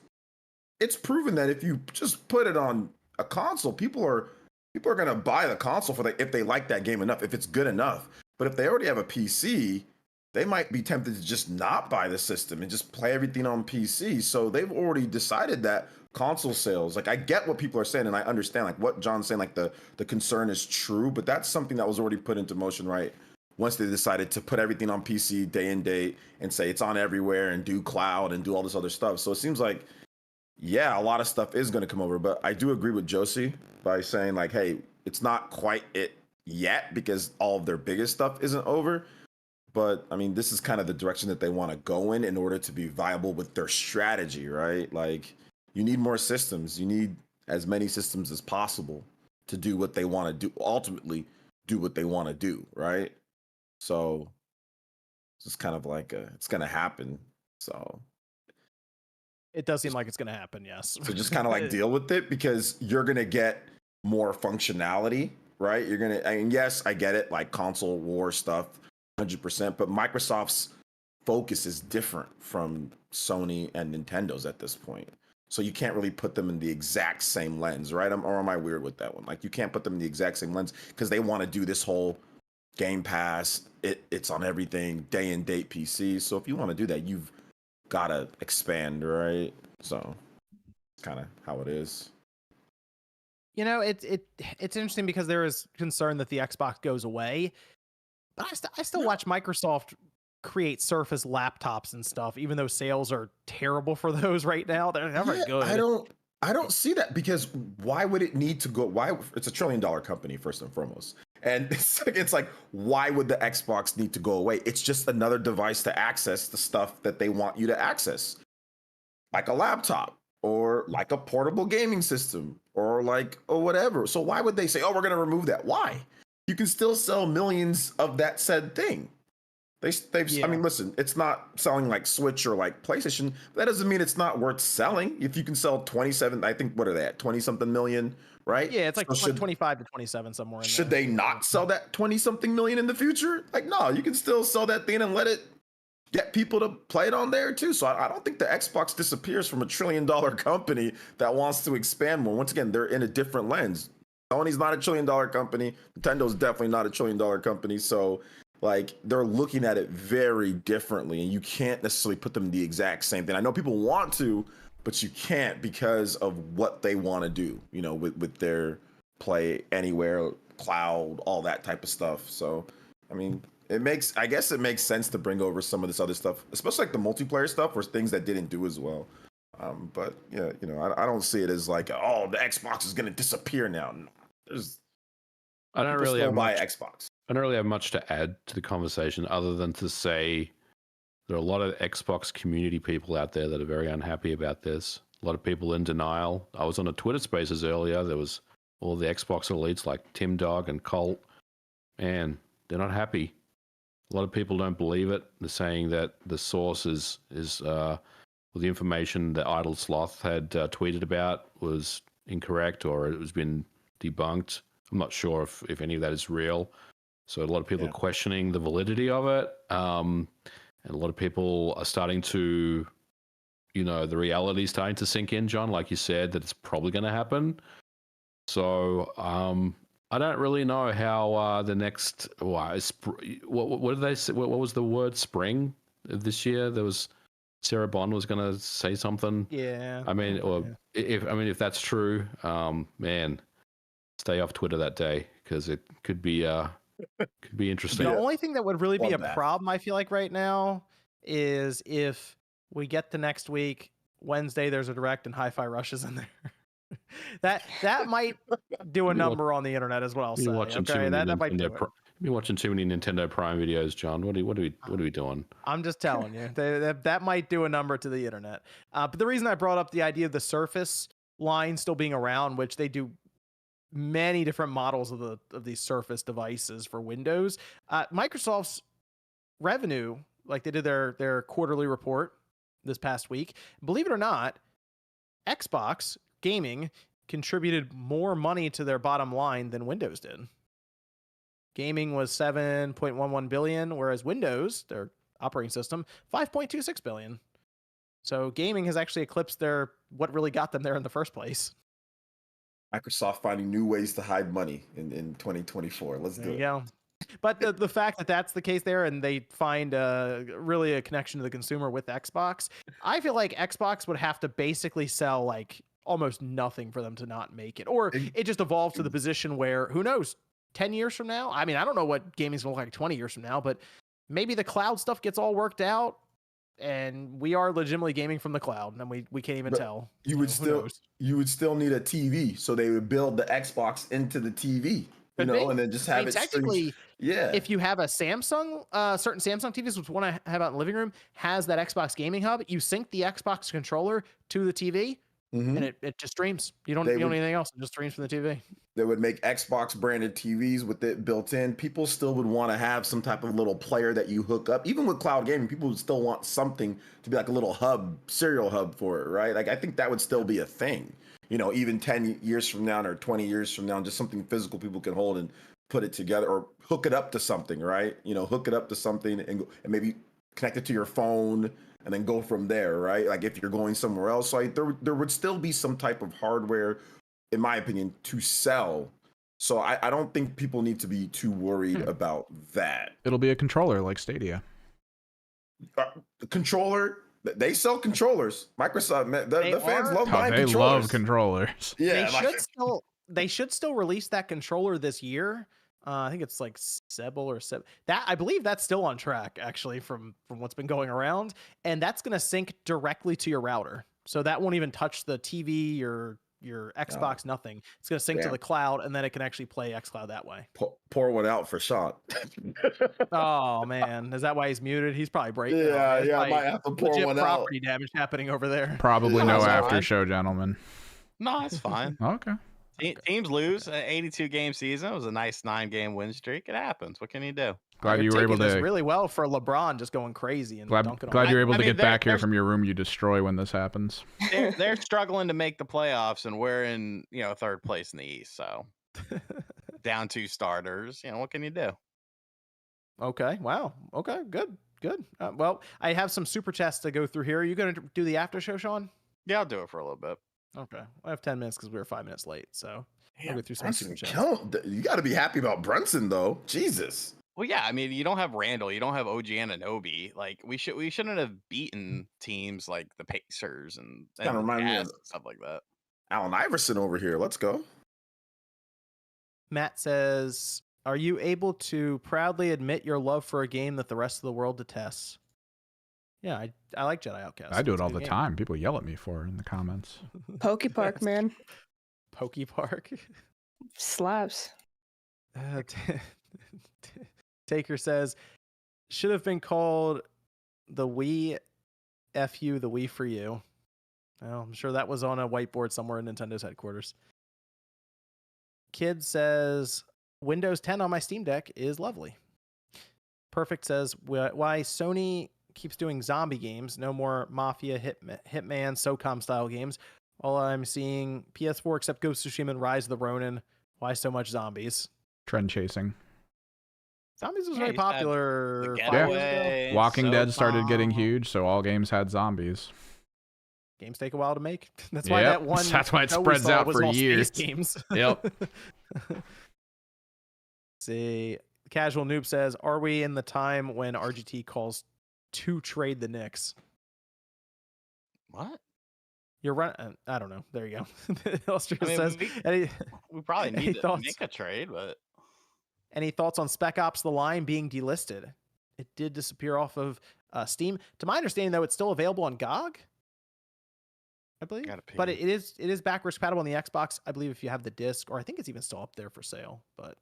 it's proven that if you just put it on a console, people are going to buy the console if they like that game enough, if it's good enough. But if they already have a PC, they might be tempted to just not buy the system and just play everything on PC. So they've already decided that console sales, like I get what people are saying and I understand like what John's saying, like the concern is true, but that's something that was already put into motion, right? Once they decided to put everything on PC day and date and say it's on everywhere and do cloud and do all this other stuff. So it seems like, yeah, a lot of stuff is going to come over, but I do agree with Josie by saying like, hey, it's not quite it yet because all of their biggest stuff isn't over. But I mean, this is kind of the direction that they want to go in order to be viable with their strategy, right? Like, you need more systems. You need as many systems as possible to do what they want to do, ultimately do what they want to do, right? So it's just kind of like it's going to happen. So It does seem like it's going to happen, yes. so just kind of like deal with it because you're going to get more functionality, right? You're going to, I mean, yes, I get it, like console war stuff, 100%, but Microsoft's focus is different from Sony and Nintendo's at this point. So you can't really put them in the exact same lens, right? Or am I weird with that one? Like you can't put them in the exact same lens because they want to do this whole Game Pass. It's on everything, day and date PC. So if you want to do that, you've got to expand, right? So it's kind of how it is. You know, it's interesting because there is concern that the Xbox goes away. But I still watch Microsoft create Surface laptops and stuff, even though sales are terrible for those right now. They're never good. I don't see that because why would it need to go? Why it's a $1 trillion company first and foremost, and it's like why would the Xbox need to go away? It's just another device to access the stuff that they want you to access, like a laptop or like a portable gaming system or whatever. So why would they say, oh, we're going to remove that? Why? You can still sell millions of that said thing. I mean, listen, it's not selling like Switch or like PlayStation. That doesn't mean it's not worth selling. If you can sell 27, I think, what are they at? 20 something million, right? Yeah, it's like 25 to 27 somewhere in there. Should they not sell that 20 something million in the future? Like, no, you can still sell that thing and let it get people to play it on there too. So I don't think the Xbox disappears from a $1 trillion company that wants to expand more. Once again, they're in a different lens. Sony's not a $1 trillion company. Nintendo's definitely not a $1 trillion company. So like they're looking at it very differently, and you can't necessarily put them in the exact same thing. I know people want to, but you can't because of what they want to do, you know, with their play anywhere, cloud, all that type of stuff. So, I mean, I guess it makes sense to bring over some of this other stuff, especially like the multiplayer stuff or things that didn't do as well. But yeah, you know, I don't see it as like, oh, the Xbox is going to disappear now. I don't really have buy much. Xbox. I don't really have much to add to the conversation other than to say there are a lot of Xbox community people out there that are very unhappy about this. A lot of people in denial. I was on a Twitter Spaces earlier. There was all the Xbox elites like Tim Dog and Colt. Man, they're not happy. A lot of people don't believe it. They're saying that the source is the information that Idle Sloth had tweeted about was incorrect or it was been debunked. I'm not sure if any of that is real. So a lot of people are questioning the validity of it. And a lot of people are starting to, you know, the reality is starting to sink in, John, like you said, that it's probably going to happen. So I don't really know how the next, what did they say? What was the word? Spring of this year? There was, Sarah Bond was going to say something. Yeah. I mean, if that's true, man, stay off Twitter that day because it could be interesting. The only thing that would really be a problem, I feel like right now, is if we get to next week, Wednesday, there's a direct and Hi-Fi Rush is in there. that might do a number on the internet as well. You're watching too many Nintendo Prime videos, John. What are we doing? I'm just telling you, that might do a number to the internet. But the reason I brought up the idea of the Surface line still being around, which they do many different models of these Surface devices for Windows. Microsoft's revenue, like they did their quarterly report this past week. Believe it or not, Xbox gaming contributed more money to their bottom line than Windows did. Gaming was $7.11 billion, whereas Windows, their operating system, $5.26 billion. So gaming has actually eclipsed what really got them there in the first place. Microsoft finding new ways to hide money in 2024. Let's do it. There you go. But the fact that that's the case there, and they find really a connection to the consumer with Xbox, I feel like Xbox would have to basically sell like almost nothing for them to not make it, or it just evolves to the position where, who knows, 10 years from now. I mean, I don't know what gaming's gonna look like 20 years from now, but maybe the cloud stuff gets all worked out, and we are legitimately gaming from the cloud, and we can't even tell. You would still need a TV, so they would build the Xbox into the TV. You know, and then just have it technically, yeah. If you have a Samsung, certain Samsung TVs, which one I have out in the living room, has that Xbox gaming hub. You sync the Xbox controller to the TV, and it just streams. You don't need anything else. It just streams from the TV. They would make Xbox branded TVs with it built in. People still would want to have some type of little player that you hook up. Even with cloud gaming, people would still want something to be like a little hub, serial hub for it, right? Like I think that would still be a thing. You know, even 10 years from now or 20 years from now, just something physical people can hold and put it together or hook it up to something, right? You know, hook it up to something and maybe connect it to your phone and then go from there, right? Like if you're going somewhere else, like there would still be some type of hardware, in my opinion, to sell. So I don't think people need to be too worried about that. It'll be a controller like Stadia. The controller. They sell controllers. Microsoft, the fans love buying they controllers. love controllers. Yeah, they should still release that controller this year. I think it's like Sebel or Seb. That I believe that's still on track actually from what's been going around, and that's going to sync directly to your router. So that won't even touch the TV or your Xbox, nothing. It's going to sync to the cloud, and then it can actually play xCloud that way. Pour one out for Sean. Oh man, is that why he's muted? He's probably breaking. Yeah, I might have to pour one out. Property damage happening over there. Probably no after show, gentlemen. No, it's fine. Okay. Teams lose an 82-game season. It was a nice 9-game win streak. It happens. What can you do? Glad you were able to really well for LeBron, just going crazy and dunking. Glad you were able to get back here from your room you destroy when this happens. They're struggling to make the playoffs, and we're in third place in the East. So down 2 starters. What can you do? Okay. Wow. Okay. Good. Well, I have some super chats to go through here. Are you going to do the after show, Sean? Yeah, I'll do it for a little bit. Okay. I have 10 minutes because we were 5 minutes late. So I'll go through some super chats. You got to be happy about Brunson, though. Jesus. Well, yeah. I mean, you don't have Randall. You don't have OG Anunoby. Like we shouldn't have beaten teams like the Pacers and remind me of stuff like that. Allen Iverson over here. Let's go. Matt says, "Are you able to proudly admit your love for a game that the rest of the world detests?" Yeah, I like Jedi Outcast. I do it all the time. People yell at me for it in the comments. Poke Park, man. Poke Park. Slaps. Taker says, should have been called the Wii FU, the Wii for you. Well, I'm sure that was on a whiteboard somewhere in Nintendo's headquarters. Kid says, Windows 10 on my Steam Deck is lovely. Perfect says, why Sony keeps doing zombie games, no more Mafia, Hitman, SOCOM style games. All I'm seeing PS4 except Ghost of Tsushima and Rise of the Ronin. Why so much zombies? Trend chasing. Zombies was very popular. Yeah. Walking Dead started getting huge, so all games had zombies. Games take a while to make. That's why that one. That's why it spreads out for years. Games. Yep. See, Casual Noob says, "Are we in the time when RGT calls to trade the Knicks?" What? You're right. I don't know. There you go. Illustrator says, we probably need to make a trade, but any thoughts on Spec Ops: The Line being delisted? It did disappear off of Steam. To my understanding, though, it's still available on GOG, I believe. But it is backwards compatible on the Xbox, I believe, if you have the disc, or I think it's even still up there for sale. But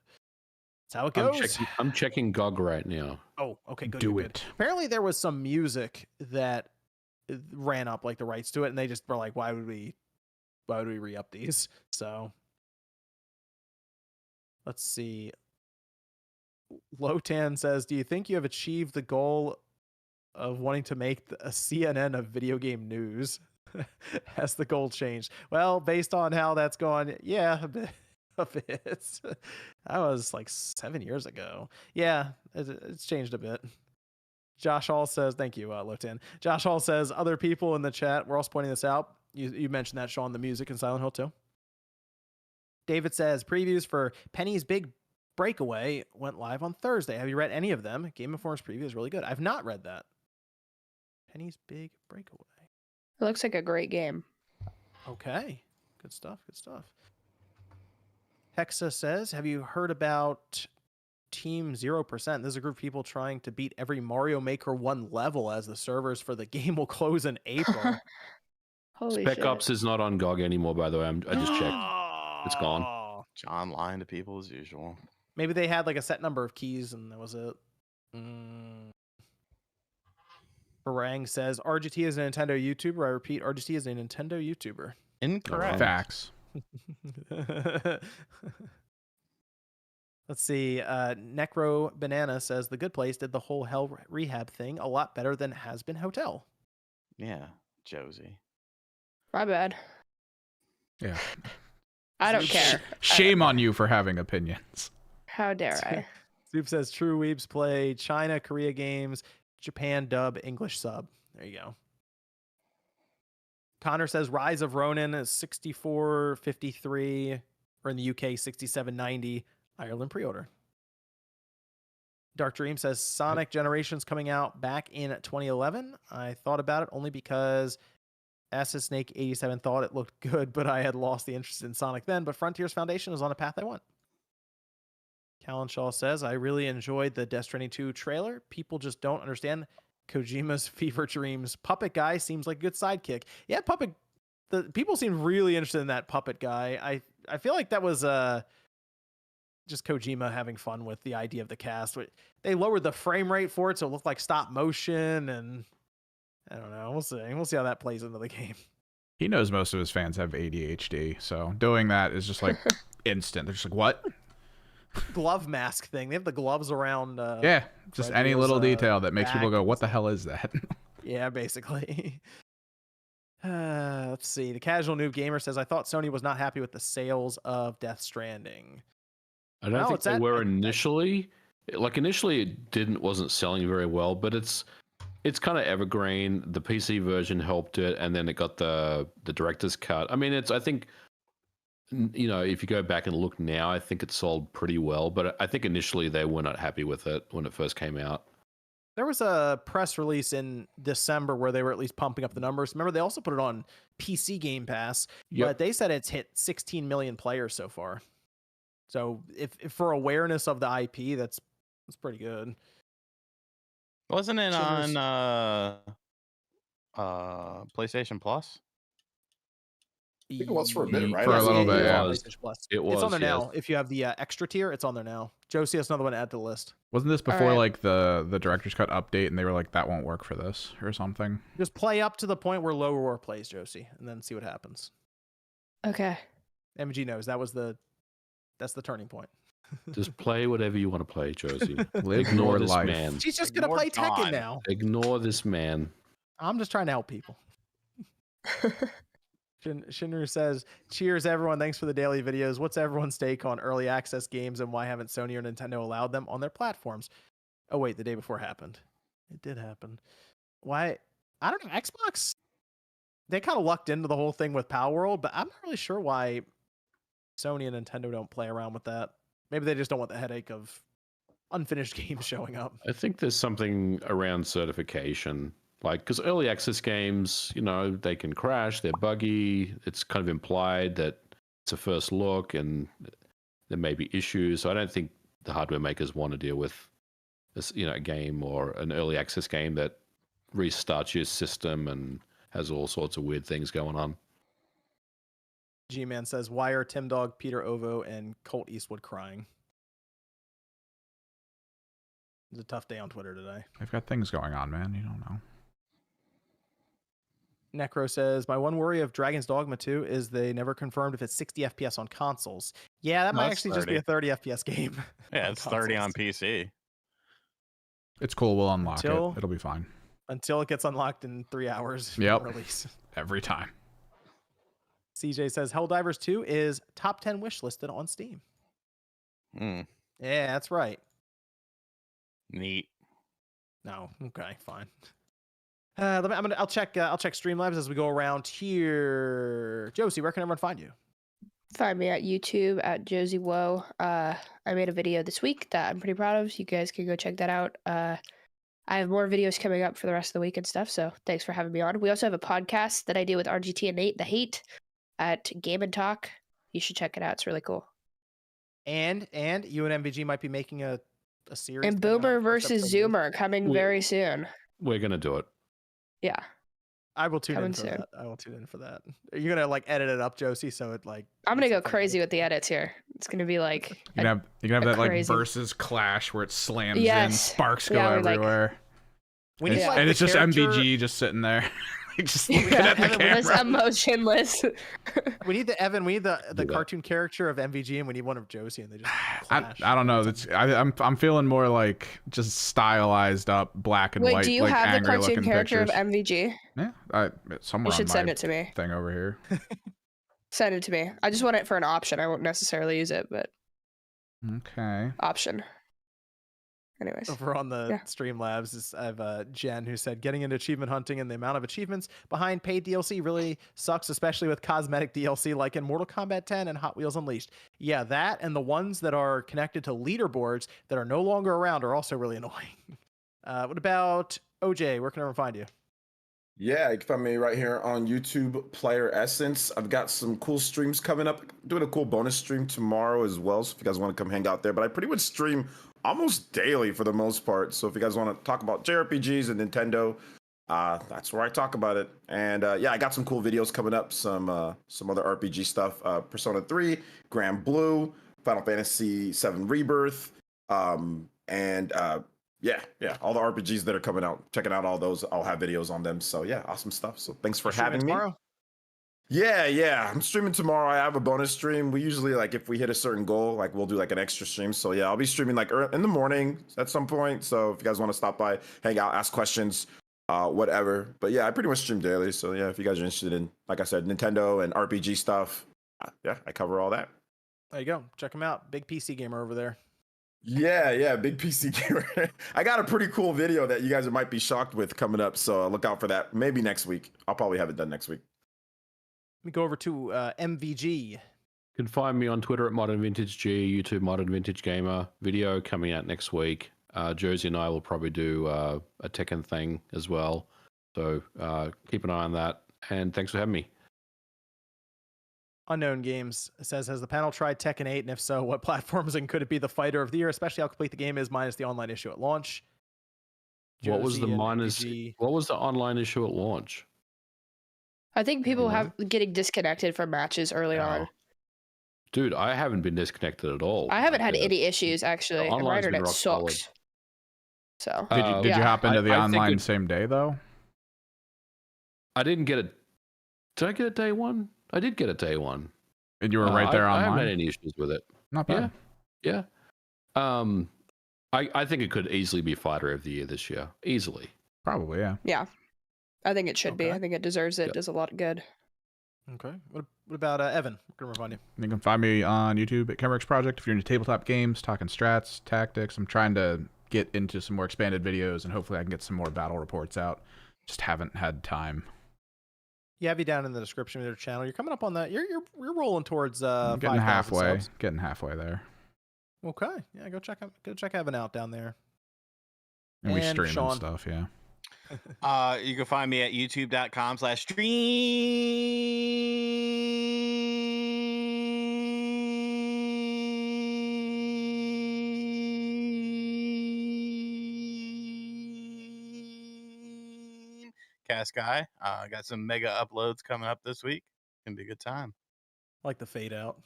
that's how it goes. I'm checking GOG right now. Oh, okay, good. Do good. it. Apparently, there was some music that ran up like the rights to it, and they just were like, "Why would we re-up these?" So let's see. Lotan says, "Do you think you have achieved the goal of wanting to make a CNN of video game news?" Has the goal changed? Well, based on how that's gone, yeah, a bit. That was like 7 years ago. Yeah, it's changed a bit. Josh Hall says, thank you, Lotan. Josh Hall says, other people in the chat, we're also pointing this out. You mentioned that, Sean, the music in Silent Hill 2. David says, previews for Penny's Big Breakaway went live on Thursday. Have you read any of them? Game Informer's preview is really good. I've not read that. Penny's Big Breakaway. It looks like a great game. Okay. Good stuff. Good stuff. Hexa says, have you heard about Team 0%? This is a group of people trying to beat every Mario Maker 1 level as the servers for the game will close in April. Holy Spec shit. Ops is not on GOG anymore, by the way. I just checked. It's gone. Oh. John lying to people as usual. Maybe they had like a set number of keys and that was it. Barang says, RGT is a Nintendo YouTuber. I repeat, RGT is a Nintendo YouTuber. Incorrect. Facts. Let's see. Necro Banana says, the Good Place did the whole Hell Rehab thing a lot better than Has Been Hotel. Yeah, Josie. My bad. Yeah. I don't care. Shame on you for having opinions. How dare I? Soup says, True Weebs play China, Korea games, Japan dub, English sub. There you go. Connor says, Rise of Ronin is 64.53, or in the UK, 67.90. Ireland pre-order. Dark Dream says, Sonic Generations coming out back in 2011. I thought about it only because Acid Snake 87 thought it looked good, but I had lost the interest in Sonic then. But Frontiers Foundation is on a path I want. Callan Shaw says, I really enjoyed the Death Stranding 2 trailer. People just don't understand Kojima's fever dreams. Puppet guy seems like a good sidekick. Yeah, Puppet. The people seem really interested in that Puppet guy. I feel like that was just Kojima having fun with the idea of the cast. They lowered the frame rate for it so it looked like stop motion, and I don't know. We'll see. We'll see how that plays into the game. He knows most of his fans have ADHD, so doing that is just like instant. They're just like, what? Glove mask thing. They have the gloves around. Yeah, just any Freddy's, little detail that makes people back go, and what the stuff. hell is that? Yeah, basically. Let's see. The Casual Noob Gamer says, I thought Sony was not happy with the sales of Death Stranding. I don't No, think it's they at- were initially. Like initially, it wasn't selling very well, but it's kind of evergreen. The PC version helped it, and then it got the director's cut. I mean, I think, if you go back and look now, I think it sold pretty well. But I think initially they were not happy with it when it first came out. There was a press release in December where they were at least pumping up the numbers. Remember, they also put it on PC Game Pass, but they said it's hit 16 million players so far. So if for awareness of the IP, that's pretty good. Wasn't it Shimmers- on PlayStation Plus? I think it was for a bit, right? For a little bit, yeah. PlayStation Plus. It It's on was, there yes. now. If you have the extra tier, it's on there now. Josie has another one to add to the list. Wasn't this before right. like the director's cut update and they were like, that won't work for this or something? Just play up to the point where Low Roar plays, Josie, and then see what happens. Okay. MG knows that's the turning point. Just play whatever you want to play, Josie. Live Ignore your this life. man. She's just gonna Ignore play Tekken John. now. Ignore this man. I'm just trying to help people. Shinru says, cheers everyone, thanks for the daily videos. What's everyone's take on early access games and why haven't Sony or Nintendo allowed them on their platforms? Oh wait, the day before happened. It did happen. Why? I don't know. Xbox, they kind of lucked into the whole thing with Power World, but I'm not really sure why Sony and Nintendo don't play around with that. Maybe they just don't want the headache of unfinished games showing up. I think there's something around certification. Like, because early access games, they can crash, they're buggy. It's kind of implied that it's a first look and there may be issues. So I don't think the hardware makers want to deal with this, a game or an early access game that restarts your system and has all sorts of weird things going on. G-Man says, why are Tim Dog, Peter Ovo, and Colt Eastwood crying? It's a tough day on Twitter today. They've got things going on, man. You don't know. Necro says, my one worry of Dragon's Dogma 2 is they never confirmed if it's 60 FPS on consoles. Yeah, that No, might it's actually just be 30. a 30 FPS game. Yeah, on it's 30 on consoles. PC. It's cool. We'll unlock Until- it. It'll be fine. Until it gets unlocked in 3 hours. from Yep. Release. Every time. CJ says, Helldivers 2 is top 10 wish listed on Steam. Hmm. Yeah, that's right. Neat. No, okay, fine. I'll check Streamlabs as we go around here. Josie, where can everyone find you? find me at YouTube at Josie Woe. I made a video this week that I'm pretty proud of. You guys can go check that out. I have more videos coming up for the rest of the week and stuff. So thanks for having me on. We also have a podcast that I do with RGT and Nate, The Hate, at Game and Talk. You should check it out. It's really cool. And you and MVG might be making a series. And depending on Boomer the first versus episode release. Zoomer coming very soon. We're gonna do it. Yeah. I will tune in Coming for soon. that. I will tune in for that. Are you gonna like edit it up, Josie? So it like I'm gonna makes go it funny? crazy with the edits here. It's gonna be like You can have that like crazy- versus clash where it slams in, Yes. sparks go Yeah, we're like- everywhere. We And need it's, like, and the it's just character- MVG just sitting there, like, just looking yeah, at the it's camera. emotionless. We need the Evan. We need the Do that. cartoon character of MVG, and we need one of Josie, and they just I clash. don't know. That's I'm feeling more like just stylized up black and Wait, white. do you like have the angry cartoon looking character pictures. of MVG? Yeah, it's somewhere You should on send my it to me. thing over here. Send it to me. I just want it for an option. I won't necessarily use it, but Okay. option. Anyways. Over on the Yeah. Streamlabs, I have Jen who said getting into achievement hunting and the amount of achievements behind paid DLC really sucks, especially with cosmetic DLC like in Mortal Kombat 10 and Hot Wheels Unleashed. Yeah, that and the ones that are connected to leaderboards that are no longer around are also really annoying. What about OJ? Where can everyone find you? Yeah, you can find me right here on YouTube, Player Essence. I've got some cool streams coming up. Doing a cool bonus stream tomorrow as well, so if you guys want to come hang out there. But I pretty much stream almost daily for the most part. So if you guys want to talk about JRPGs and Nintendo, that's where I talk about it. And yeah, I got some cool videos coming up, some other RPG stuff, Persona 3, Grand Blue, Final Fantasy 7 Rebirth, and yeah, all the RPGs that are coming out. Checking out all those. I'll have videos on them. So yeah, awesome stuff. So thanks for having me. Tomorrow? Yeah. I'm streaming tomorrow. I have a bonus stream. We usually like if we hit a certain goal, like we'll do like an extra stream. So yeah, I'll be streaming like in the morning at some point. So if you guys want to stop by, hang out, ask questions, whatever. But yeah, I pretty much stream daily. So yeah, if you guys are interested in, like I said, Nintendo and RPG stuff, yeah, I cover all that. There you go. Check him out. Big PC gamer over there. Yeah, big PC gamer. I got a pretty cool video that you guys might be shocked with coming up, so look out for that. Maybe next week. I'll probably have it done next week. Let me go over to MVG. You can find me on Twitter at Modern Vintage G, YouTube Modern Vintage Gamer. Video coming out next week. Josie and I will probably do a Tekken thing as well. So keep an eye on that. And thanks for having me. Unknown Games says, has the panel tried Tekken 8? And if so, what platforms and could it be the fighter of the year, especially how complete the game is minus the online issue at launch? What was the Josie and minus? MVG. What was the online issue at launch? I think people Yeah. have getting disconnected from matches early on. Oh. Dude, I haven't been disconnected at all. I haven't had Like, any issues actually. And my online's been internet rock solid. sucks. So Did you Yeah. hop into the I think online it- same day though? I didn't get it. Did I get it day one? I did get it day one. And you were right there I haven't had online. any issues with it. Not bad. Yeah. I think it could easily be fighter of the year this year. Easily. Probably, yeah. yeah. I think it should be. Okay. I think it deserves it. Yeah. Does a lot of good. Okay. What about Evan? Where can we find you? You can find me on YouTube at Kenrick's Project if you're into tabletop games, talking strats, tactics. I'm trying to get into some more expanded videos and hopefully I can get some more battle reports out. Just haven't had time. Yeah, have you down in the description of your channel. You're coming up on that. You're rolling towards I'm getting 5,000 halfway. subs. Getting halfway there. Okay. Yeah, go check Evan out down there. And we And stream Sean. and stuff, yeah. You can find me at youtube.com/stream. Cast Guy. Got some mega uploads coming up this week. Gonna be a good time. Like the fade out.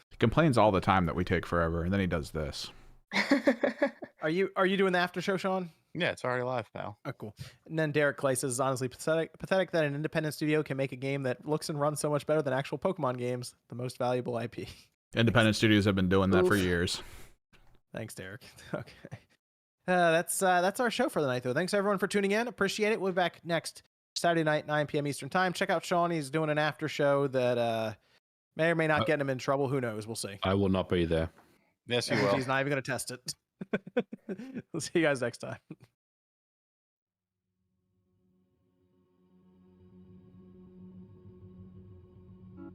He complains all the time that we take forever, and then he does this. Are you doing the after show, Sean? Yeah, it's already live, pal. Oh, cool. And then Derek Clay says, honestly pathetic that an independent studio can make a game that looks and runs so much better than actual Pokemon games, the most valuable IP. Independent studios have been doing that for Oof. years. Thanks, Derek. Okay. That's our show for the night, though. Thanks, everyone, for tuning in. Appreciate it. We'll be back next Saturday night, 9 p.m. Eastern Time. Check out Sean. He's doing an after show that may or may not get him in trouble. Who knows? We'll see. I will not be there. Yes, you will. He's not even going to test it. We'll see you guys next time.